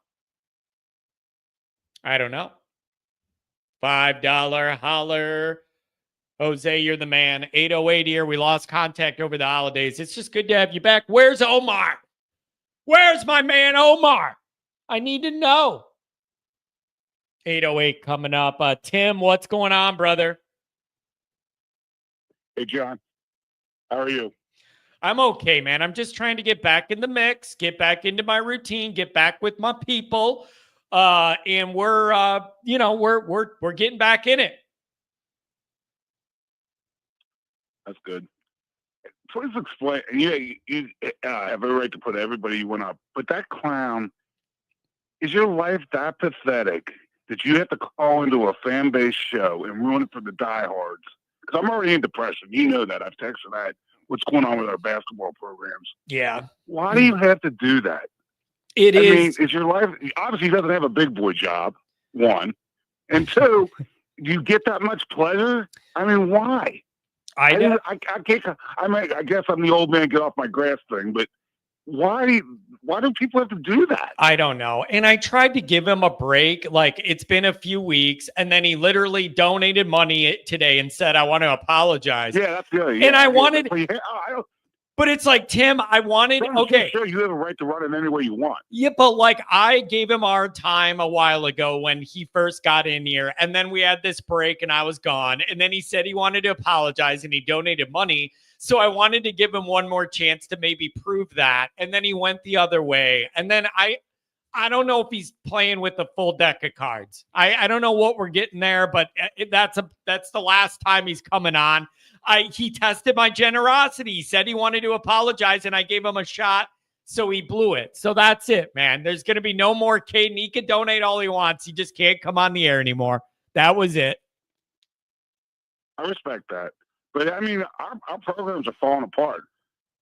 $5 holler. Jose, you're the man. 808 here. We lost contact over the holidays. It's just good to have you back. Where's Omar? Where's my man Omar? I need to know. 808 coming up. Tim, what's going on, brother? Hey, John. How are you? I'm okay, man. I'm just trying to get back in the mix, get back into my routine, get back with my people. And we're getting back in it. That's good. Please explain. Yeah, you have every right to put everybody you want up, but that clown, is your life that pathetic that you have to call into a fan base show and ruin it for the diehards? Because I'm already in depression. You know that. I've texted that. What's going on with our basketball programs? Yeah. Why do you have to do that? I mean, is your life, obviously he doesn't have a big boy job, 1. And 2, do you get that much pleasure? I mean, why? I guess I'm the old man get off my grass thing, but why do people have to do that? I don't know. And I tried to give him a break. Like, it's been a few weeks, and then he literally donated money today and said, I want to apologize. Yeah, that's good. Yeah, and I wanted, I but it's like, Tim, I wanted, okay. Sure, you have a right to run it any way you want. Yeah, but like, I gave him our time a while ago when he first got in here, and then we had this break and I was gone. And then he said he wanted to apologize and he donated money. So I wanted to give him one more chance to maybe prove that. And then he went the other way. And then I don't know if he's playing with a full deck of cards. I don't know what we're getting there, but that's the last time he's coming on. He tested my generosity. He said he wanted to apologize, and I gave him a shot, so he blew it. So that's it, man. There's going to be no more Caden. He can donate all he wants. He just can't come on the air anymore. That was it. I respect that. But, I mean, our programs are falling apart.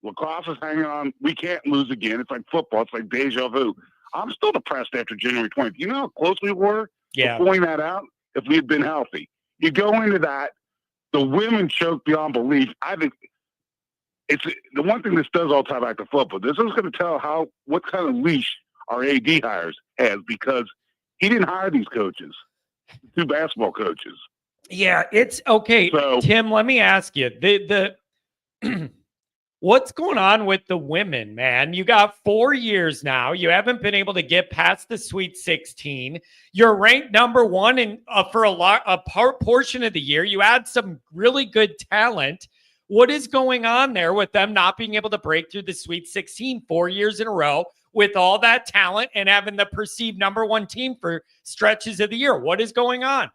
Lacrosse is hanging on. We can't lose again. It's like football. It's like deja vu. I'm still depressed after January 20th. You know how close we were to pulling that out if we had been healthy? You go into that, the women choke beyond belief. I think it's the one thing this does all tie back to football. This is going to tell what kind of leash our AD has because he didn't hire these coaches, 2 basketball coaches. Yeah, it's okay. So, Tim, let me ask you. What's going on with the women, man? You got 4 years now. You haven't been able to get past the Sweet 16. You're ranked number one in for a portion of the year. You had some really good talent. What is going on there with them not being able to break through the Sweet 16 4 years in a row with all that talent and having the perceived number one team for stretches of the year? What is going on?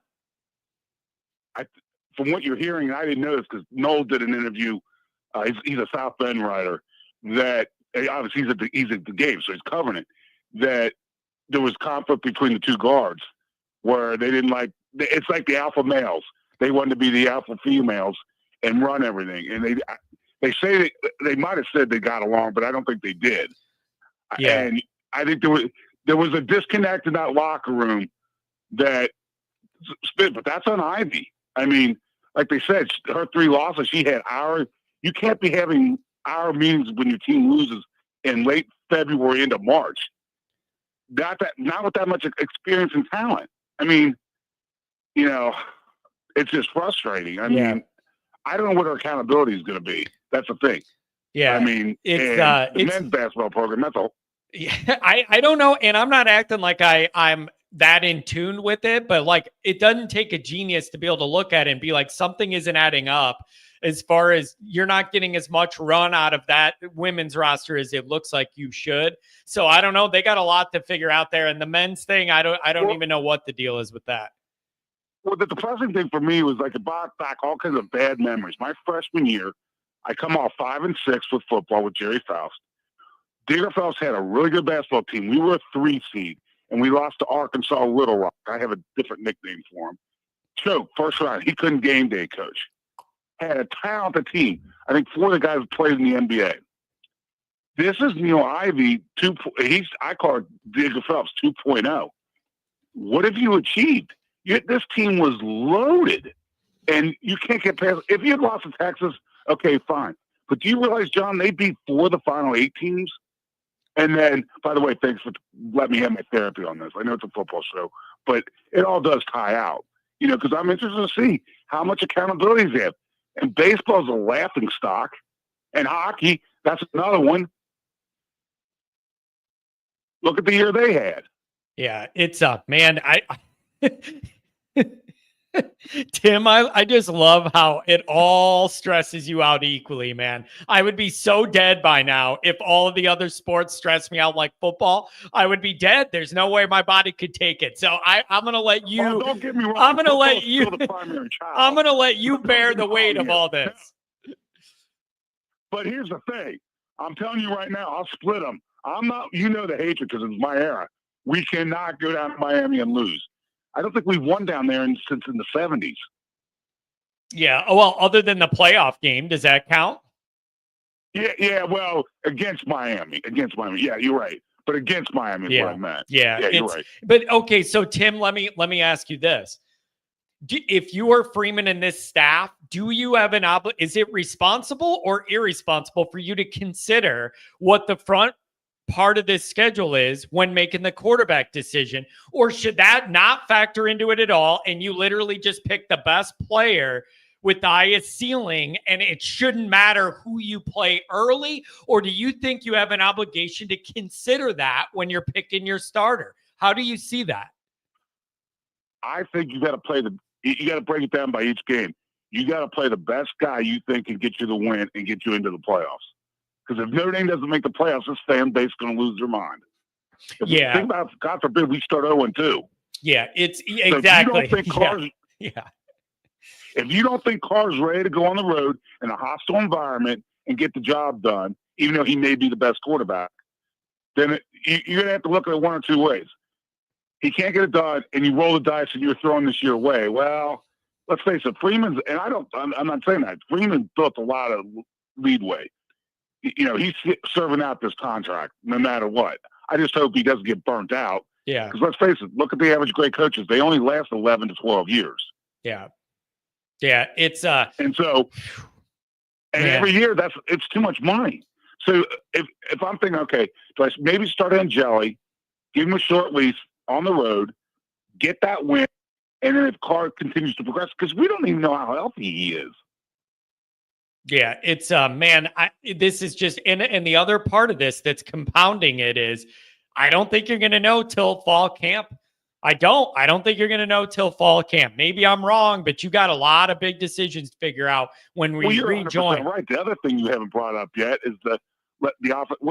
From what you're hearing, I didn't know this because Noel did an interview. He's a South Bend writer that obviously he's at the game, so he's covering it. That there was conflict between the two guards where they didn't like. It's like the alpha males. They wanted to be the alpha females and run everything. And they say they might have said they got along, but I don't think they did. Yeah. And I think there was a disconnect in that locker room that spit. But that's on Ivy. I mean, like they said, her 3 losses. She had You can't be having our meetings when your team loses in late February into March. Not with that much experience and talent. I mean, it's just frustrating. I mean, I don't know what our accountability is going to be. That's the thing. Yeah. I mean, it's the men's basketball program. That's all. Yeah, I don't know. And I'm not acting like I'm that in tune with it, but like it doesn't take a genius to be able to look at it and be like, something isn't adding up. As far as you're not getting as much run out of that women's roster as it looks like you should. So I don't know. They got a lot to figure out there. And the men's thing, I don't even know what the deal is with that. Well, the depressing thing for me was like it brought back all kinds of bad memories. My freshman year, I come off 5-6 with football with Jerry Faust. Digger Faust had a really good basketball team. We were a 3 seed, and we lost to Arkansas Little Rock. I have a different nickname for him. Choke, first round. He couldn't game day coach. Had a talented team. I think 4 of the guys played in the NBA. This is Neil Ivy. I call it Digger Phelps 2.0. What have you achieved? This team was loaded, and you can't get past. If you had lost to Texas, okay, fine. But do you realize, John, they beat 4 of the final 8 teams? And then, by the way, thanks for letting me have my therapy on this. I know it's a football show, but it all does tie out. Because I'm interested to see how much accountability they have. And baseball is a laughing stock. And hockey, that's another one. Look at the year they had. Yeah, it's man. Tim, I just love how it all stresses you out equally, man. I would be so dead by now if all of the other sports stress me out like football. I would be dead. There's no way my body could take it. So I'm going to let you. Oh, don't get me wrong. I'm going to let you. I'm going to let you But bear the weight of all this. But here's the thing. I'm telling you right now, I'll split them. I'm not. The hatred because it's my era. We cannot go down to Miami and lose. I don't think we've won down there since in the 70s. Yeah. Well, other than the playoff game, does that count? Yeah. Well, against Miami. Yeah, you're right. But against Miami is what I meant. Yeah, you're right. But okay, so Tim, let me ask you this: if you are Freeman and this staff, do you have an is it responsible or irresponsible for you to consider what the front part of this schedule is when making the quarterback decision? Or should that not factor into it at all, and you literally just pick the best player with the highest ceiling, and it shouldn't matter who you play early? Or do you think you have an obligation to consider that when you're picking your starter? How do you see that? I think you got to you got to break it down by each game. You got to play the best guy you think can get you the win and get you into the playoffs. Because if Notre Dame doesn't make the playoffs, this fan base is going to lose their mind. Think about, God forbid, we start 0-2. Yeah, it's exactly. So if you don't think Carr's ready to go on the road in a hostile environment and get the job done, even though he may be the best quarterback, then you're going to have to look at it one or two ways. He can't get it done, and you roll the dice and you're throwing this year away. Well, let's face it, Freeman's, and I'm not saying that. Freeman built a lot of leadway. He's serving out this contract no matter what. I just hope he doesn't get burnt out. Yeah. Because let's face it, look at the average great coaches. They only last 11 to 12 years. Yeah. Yeah. It's and every year it's too much money. So if I'm thinking, okay, do I maybe start Angeli, give him a short lease on the road, get that win, and then if Carr continues to progress, because we don't even know how healthy he is. Yeah, it's man, this is just and the other part of this that's compounding it is I don't think you're gonna know till fall camp. I don't think you're gonna know till fall camp. Maybe I'm wrong, but you got a lot of big decisions to figure out when we You're rejoin. 100% right. The other thing you haven't brought up yet is the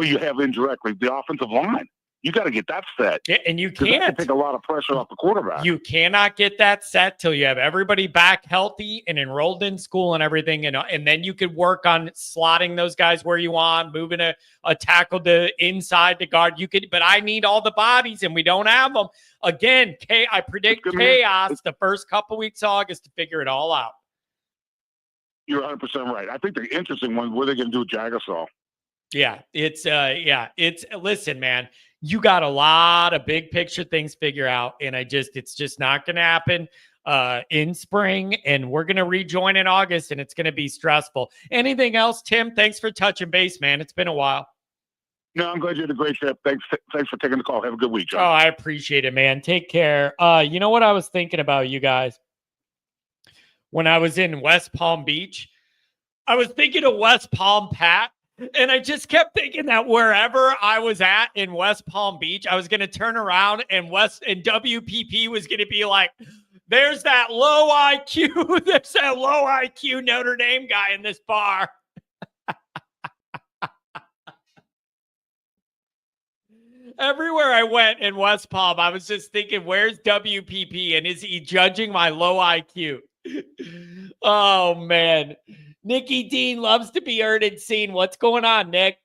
you have indirectly the offensive line. You got to get that set. Yeah, and you That can can't. take a lot of pressure off the quarterback. You cannot get that set till you have everybody back healthy and enrolled in school and everything. And then you could work on slotting those guys where you want, moving a tackle to inside to guard. You could, but I need all the bodies and we don't have them. Again, I predict chaos the first couple weeks of August to figure it all out. You're 100% right. I think the interesting one, what are they going to do with Jagasaw? Yeah, it's listen, man, you got a lot of big picture things to figure out, and it's just not going to happen in spring, and we're going to rejoin in August, and it's going to be stressful. Anything else, Tim? Thanks for touching base, man. It's been a while. No, I'm glad you had a great trip. Thanks for taking the call. Have a good week, John. Oh, I appreciate it, man. Take care. You know what I was thinking about, you guys? When I was in West Palm Beach, I was thinking of West Palm Pat. And I just kept thinking that wherever I was at in West Palm Beach, I was going to turn around and WPP was going to be like, there's that low IQ, there's that low IQ Notre Dame guy in this bar. Everywhere I went in West Palm, I was just thinking, where's WPP? And is he judging my low IQ? Oh, man. Nicky Dean loves to be heard and seen. What's going on, Nick?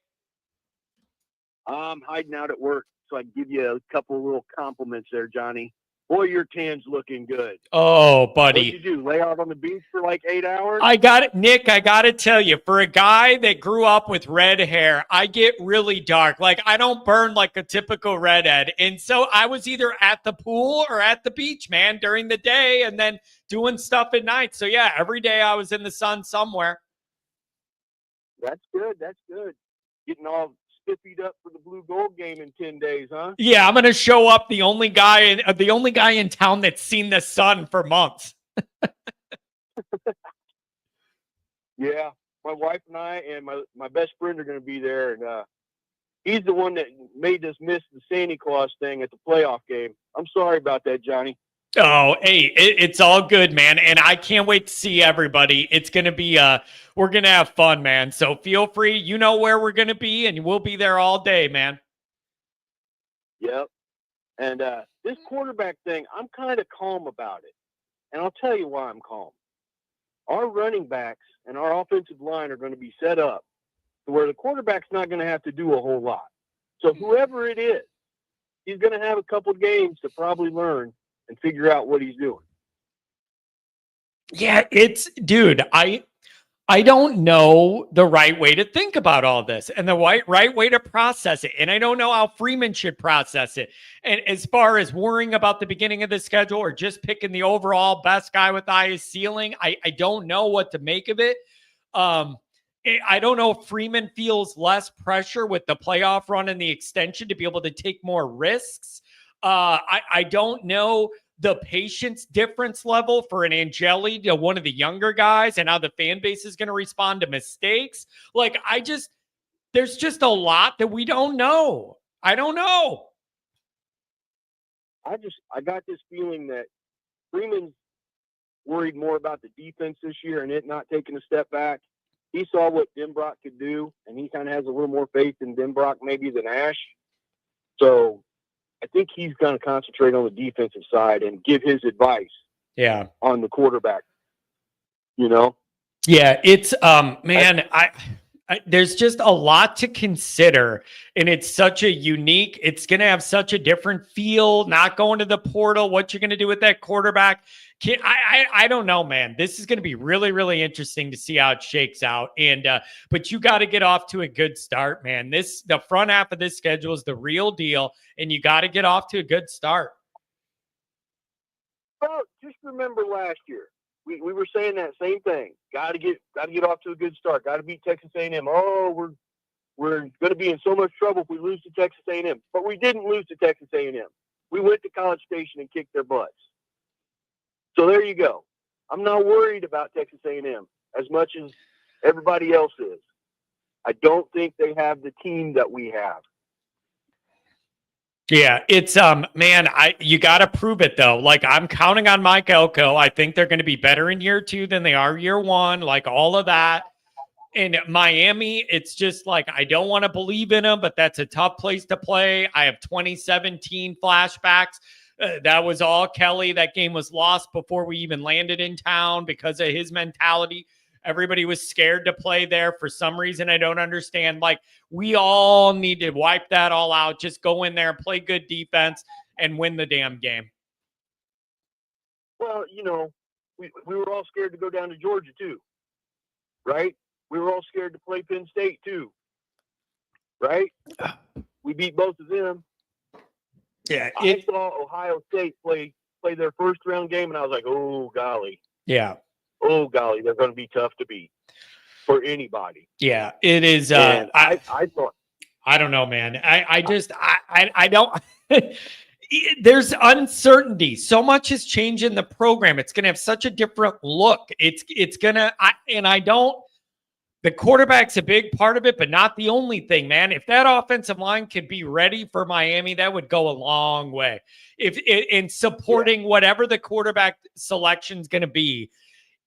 I'm hiding out at work, so I can give you a couple of little compliments there, Johnny. Boy, your tan's looking good. Oh, buddy. What'd you do? Lay out on the beach for like 8 hours? I got it, Nick. I got to tell you, for a guy that grew up with red hair, I get really dark. Like, I don't burn like a typical redhead. And so I was either at the pool or at the beach, man, during the day and then doing stuff at night. So, yeah, every day I was in the sun somewhere. That's good. That's good. Getting all spiffied up for the blue gold game in 10 days, huh? Yeah, I'm going to show up the only guy in town that's seen the sun for months. Yeah, my wife and I and my best friend are going to be there, and he's the one that made us miss the Santa Claus thing at the playoff game. I'm sorry about that, Johnny. Oh, hey, it's all good, man. And I can't wait to see everybody. It's going to be, we're going to have fun, man. So feel free. You know where we're going to be, and we'll be there all day, man. Yep. And this quarterback thing, I'm kind of calm about it. And I'll tell you why I'm calm. Our running backs and our offensive line are going to be set up to where the quarterback's not going to have to do a whole lot. So whoever it is, he's going to have a couple of games to probably learn and figure out what he's doing. Yeah, dude, I don't know the right way to think about all this and the right way to process it. And I don't know how Freeman should process it. And as far as worrying about the beginning of the schedule or just picking the overall best guy with the highest ceiling, I don't know what to make of it. I don't know if Freeman feels less pressure with the playoff run and the extension to be able to take more risks. I don't know the patience difference level for an Angeli to one of the younger guys and how the fan base is going to respond to mistakes. Like, there's just a lot that we don't know. I don't know. I got this feeling that Freeman's worried more about the defense this year and it not taking a step back. He saw what Denbrock could do, and he kind of has a little more faith in Denbrock maybe than Ash. So I think he's going to concentrate on the defensive side and give his advice. Yeah. On the quarterback, you know? Yeah, it's man, there's just a lot to consider, and it's going to have such a different feel, not going to the portal, what you're going to do with that quarterback. I don't know, man. This is going to be really, really interesting to see how it shakes out. And but you got to get off to a good start, man. The front half of this schedule is the real deal, and you got to get off to a good start. Well, just remember last year, we were saying that same thing. Got to get off to a good start. Got to beat Texas A&M. Oh, we're going to be in so much trouble if we lose to Texas A&M. But we didn't lose to Texas A&M. We went to College Station and kicked their butts. So there you go. I'm not worried about Texas A&M as much as Everybody else is. I don't think they have the team that we have. Yeah, it's man, you got to prove it though. Like I'm counting on Mike Elko. I think they're going to be better in year 2 than they are year 1. Like all of that. In Miami, it's just like I don't want to believe in them, but that's a tough place to play. I have 2017 flashbacks. That was all Kelly. That game was lost before we even landed in town because of his mentality. Everybody was scared to play there for some reason I don't understand. Like, we all need to wipe that all out. Just go in there, play good defense, and win the damn game. Well, we were all scared to go down to Georgia too, right? We were all scared to play Penn State too, right? We beat both of them. Yeah, I saw Ohio State play their first round game, and I was like, oh, golly. Yeah. Oh, golly, they're going to be tough to beat for anybody. Yeah, it is. I thought. I don't know, man. I don't. There's uncertainty. So much has changed in the program. It's going to have such a different look. It's going to, the quarterback's a big part of it, but not the only thing, man. If that offensive line could be ready for Miami, that would go a long way. If in supporting whatever the quarterback selection is going to be,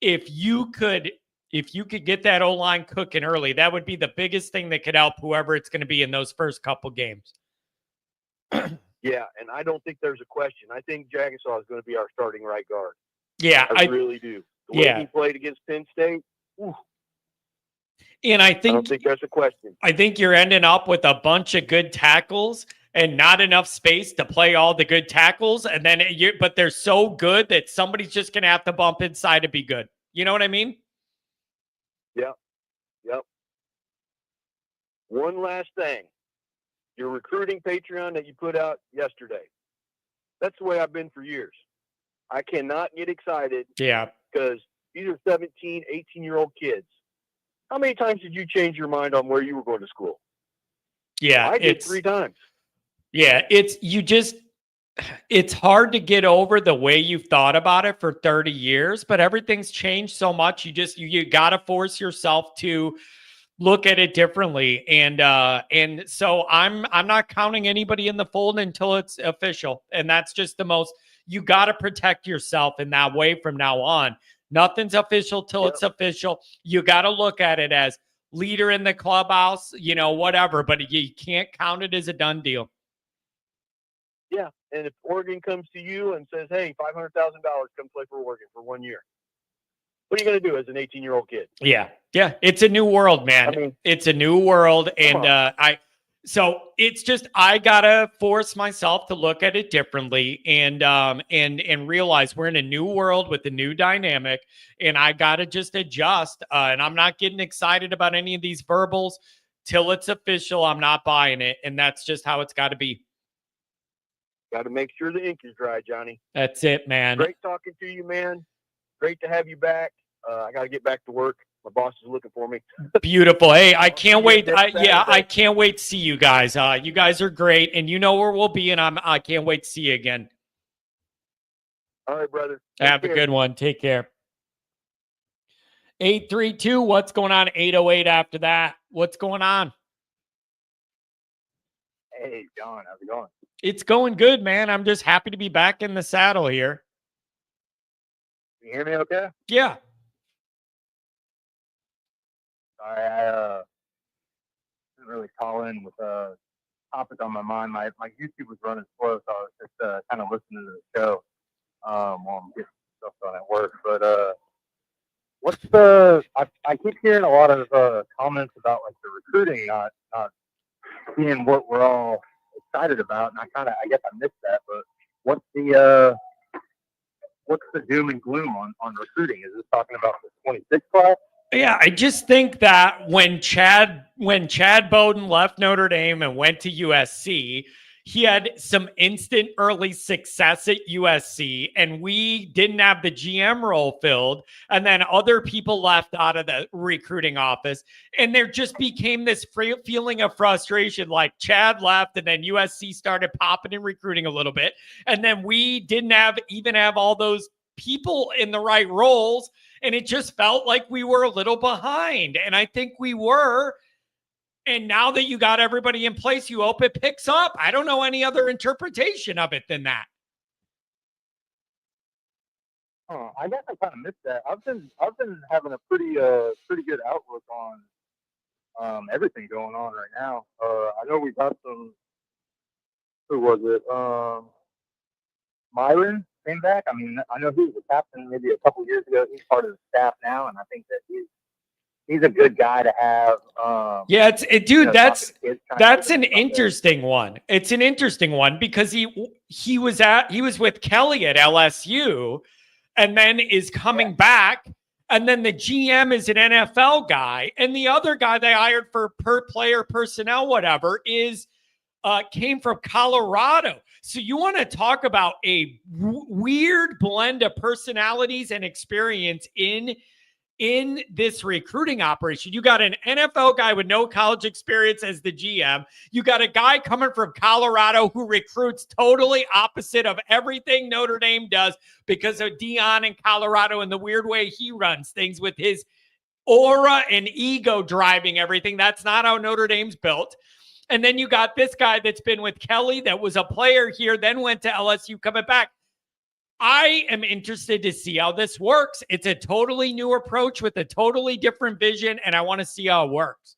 if you could get that O-line cooking early, that would be the biggest thing that could help whoever it's going to be in those first couple games. Yeah, and I don't think there's a question. I think Jagasaw is going to be our starting right guard. Yeah, I really do. The way he played against Penn State, and I don't think there's a question. I think you're ending up with a bunch of good tackles and not enough space to play all the good tackles. And then but they're so good that somebody's just going to have to bump inside to be good. You know what I mean? Yep. One last thing. Your recruiting Patreon that you put out yesterday. That's the way I've been for years. I cannot get excited. Yeah. Because these are 17, 18-year-old kids. How many times did you change your mind on where you were going to school? Yeah. I did 3 times. Yeah. It's hard to get over the way you've thought about it for 30 years, but everything's changed so much. You got to force yourself to look at it differently. And so I'm not counting anybody in the fold until it's official. And that's just you got to protect yourself in that way from now on. Nothing's official till it's official. You got to look at it as leader in the clubhouse, whatever, but you can't count it as a done deal. Yeah. And if Oregon comes to you and says, hey, $500,000, come play for Oregon for 1 year. What are you going to do as an 18-year-old kid? Yeah. Yeah. It's a new world, man. It's a new world. And so it's just, I got to force myself to look at it differently and realize we're in a new world with a new dynamic, and I got to just adjust. And I'm not getting excited about any of these verbals till it's official. I'm not buying it. And that's just how it's got to be. Got to make sure the ink is dry, Johnny. That's it, man. Great talking to you, man. Great to have you back. I got to get back to work. My boss is looking for me. Beautiful. Hey, I can't wait. I can't wait to see you guys. You guys are great, and you know where we'll be, and I can't wait to see you again. All right, brother. Have a good one. Take care. 832, what's going on? 808 after that. What's going on? Hey, John. How's it going? It's going good, man. I'm just happy to be back in the saddle here. Can you hear me okay? Yeah. Sorry, I didn't really call in with a topic on my mind. My YouTube was running slow, so I was just kind of listening to the show while I'm getting stuff done at work. But I keep hearing a lot of comments about like the recruiting not being what we're all excited about, and I guess I missed that. But what's the doom and gloom on recruiting? Is this talking about the 26 class? Yeah, I just think that when Chad Bowden left Notre Dame and went to USC, he had some instant early success at USC, and we didn't have the GM role filled, and then other people left out of the recruiting office, and there just became this feeling of frustration, like Chad left, and then USC started popping and recruiting a little bit, and then we didn't even have all those people in the right roles. And it just felt like we were a little behind. And I think we were. And now that you got everybody in place, you hope it picks up. I don't know any other interpretation of it than that. Oh, I guess I kind of missed that. I've been having a pretty good outlook on everything going on right now. I know we got some. Who was it? Myron came back. I mean, I know he was the captain maybe a couple years ago. He's part of the staff now, and I think that he's a good guy to have. Yeah, dude, that's an interesting one. It's an interesting one because he was with Kelly at LSU and then is coming back. And then the GM is an NFL guy. And the other guy they hired for per player personnel, whatever, came from Colorado. So you want to talk about a weird blend of personalities and experience in this recruiting operation. You got an NFL guy with no college experience as the GM. You got a guy coming from Colorado who recruits totally opposite of everything Notre Dame does because of Deion in Colorado and the weird way he runs things with his aura and ego driving everything. That's not how Notre Dame's built. And then you got this guy that's been with Kelly that was a player here, then went to LSU coming back. I am interested to see how this works. It's a totally new approach with a totally different vision, and I want to see how it works.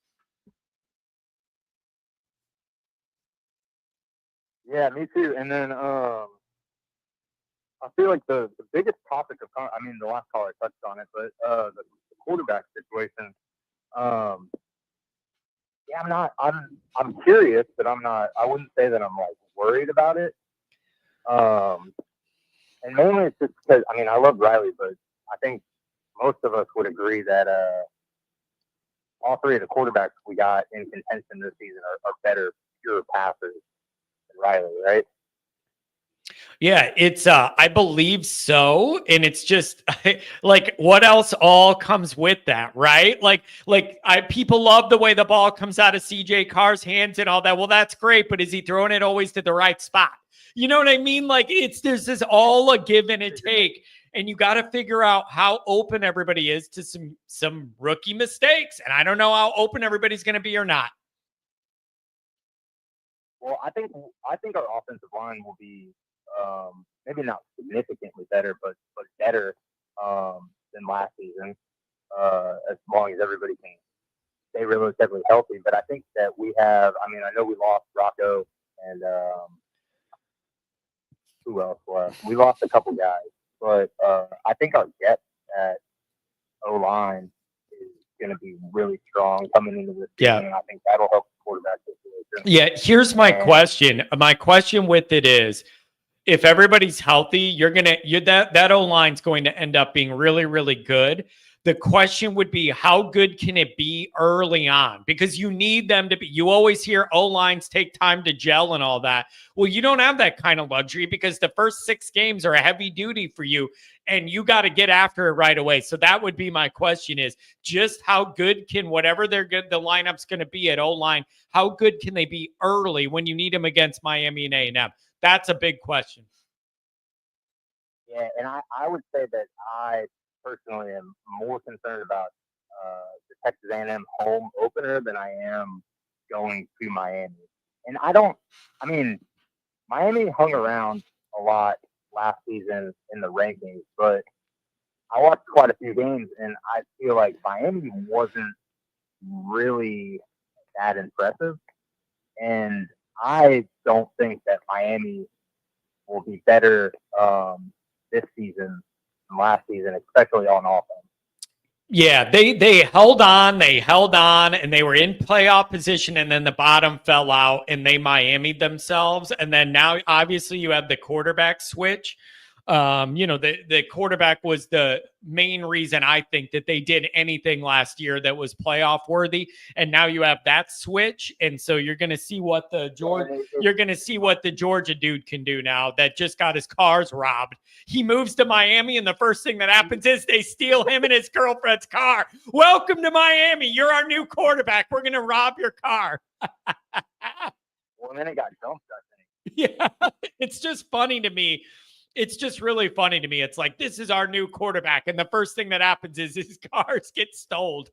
Yeah, me too. And then I feel like the biggest topic of, I mean, the last caller touched on it, but the quarterback situation. Yeah, I'm curious, but I wouldn't say that I'm like worried about it. And mainly it's just because, I mean, I love Riley, but I think most of us would agree that all three of the quarterbacks we got in contention this season are better pure passers than Riley, right? Yeah, it's I believe so, and it's just like what else all comes with that, right? People love the way the ball comes out of CJ Carr's hands and all that. Well, that's great, but is he throwing it always to the right spot? You know what I mean? Like there's this all a give and a take, and you got to figure out how open everybody is to some rookie mistakes, and I don't know how open everybody's going to be or not. Well, I think our offensive line will be maybe not significantly better, but better than last season, as long as everybody can stay relatively healthy. But I think that we have, I mean, I know we lost Rocco and who else left? We lost a couple guys, but I think our depth at O-line is going to be really strong coming into this season, and I think that'll help the quarterback situation. Yeah, here's my question. My question with it is, if everybody's healthy, that O-line's going to end up being really, really good. The question would be, how good can it be early on? Because you need them to be, you always hear O-lines take time to gel and all that. Well, you don't have that kind of luxury because the first 6 games are a heavy duty for you and you got to get after it right away. So that would be my question is just how good can whatever the lineup's going to be at O-line, how good can they be early when you need them against Miami and A&M? That's a big question. Yeah, and I would say that I personally am more concerned about the Texas A&M home opener than I am going to Miami. And Miami hung around a lot last season in the rankings, but I watched quite a few games and I feel like Miami wasn't really that impressive. And I don't think that Miami will be better this season than last season, especially on offense. Yeah, they held on, and they were in playoff position, and then the bottom fell out, and they Miami'd themselves. And then now, obviously, you have the quarterback switch. The quarterback was the main reason I think that they did anything last year that was playoff worthy. And now you have that switch. And so you're going to see what the Georgia dude can do now that just got his cars robbed. He moves to Miami and the first thing that happens is they steal him and his girlfriend's car. Welcome to Miami. You're our new quarterback. We're going to rob your car. Well, and then it got jumped, I think. Yeah, it's just funny to me. It's just really funny to me. It's like, this is our new quarterback. And the first thing that happens is his cars get stoled.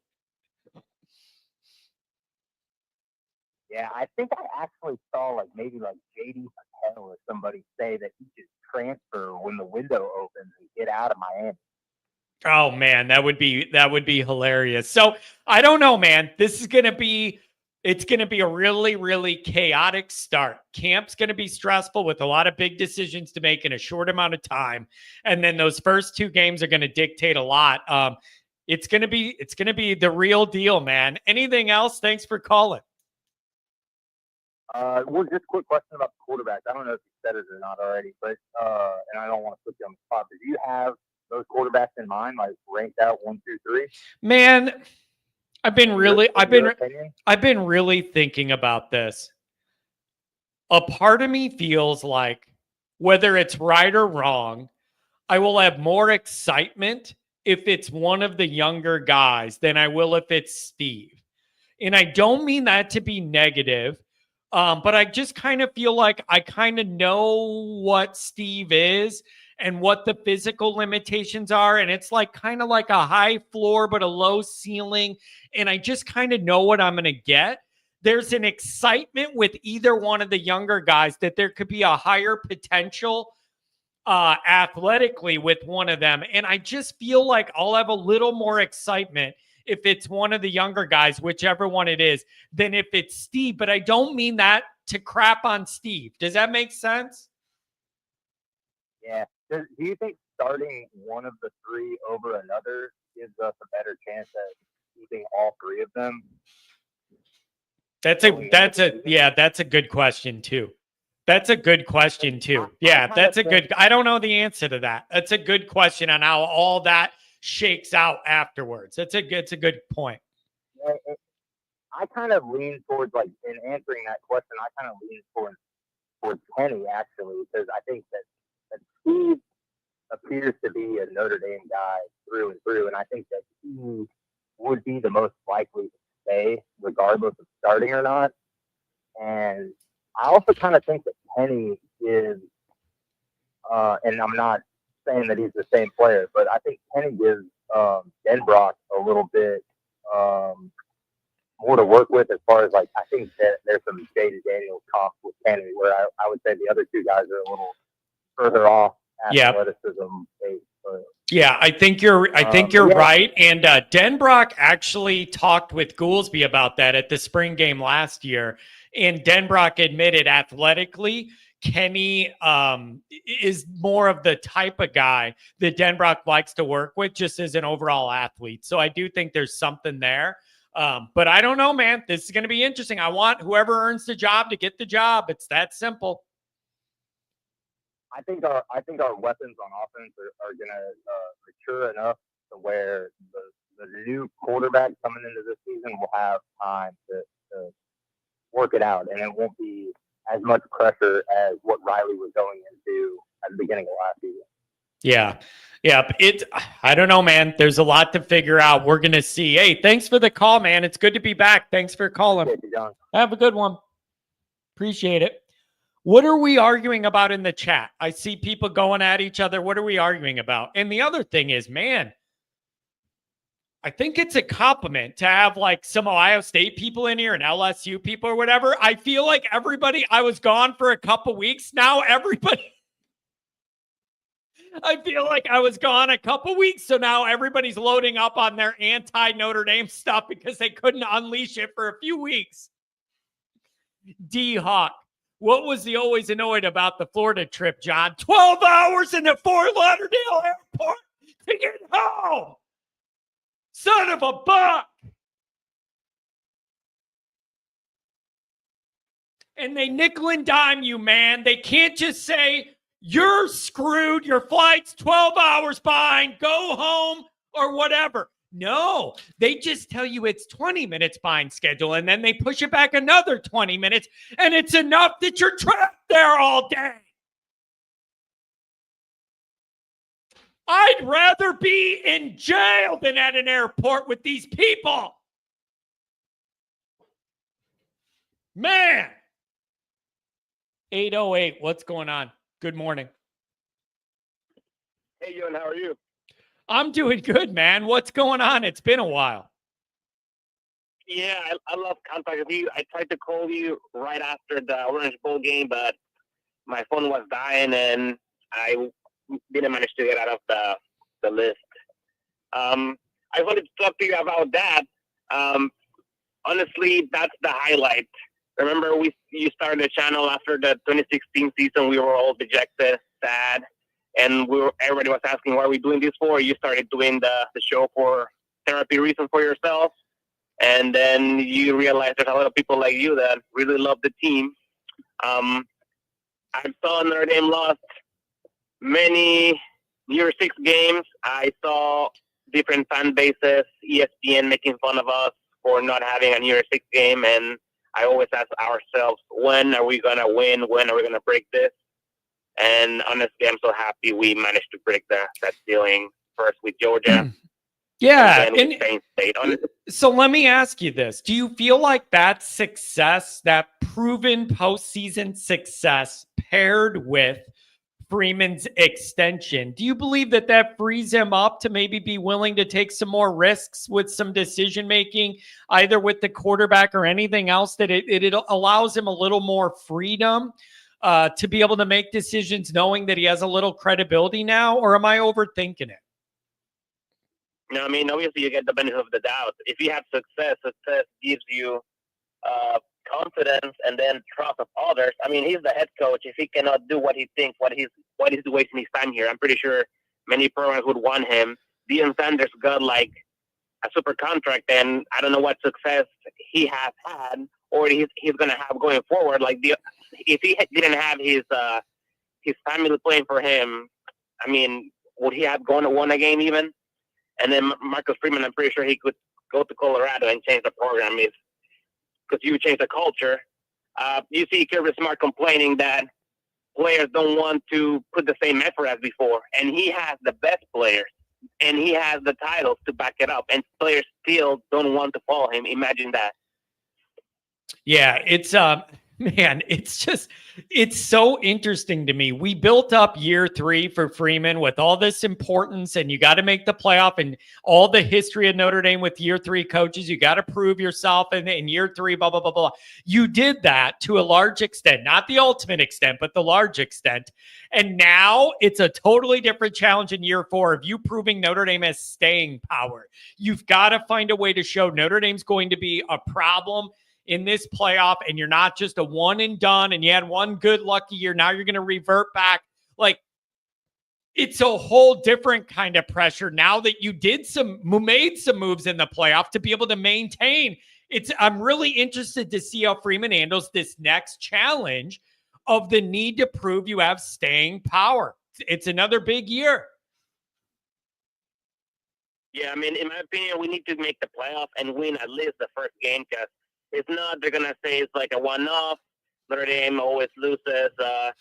Yeah, I think I actually saw like maybe like JD Patel or somebody say that he should transfer when the window opens and get out of Miami. Oh man, that would be hilarious. So I don't know, man. It's going to be a really, really chaotic start. Camp's going to be stressful with a lot of big decisions to make in a short amount of time. And then those first 2 games are going to dictate a lot. It's going to be the real deal, man. Anything else? Thanks for calling. Well, just a quick question about the quarterbacks. I don't know if you said it or not already, but and I don't want to put you on the spot, but do you have those quarterbacks in mind, like ranked out 1, 2, 3? Man, I've been really thinking about this. A part of me feels like, whether it's right or wrong, I will have more excitement if it's one of the younger guys than I will if it's Steve. And I don't mean that to be negative, but I just kind of feel like I kind of know what Steve is and what the physical limitations are. And it's like kind of like a high floor, but a low ceiling. And I just kind of know what I'm going to get. There's an excitement with either one of the younger guys that there could be a higher potential athletically with one of them. And I just feel like I'll have a little more excitement if it's one of the younger guys, whichever one it is, than if it's Steve. But I don't mean that to crap on Steve. Does that make sense? Yeah. Do you think starting one of the 3 over another gives us a better chance at keeping all 3 of them? That's a good question too. That's a good question too. Yeah, I don't know the answer to that. That's a good question on how all that shakes out afterwards. It's a good point. I kind of lean towards, like, in answering that question, I kind of lean towards Kenny, actually, because I think that Steve appears to be a Notre Dame guy through and through, and I think that he would be the most likely to stay regardless of starting or not. And I also kind of think that Kenny is, and I'm not saying that he's the same player, but I think Kenny gives Denbrock a little bit more to work with as far as, like, I think that there's some Jaden Daniels comp with Kenny, where I would say the other 2 guys are a little further off athleticism based. Yeah, I think you're right. And Denbrock actually talked with Goolsby about that at the spring game last year. And Denbrock admitted athletically, Kenny is more of the type of guy that Denbrock likes to work with just as an overall athlete. So I do think there's something there. But I don't know, man. This is going to be interesting. I want whoever earns the job to get the job. It's that simple. I think our weapons on offense are going to mature enough to where the new quarterback coming into this season will have time to work it out, and it won't be as much pressure as what Riley was going into at the beginning of last season. Yeah. I don't know, man. There's a lot to figure out. We're going to see. Hey, thanks for the call, man. It's good to be back. Thanks for calling. Thank you, John. Have a good one. Appreciate it. What are we arguing about in the chat? I see people going at each other. What are we arguing about? And the other thing is, man, I think it's a compliment to have like some Ohio State people in here and LSU people or whatever. I feel like everybody, I was gone for a couple weeks. Now everybody, I feel like I was gone a couple weeks. So now everybody's loading up on their anti-Notre Dame stuff because they couldn't unleash it for a few weeks. D-Hawk. What was the always annoyed about the Florida trip, John? 12 hours in the Fort Lauderdale airport to get home. Son of a buck. And they nickel and dime you, man. They can't just say, you're screwed. Your flight's 12 hours behind. Go home or whatever. No, they just tell you it's 20 minutes behind schedule, and then they push it back another 20 minutes, and it's enough that you're trapped there all day. I'd rather be in jail than at an airport with these people. Man. 808, what's going on? Good morning. Hey, Ewan, how are you? I'm doing good, man. What's going on? It's been a while. Yeah, I love contact with you. I tried to call you right after the Orange Bowl game, but my phone was dying and I didn't manage to get out of the list. I wanted to talk to you about that. Um, Honestly, that's the highlight. Remember, you started the channel after the 2016 season. We were all dejected, sad, and everybody was asking, "What are we doing this for?" You started doing the show for therapy reasons for yourself, and then you realized there's a lot of people like you that really love the team. Um, I saw Notre Dame lost many Year 6 games. I saw different fan bases, ESPN making fun of us for not having a Year 6 game, and I always ask ourselves, when are we going to win? When are we going to break this? And honestly, I'm so happy we managed to break that ceiling first with Georgia. Yeah. And then with Penn State. So let me ask you this. Do you feel like that success, that proven postseason success paired with Freeman's extension, do you believe that that frees him up to maybe be willing to take some more risks with some decision making, either with the quarterback or anything else, that it allows him a little more freedom to be able to make decisions knowing that he has a little credibility now? Or am I overthinking it? No, I mean, obviously you get the benefit of the doubt. If you have success gives you confidence and then trust of others. I mean, he's the head coach. If he cannot do what he thinks, what he's wasting his time here, I'm pretty sure many programs would want him. Deion Sanders got like a super contract, and I don't know what success he has had or he's going to have going forward. Like if he didn't have his family playing for him, I mean, would he have gone to won a game even? And then Marcus Freeman, I'm pretty sure he could go to Colorado and change the program because you change the culture. You see Kirby Smart complaining that players don't want to put the same effort as before, and he has the best players, and he has the titles to back it up, and players still don't want to follow him. Imagine that. Yeah, it's man, it's so interesting to me. We built up year 3 for Freeman with all this importance, and you got to make the playoff, and all the history of Notre Dame with year 3 coaches. You got to prove yourself in year 3, blah, blah, blah, blah. You did that to a large extent, not the ultimate extent, but the large extent. And now it's a totally different challenge in year 4 of you proving Notre Dame has staying power. You've got to find a way to show Notre Dame's going to be a problem in this playoff, and you're not just a one and done and you had one good lucky year. Now you're going to revert back. Like, it's a whole different kind of pressure now that you made some moves in the playoff to be able to maintain. I'm really interested to see how Freeman handles this next challenge of the need to prove you have staying power. It's another big year. Yeah, I mean, in my opinion, we need to make the playoff and win at least the first game, because if not, they're going to say it's like a one-off. Notre Dame always loses the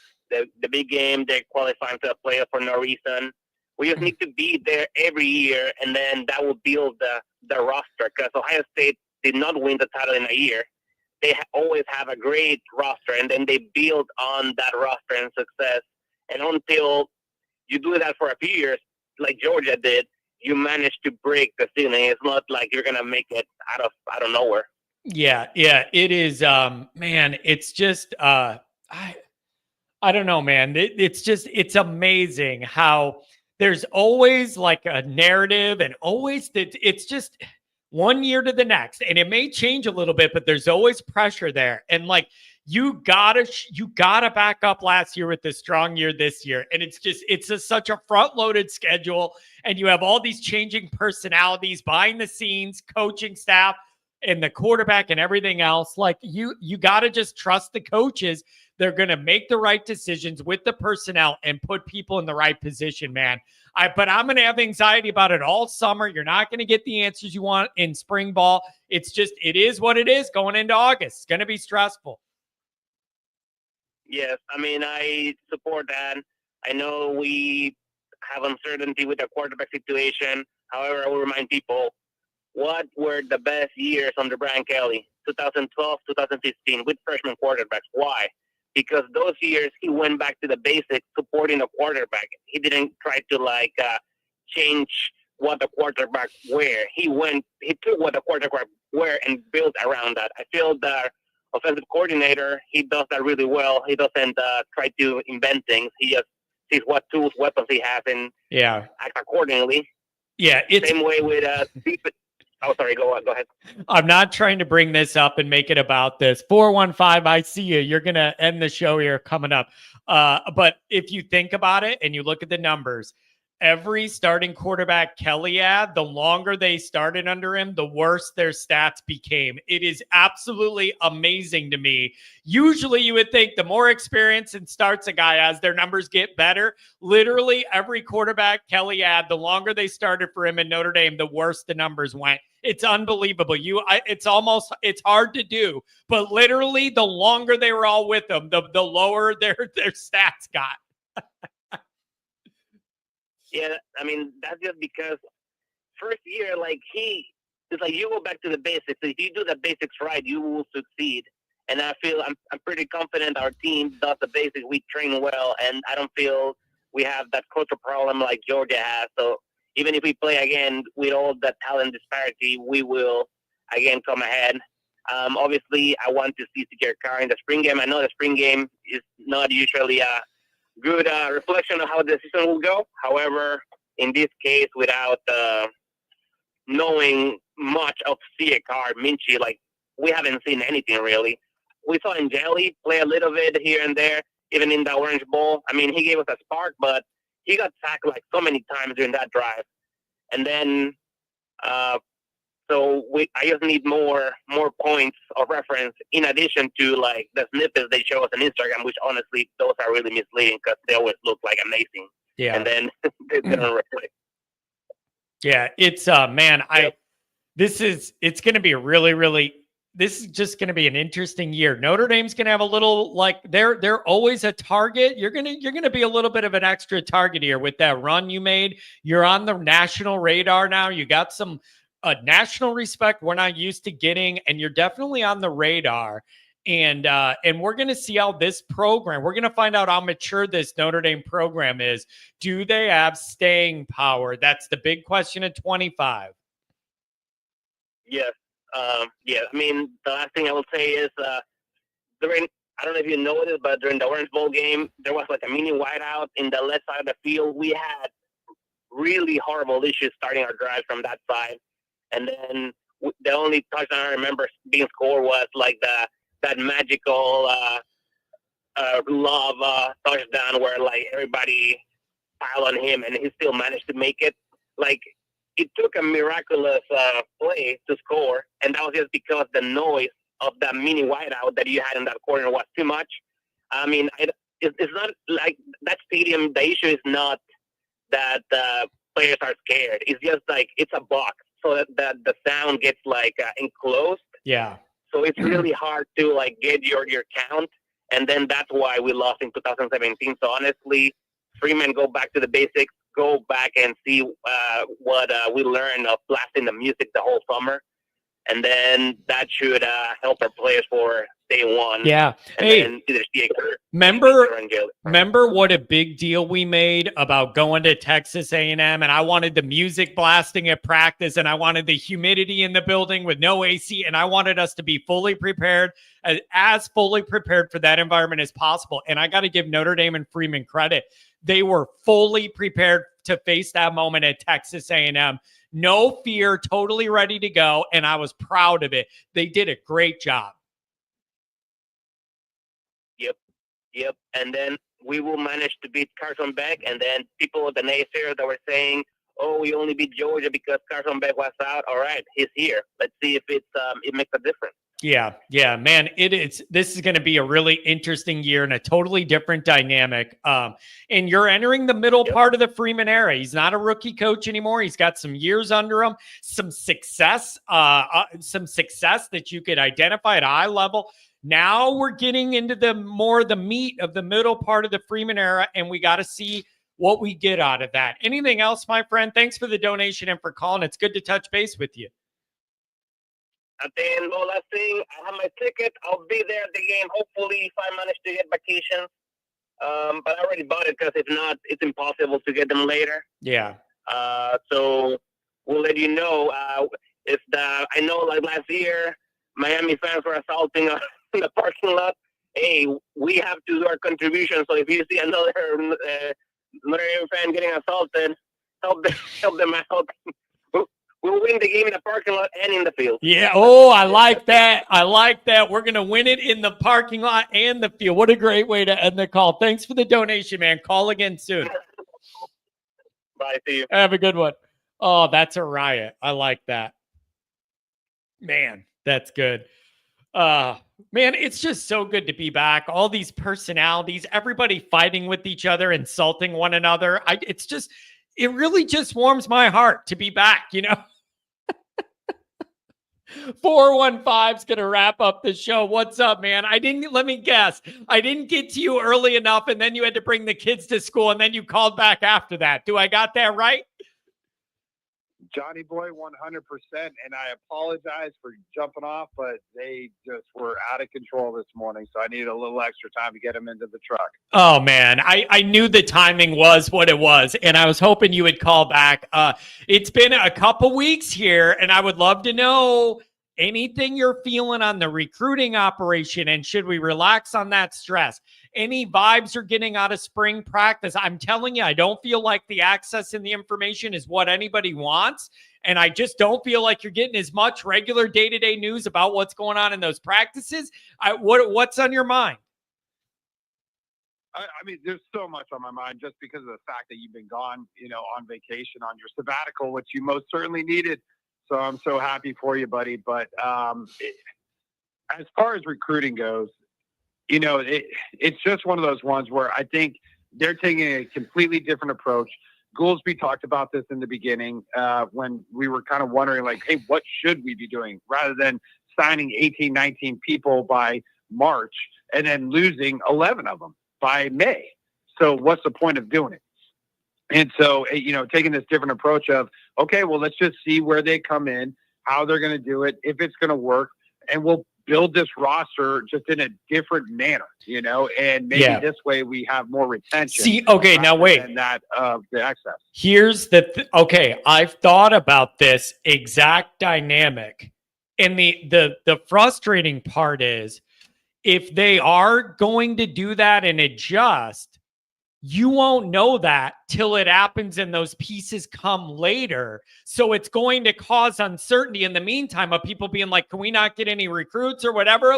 big game. They're qualifying to a playoff for no reason. We just need to be there every year, and then that will build the roster, because Ohio State did not win the title in a year. They always have a great roster, and then they build on that roster and success. And until you do that for a few years, like Georgia did, you manage to break the ceiling. It's not like you're going to make it out of nowhere. Yeah, it is. Man, it's just, I don't know, man. It's amazing how there's always like a narrative, and always that it's just one year to the next, and it may change a little bit, but there's always pressure there. And like, you gotta back up last year with this strong year this year. And it's such a front-loaded schedule, and you have all these changing personalities behind the scenes, coaching staff, and the quarterback and everything else. Like, you got to just trust the coaches. They're going to make the right decisions with the personnel and put people in the right position, man. But I'm going to have anxiety about it all summer. You're not going to get the answers you want in spring ball. It is what it is going into August. It's going to be stressful. Yes, I mean, I support that. I know we have uncertainty with the quarterback situation. However, I will remind people, what were the best years under Brian Kelly? 2012, 2015, with freshman quarterbacks. Why? because those years he went back to the basics, supporting a quarterback. He didn't try to change what the quarterback wear. He took what the quarterback wear and built around that. I feel that offensive coordinator, he does that really well. He doesn't try to invent things. He just sees what tools, weapons he has, and act accordingly. Yeah, it's same way with defense. Oh, sorry. Go ahead. I'm not trying to bring this up and make it about this. 415, I see you. You're going to end the show here coming up. But if you think about it and you look at the numbers, every starting quarterback Kelly had, the longer they started under him, the worse their stats became. It is absolutely amazing to me. Usually you would think the more experience and starts a guy has, their numbers get better. Literally every quarterback Kelly had, the longer they started for him in Notre Dame, the worse the numbers went. It's unbelievable. It's hard to do, but literally the longer they were all with him, the lower their stats got. Yeah, I mean, that's just because first year, it's like you go back to the basics. If you do the basics right, you will succeed. And I feel I'm pretty confident our team does the basics. We train well, and I don't feel we have that culture problem like Georgia has. So even if we play again with all the talent disparity, we will again come ahead. Obviously, I want to see CJ Carr in the spring game. I know the spring game is not usually a good reflection of how the season will go. However, in this case, without knowing much of CJ Carr, Minchie, we haven't seen anything really. We saw Angeli play a little bit here and there, even in the Orange Bowl. I mean, he gave us a spark, but he got sacked so many times during that drive. And then, I just need more points of reference in addition to the snippets they show us on Instagram, which honestly, those are really misleading because they always look amazing. Yeah. And then they don't reflect. Yeah, it's man, it's going to be this is just going to be an interesting year. Notre Dame's going to have a little they're always a target. You're going to be a little bit of an extra target here with that run you made. You're on the national radar now. You got some national respect we're not used to getting, and you're definitely on the radar. And we're going to see how this program, we're going to find out how mature this Notre Dame program is. Do they have staying power? That's the big question at 25. Yes. Yeah. I mean, the last thing I will say is during, I don't know if you noticed, but during the Orange Bowl game, there was a mini whiteout in the left side of the field. We had really horrible issues starting our drive from that side. And then the only touchdown I remember being scored was that magical love touchdown where everybody piled on him and he still managed to make it. It took a miraculous play to score, and that was just because the noise of that mini whiteout that you had in that corner was too much. I mean, it's not that stadium. The issue is not that players are scared. It's just it's a box, so that the sound gets enclosed. Yeah. So it's really hard to get your count, and then that's why we lost in 2017. So honestly, Freeman, go back to the basics. Go back and see what we learned of blasting the music the whole summer, and then that should help our players for day one. Yeah. And hey, remember what a big deal we made about going to Texas A&M, and I wanted the music blasting at practice, and I wanted the humidity in the building with no AC, and I wanted us to be fully prepared, as fully prepared for that environment as possible. And I got to give Notre Dame and Freeman credit. They were fully prepared to face that moment at Texas A&M. No fear, totally ready to go, and I was proud of it. They did a great job. Yep. And then we will manage to beat Carson Beck, and then people, the naysayers that were saying, oh, we only beat Georgia because Carson Beck was out. All right, he's here. Let's see if it makes a difference. Yeah, man, this is going to be a really interesting year and a totally different dynamic. And you're entering the middle part of the Freeman era. He's not a rookie coach anymore. He's got some years under him, some success that you could identify at a high level. Now we're getting into the meat of the middle part of the Freeman era, and we got to see what we get out of that. Anything else, my friend? Thanks for the donation and for calling. It's good to touch base with you. At the end, well, last thing, I have my ticket. I'll be there at the game. Hopefully, if I manage to get vacations. But I already bought it because if not, it's impossible to get them later. Yeah. So we'll let you know. I know like last year, Miami fans were assaulting us in the parking lot. Hey, we have to do our contribution. So if you see another Notre Dame fan getting assaulted, help them out. We'll win the game in the parking lot and in the field. Yeah. Oh, I like that. I like that. We're going to win it in the parking lot and the field. What a great way to end the call. Thanks for the donation, man. Call again soon. Bye. See you. Have a good one. Oh, that's a riot. I like that. Man, that's good. Man, it's just so good to be back. All these personalities, everybody fighting with each other, insulting one another. It really just warms my heart to be back, 415's going to wrap up the show. What's up, man? Let me guess. I didn't get to you early enough, and then you had to bring the kids to school, and then you called back after that. Do I got that right? Johnny boy, 100%. And I apologize for jumping off, but they just were out of control this morning. So I needed a little extra time to get them into the truck. Oh, man. I knew the timing was what it was, and I was hoping you would call back. It's been a couple weeks here, and I would love to know anything you're feeling on the recruiting operation, and should we relax on that stress? Any vibes are getting out of spring practice? I'm telling you, I don't feel like the access and the information is what anybody wants. And I just don't feel like you're getting as much regular day-to-day news about what's going on in those practices. What's on your mind? I mean, there's so much on my mind just because of the fact that you've been gone, on vacation, on your sabbatical, which you most certainly needed. So I'm so happy for you, buddy. But as far as recruiting goes, it's just one of those ones where I think they're taking a completely different approach. Goolsby talked about this in the beginning when we were kind of wondering, like, hey, what should we be doing rather than signing 18, 19 people by March and then losing 11 of them by May. So what's the point of doing it? And so, taking this different approach of, okay, well, let's just see where they come in, how they're going to do it, if it's going to work, and we'll build this roster just in a different manner, and maybe this way we have more retention. See, okay, now wait. And that of the excess. Here's okay, I've thought about this exact dynamic. And the frustrating part is if they are going to do that and adjust, you won't know that till it happens and those pieces come later. So it's going to cause uncertainty in the meantime of people being like, can we not get any recruits or whatever?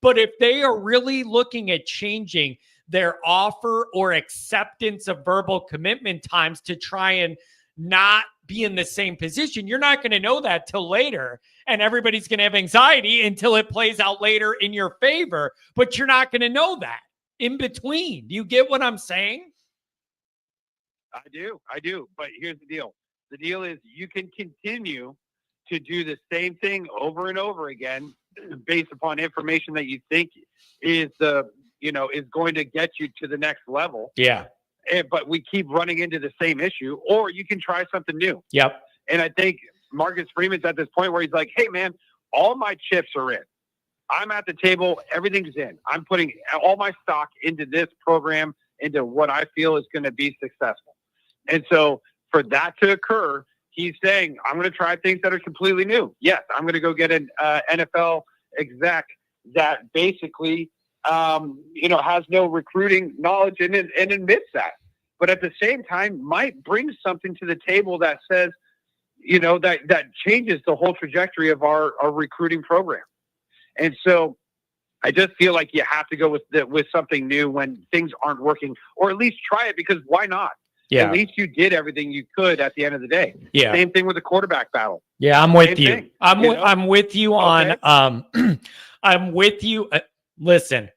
But if they are really looking at changing their offer or acceptance of verbal commitment times to try and not be in the same position, you're not going to know that till later. And everybody's going to have anxiety until it plays out later in your favor, but you're not going to know that in between. Do you get what I'm saying? I do. But here's the deal. The deal is you can continue to do the same thing over and over again based upon information that you think is is going to get you to the next level. Yeah. But we keep running into the same issue, or you can try something new. Yep. And I think Marcus Freeman's at this point where he's like, hey, man, all my chips are in. I'm at the table. Everything's in. I'm putting all my stock into this program, into what I feel is going to be successful. And so for that to occur, he's saying, I'm going to try things that are completely new. Yes, I'm going to go get an NFL exec that basically, has no recruiting knowledge and admits that. But at the same time, might bring something to the table that says, that changes the whole trajectory of our recruiting program. And so I just feel like you have to go with something new when things aren't working, or at least try it, because why not? Yeah. At least you did everything you could at the end of the day. Yeah. Same thing with the quarterback battle. Yeah, I'm with Same you. thing, I'm with you on, Okay. I'm with you. Listen,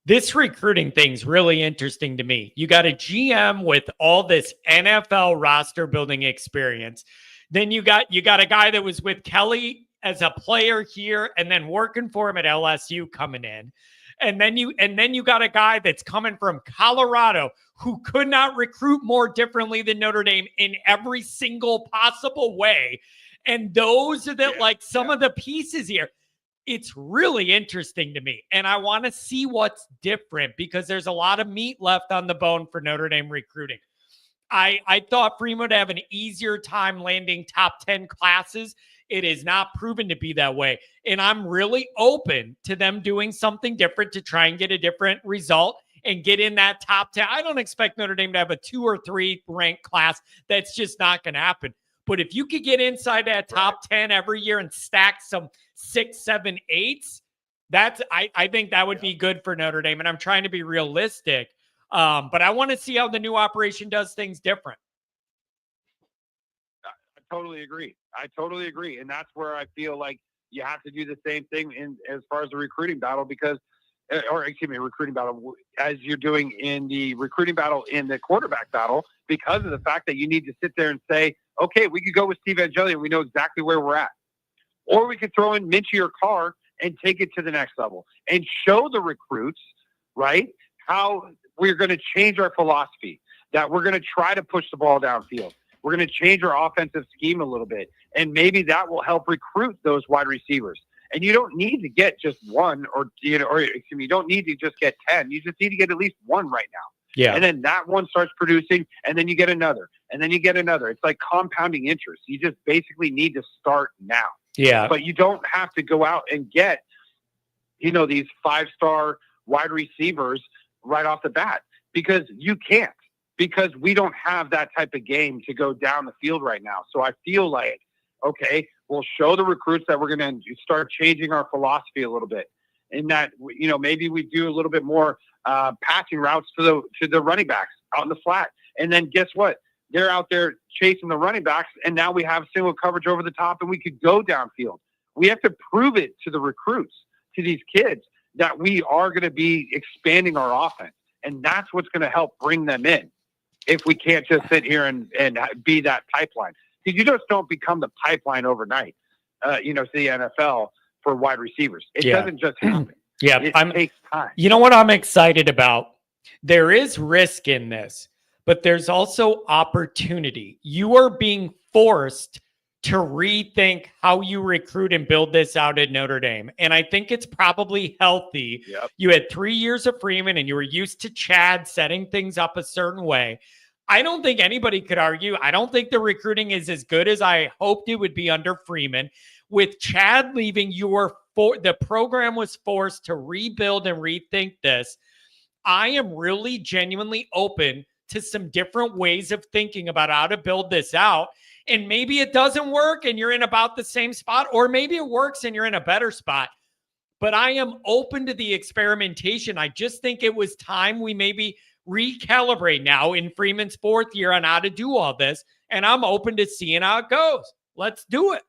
this recruiting thing's really interesting to me. You got a GM with all this NFL roster building experience. Then you got a guy that was with Kelly as a player here and then working for him at LSU coming in. And then you got a guy that's coming from Colorado who could not recruit more differently than Notre Dame in every single possible way. And those are some of the pieces here. It's really interesting to me. And I want to see what's different because there's a lot of meat left on the bone for Notre Dame recruiting. I thought Freeman would have an easier time landing top 10 classes. It is not proven to be that way. And I'm really open to them doing something different to try and get a different result and get in that top 10. I don't expect Notre Dame to have a 2 or 3 ranked class. That's just not going to happen. But if you could get inside that top 10 every year and stack some 6, 7, 8s, I think that would be good for Notre Dame. And I'm trying to be realistic. But I want to see how the new operation does things different. I totally agree. And that's where I feel like you have to do the same thing as far as the recruiting battle recruiting battle as you're doing in the recruiting battle in the quarterback battle, because of the fact that you need to sit there and say, okay, we could go with Steve Angeli and we know exactly where we're at. Or we could throw in Minchie or Carr and take it to the next level and show the recruits, right, how we're going to change our philosophy, that we're going to try to push the ball downfield. We're going to change our offensive scheme a little bit. And maybe that will help recruit those wide receivers. And you don't need to get just one you don't need to just get 10. You just need to get at least one right now. Yeah. And then that one starts producing, and then you get another, and then you get another. It's like compounding interest. You just basically need to start now. Yeah. But you don't have to go out and get, these 5-star wide receivers right off the bat, because you can't, because we don't have that type of game to go down the field right now. So I feel like, okay, we'll show the recruits that we're going to start changing our philosophy a little bit, and that, maybe we do a little bit more passing routes to the running backs out in the flat. And then guess what? They're out there chasing the running backs, and now we have single coverage over the top, and we could go downfield. We have to prove it to the recruits, to these kids, that we are going to be expanding our offense. And that's what's going to help bring them in, if we can't just sit here and be that pipeline. Because you just don't become the pipeline overnight, to the NFL for wide receivers. It doesn't just happen. Yeah, it takes time. You know what I'm excited about? There is risk in this, but there's also opportunity. You are being forced to rethink how you recruit and build this out at Notre Dame. And I think it's probably healthy. Yep. You had 3 years of Freeman, and you were used to Chad setting things up a certain way. I don't think anybody could argue. I don't think the recruiting is as good as I hoped it would be under Freeman. With Chad leaving, the program was forced to rebuild and rethink this. I am really genuinely open to some different ways of thinking about how to build this out. And maybe it doesn't work and you're in about the same spot, or maybe it works and you're in a better spot. But I am open to the experimentation. I just think it was time we maybe recalibrate now in Freeman's 4th year on how to do all this. And I'm open to seeing how it goes. Let's do it.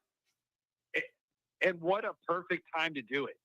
And what a perfect time to do it.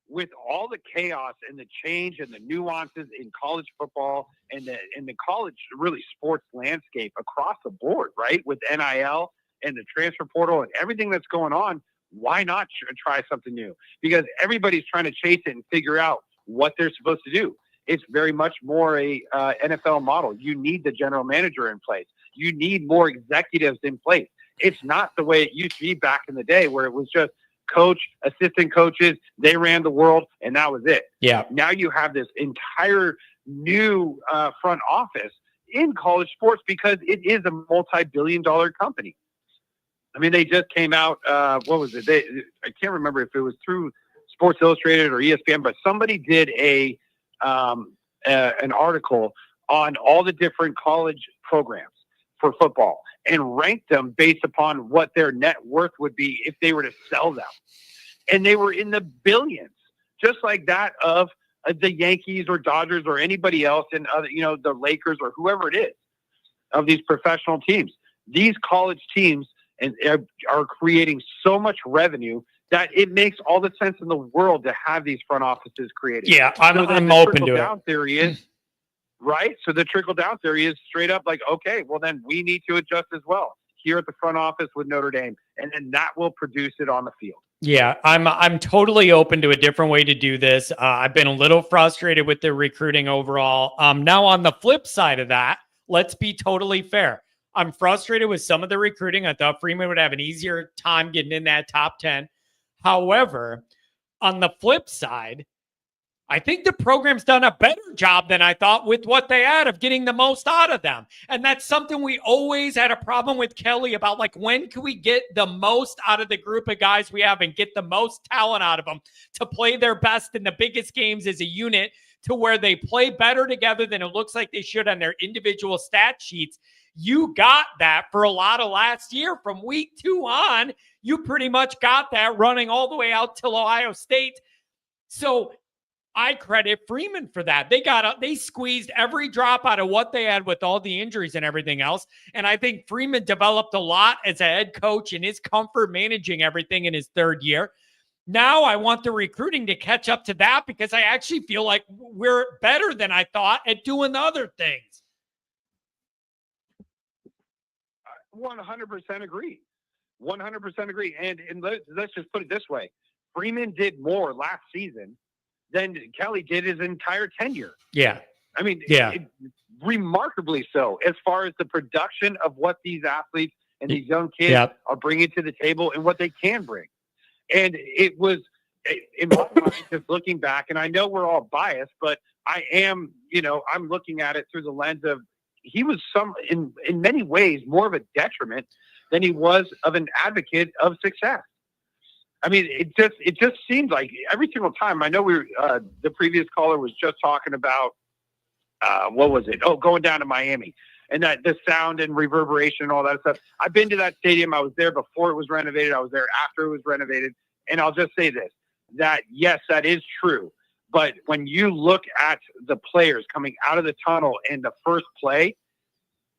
With all the chaos and the change and the nuances in college football and the college really sports landscape across the board, right? With NIL and the transfer portal and everything that's going on, why not try something new? Because everybody's trying to chase it and figure out what they're supposed to do. It's very much more a NFL model. You need the general manager in place. You need more executives in place. It's not the way it used to be back in the day, where it was just coach, assistant coaches, they ran the world, and that was it. Yeah. Now you have this entire new front office in college sports, because it is a multi-billion-dollar company. I mean, they just came out, what was it? I can't remember if it was through Sports Illustrated or ESPN, but somebody did an article on all the different college programs for football and ranked them based upon what their net worth would be if they were to sell them. And they were in the billions, just like that of the Yankees or Dodgers or anybody else, and other, the Lakers or whoever it is, of these professional teams. These college teams are creating so much revenue that it makes all the sense in the world to have these front offices created. Yeah, I'm open to it. Theory is, right? So the trickle-down theory is straight up like, okay, well, then we need to adjust as well here at the front office with Notre Dame, and then that will produce it on the field. Yeah, I'm totally open to a different way to do this. I've been a little frustrated with the recruiting overall. Now, on the flip side of that, let's be totally fair. I'm frustrated with some of the recruiting. I thought Freeman would have an easier time getting in that top 10. However, on the flip side, I think the program's done a better job than I thought with what they had of getting the most out of them. And that's something we always had a problem with Kelly about, like, when can we get the most out of the group of guys we have and get the most talent out of them to play their best in the biggest games as a unit, to where they play better together than it looks like they should on their individual stat sheets. You got that for a lot of last year. From week 2 on, you pretty much got that running all the way out till Ohio State. So I credit Freeman for that. They squeezed every drop out of what they had with all the injuries and everything else. And I think Freeman developed a lot as a head coach and his comfort managing everything in his 3rd year. Now I want the recruiting to catch up to that, because I actually feel like we're better than I thought at doing the other things. 100% agree. 100% agree. And let's just put it this way. Freeman did more last season than Kelly did his entire tenure. Yeah. I mean, yeah, remarkably so, as far as the production of what these athletes and these young kids are bringing to the table and what they can bring. And it was, in my mind, just looking back, and I know we're all biased, but I am, I'm looking at it through the lens of, he was in many ways more of a detriment than he was of an advocate of success. I mean, it just seems like every single time. I know the previous caller was just talking about, what was it? Oh, going down to Miami, and that the sound and reverberation and all that stuff. I've been to that stadium. I was there before it was renovated. I was there after it was renovated. And I'll just say this, that yes, that is true. But when you look at the players coming out of the tunnel in the first play,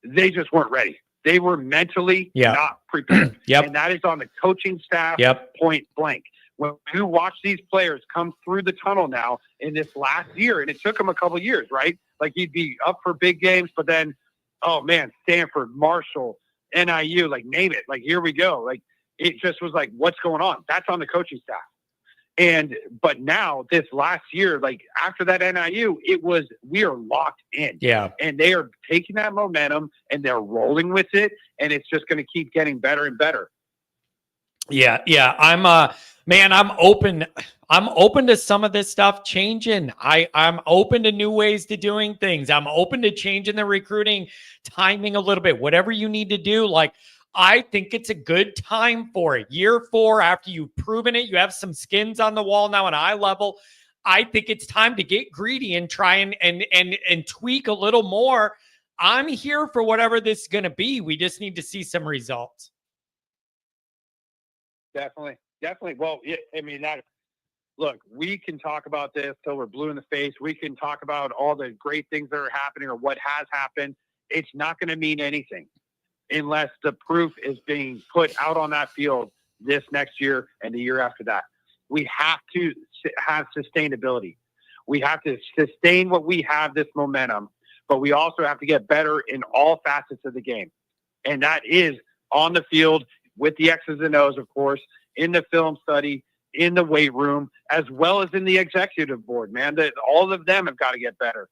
they just weren't ready. They were mentally not prepared. And that is on the coaching staff, point blank. When you watch these players come through the tunnel now in this last year, and it took them a couple of years, right? Like, he'd be up for big games, but then, oh man, Stanford, Marshall, NIU, like, name it. Like, here we go. Like, it just was like, what's going on? That's on the coaching staff. But now this last year, like after that NIU, we are locked in. Yeah. And they are taking that momentum and they're rolling with it. And it's just going to keep getting better and better. Yeah. Yeah. I'm open. I'm open to some of this stuff changing. I'm open to new ways to doing things. I'm open to changing the recruiting timing a little bit, whatever you need to do. Like, I think it's a good time for it. Year 4, after you've proven it, you have some skins on the wall now at eye level. I think it's time to get greedy and try and tweak a little more. I'm here for whatever this is going to be. We just need to see some results. Definitely. Well, I mean, look, we can talk about this till we're blue in the face. We can talk about all the great things that are happening or what has happened. It's not going to mean anything unless the proof is being put out on that field this next year and the year after that. We have to have sustainability. We have to sustain what we have, this momentum, but we also have to get better in all facets of the game. And that is on the field with the X's and O's, of course, in the film study, in the weight room, as well as in the executive board, man. That all of them have got to get better.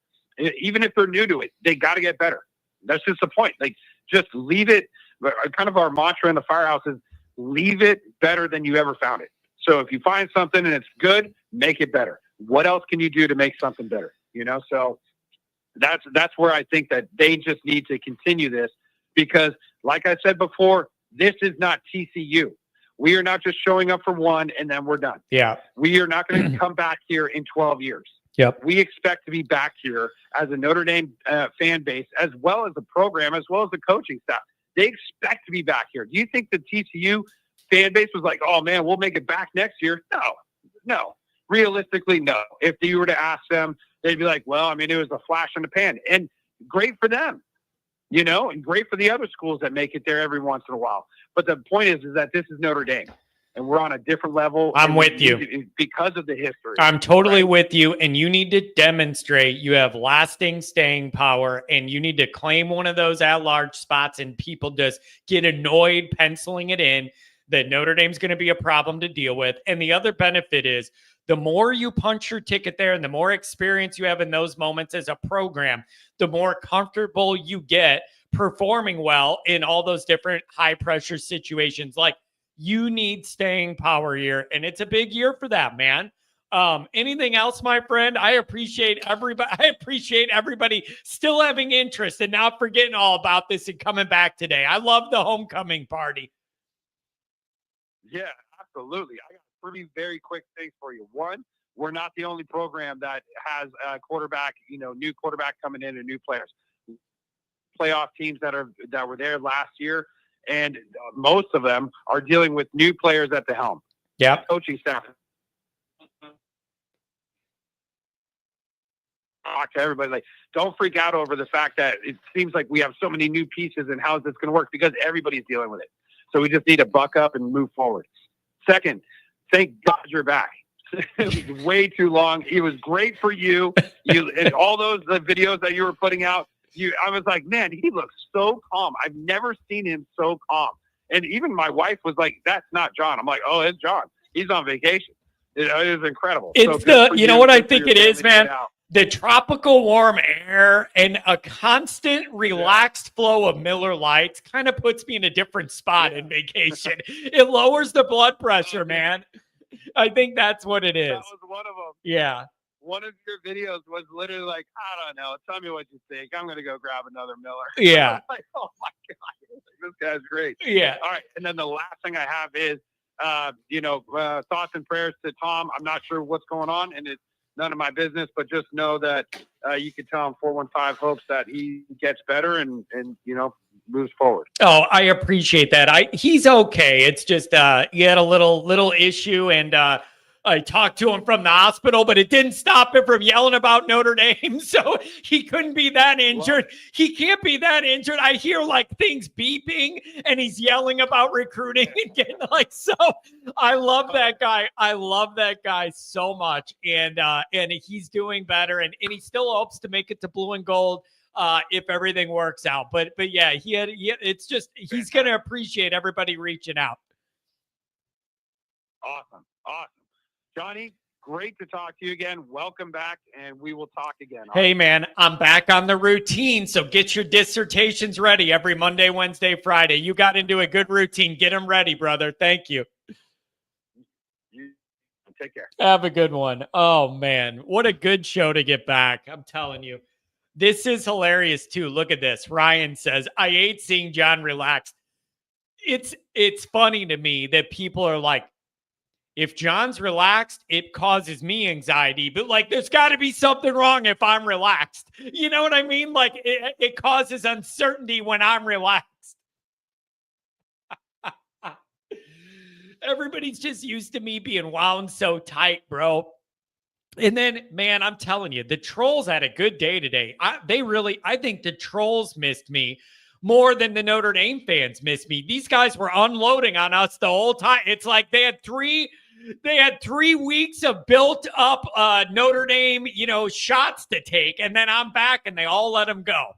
Even if they're new to it, they got to get better. That's just the point. Like, just leave it. Kind of our mantra in the Firehouse is leave it better than you ever found it. So if you find something and it's good, make it better. What else can you do to make something better? So that's where I think that they just need to continue this, because like I said before, this is not TCU. We are not just showing up for one and then we're done. Yeah. We are not going to come back here in 12 years. Yep. We expect to be back here as a Notre Dame fan base, as well as the program, as well as the coaching staff. They expect to be back here. Do you think the TCU fan base was like, oh, man, we'll make it back next year? No. Realistically, no. If you were to ask them, they'd be like, well, I mean, it was a flash in the pan. And great for them, and great for the other schools that make it there every once in a while. But the point is that this is Notre Dame. And we're on a different level. I'm with you. Because of the history. I'm totally with you. And you need to demonstrate you have lasting staying power. And you need to claim one of those at-large spots. And people just get annoyed penciling it in that Notre Dame's going to be a problem to deal with. And the other benefit is the more you punch your ticket there and the more experience you have in those moments as a program, the more comfortable you get performing well in all those different high pressure situations. Like, you need staying power here, and it's a big year for that, man. Anything else, my friend? I appreciate everybody still having interest and not forgetting all about this and coming back today. I love the homecoming party. Yeah, absolutely. I got 3 very quick things for you. One, we're not the only program that has a quarterback, new quarterback coming in and new players. Playoff teams that were there last year, and most of them are dealing with new players at the helm. Yeah, coaching staff. Talk to everybody. Like, don't freak out over the fact that it seems like we have so many new pieces and how's this going to work, because everybody's dealing with it. So we just need to buck up and move forward. Second, thank God you're back. It was way too long. It was great for you. And all the videos that you were putting out. I was like, man, he looks so calm. I've never seen him so calm. And even my wife was like, that's not John. I'm like, oh, it's John. He's on vacation. It was incredible. It's you know what I think it is, man? The tropical warm air and a constant relaxed flow of Miller Lights kind of puts me in a different spot in vacation. It lowers the blood pressure, man. I think that's what it is. That was one of them. Yeah. One of your videos was literally like, I don't know. Tell me what you think. I'm going to go grab another Miller. Yeah. I was like, oh, my God. This guy's great. Yeah. All right. And then the last thing I have is, thoughts and prayers to Tom. I'm not sure what's going on, and it's none of my business, but just know that you can tell him 415 hopes that he gets better and moves forward. Oh, I appreciate that. He's okay. It's just he had a little issue, and I talked to him from the hospital, but it didn't stop him from yelling about Notre Dame. So he couldn't be that injured. He can't be that injured. I hear like things beeping, and he's yelling about recruiting and getting like, so I love that guy. I love that guy so much. And he's doing better, and he still hopes to make it to blue and gold if everything works out. But yeah, it's just, he's going to appreciate everybody reaching out. Awesome. Johnny, great to talk to you again. Welcome back, and we will talk again. Hey, man, I'm back on the routine, so get your dissertations ready every Monday, Wednesday, Friday. You got into a good routine. Get them ready, brother. Thank you. Take care. Have a good one. Oh, man, what a good show to get back. I'm telling you. This is hilarious, too. Look at this. Ryan says, I hate seeing John relaxed. It's funny to me that people are like, if John's relaxed, it causes me anxiety. But like, there's got to be something wrong if I'm relaxed. You know what I mean? Like, it causes uncertainty when I'm relaxed. Everybody's just used to me being wound so tight, bro. And then, man, I'm telling you, the Trolls had a good day today. I think the Trolls missed me more than the Notre Dame fans missed me. These guys were unloading on us the whole time. It's like they had 3 weeks of built up Notre Dame, shots to take. And then I'm back and they all let them go.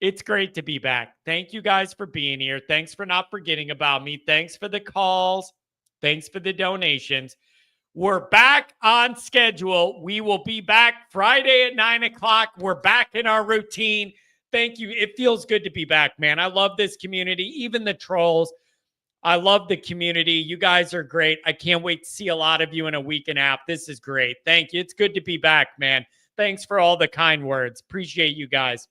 It's great to be back. Thank you guys for being here. Thanks for not forgetting about me. Thanks for the calls. Thanks for the donations. We're back on schedule. We will be back Friday at 9:00. We're back in our routine. Thank you. It feels good to be back, man. I love this community, even the Trolls. I love the community. You guys are great. I can't wait to see a lot of you in a week and a half. This is great. Thank you. It's good to be back, man. Thanks for all the kind words. Appreciate you guys.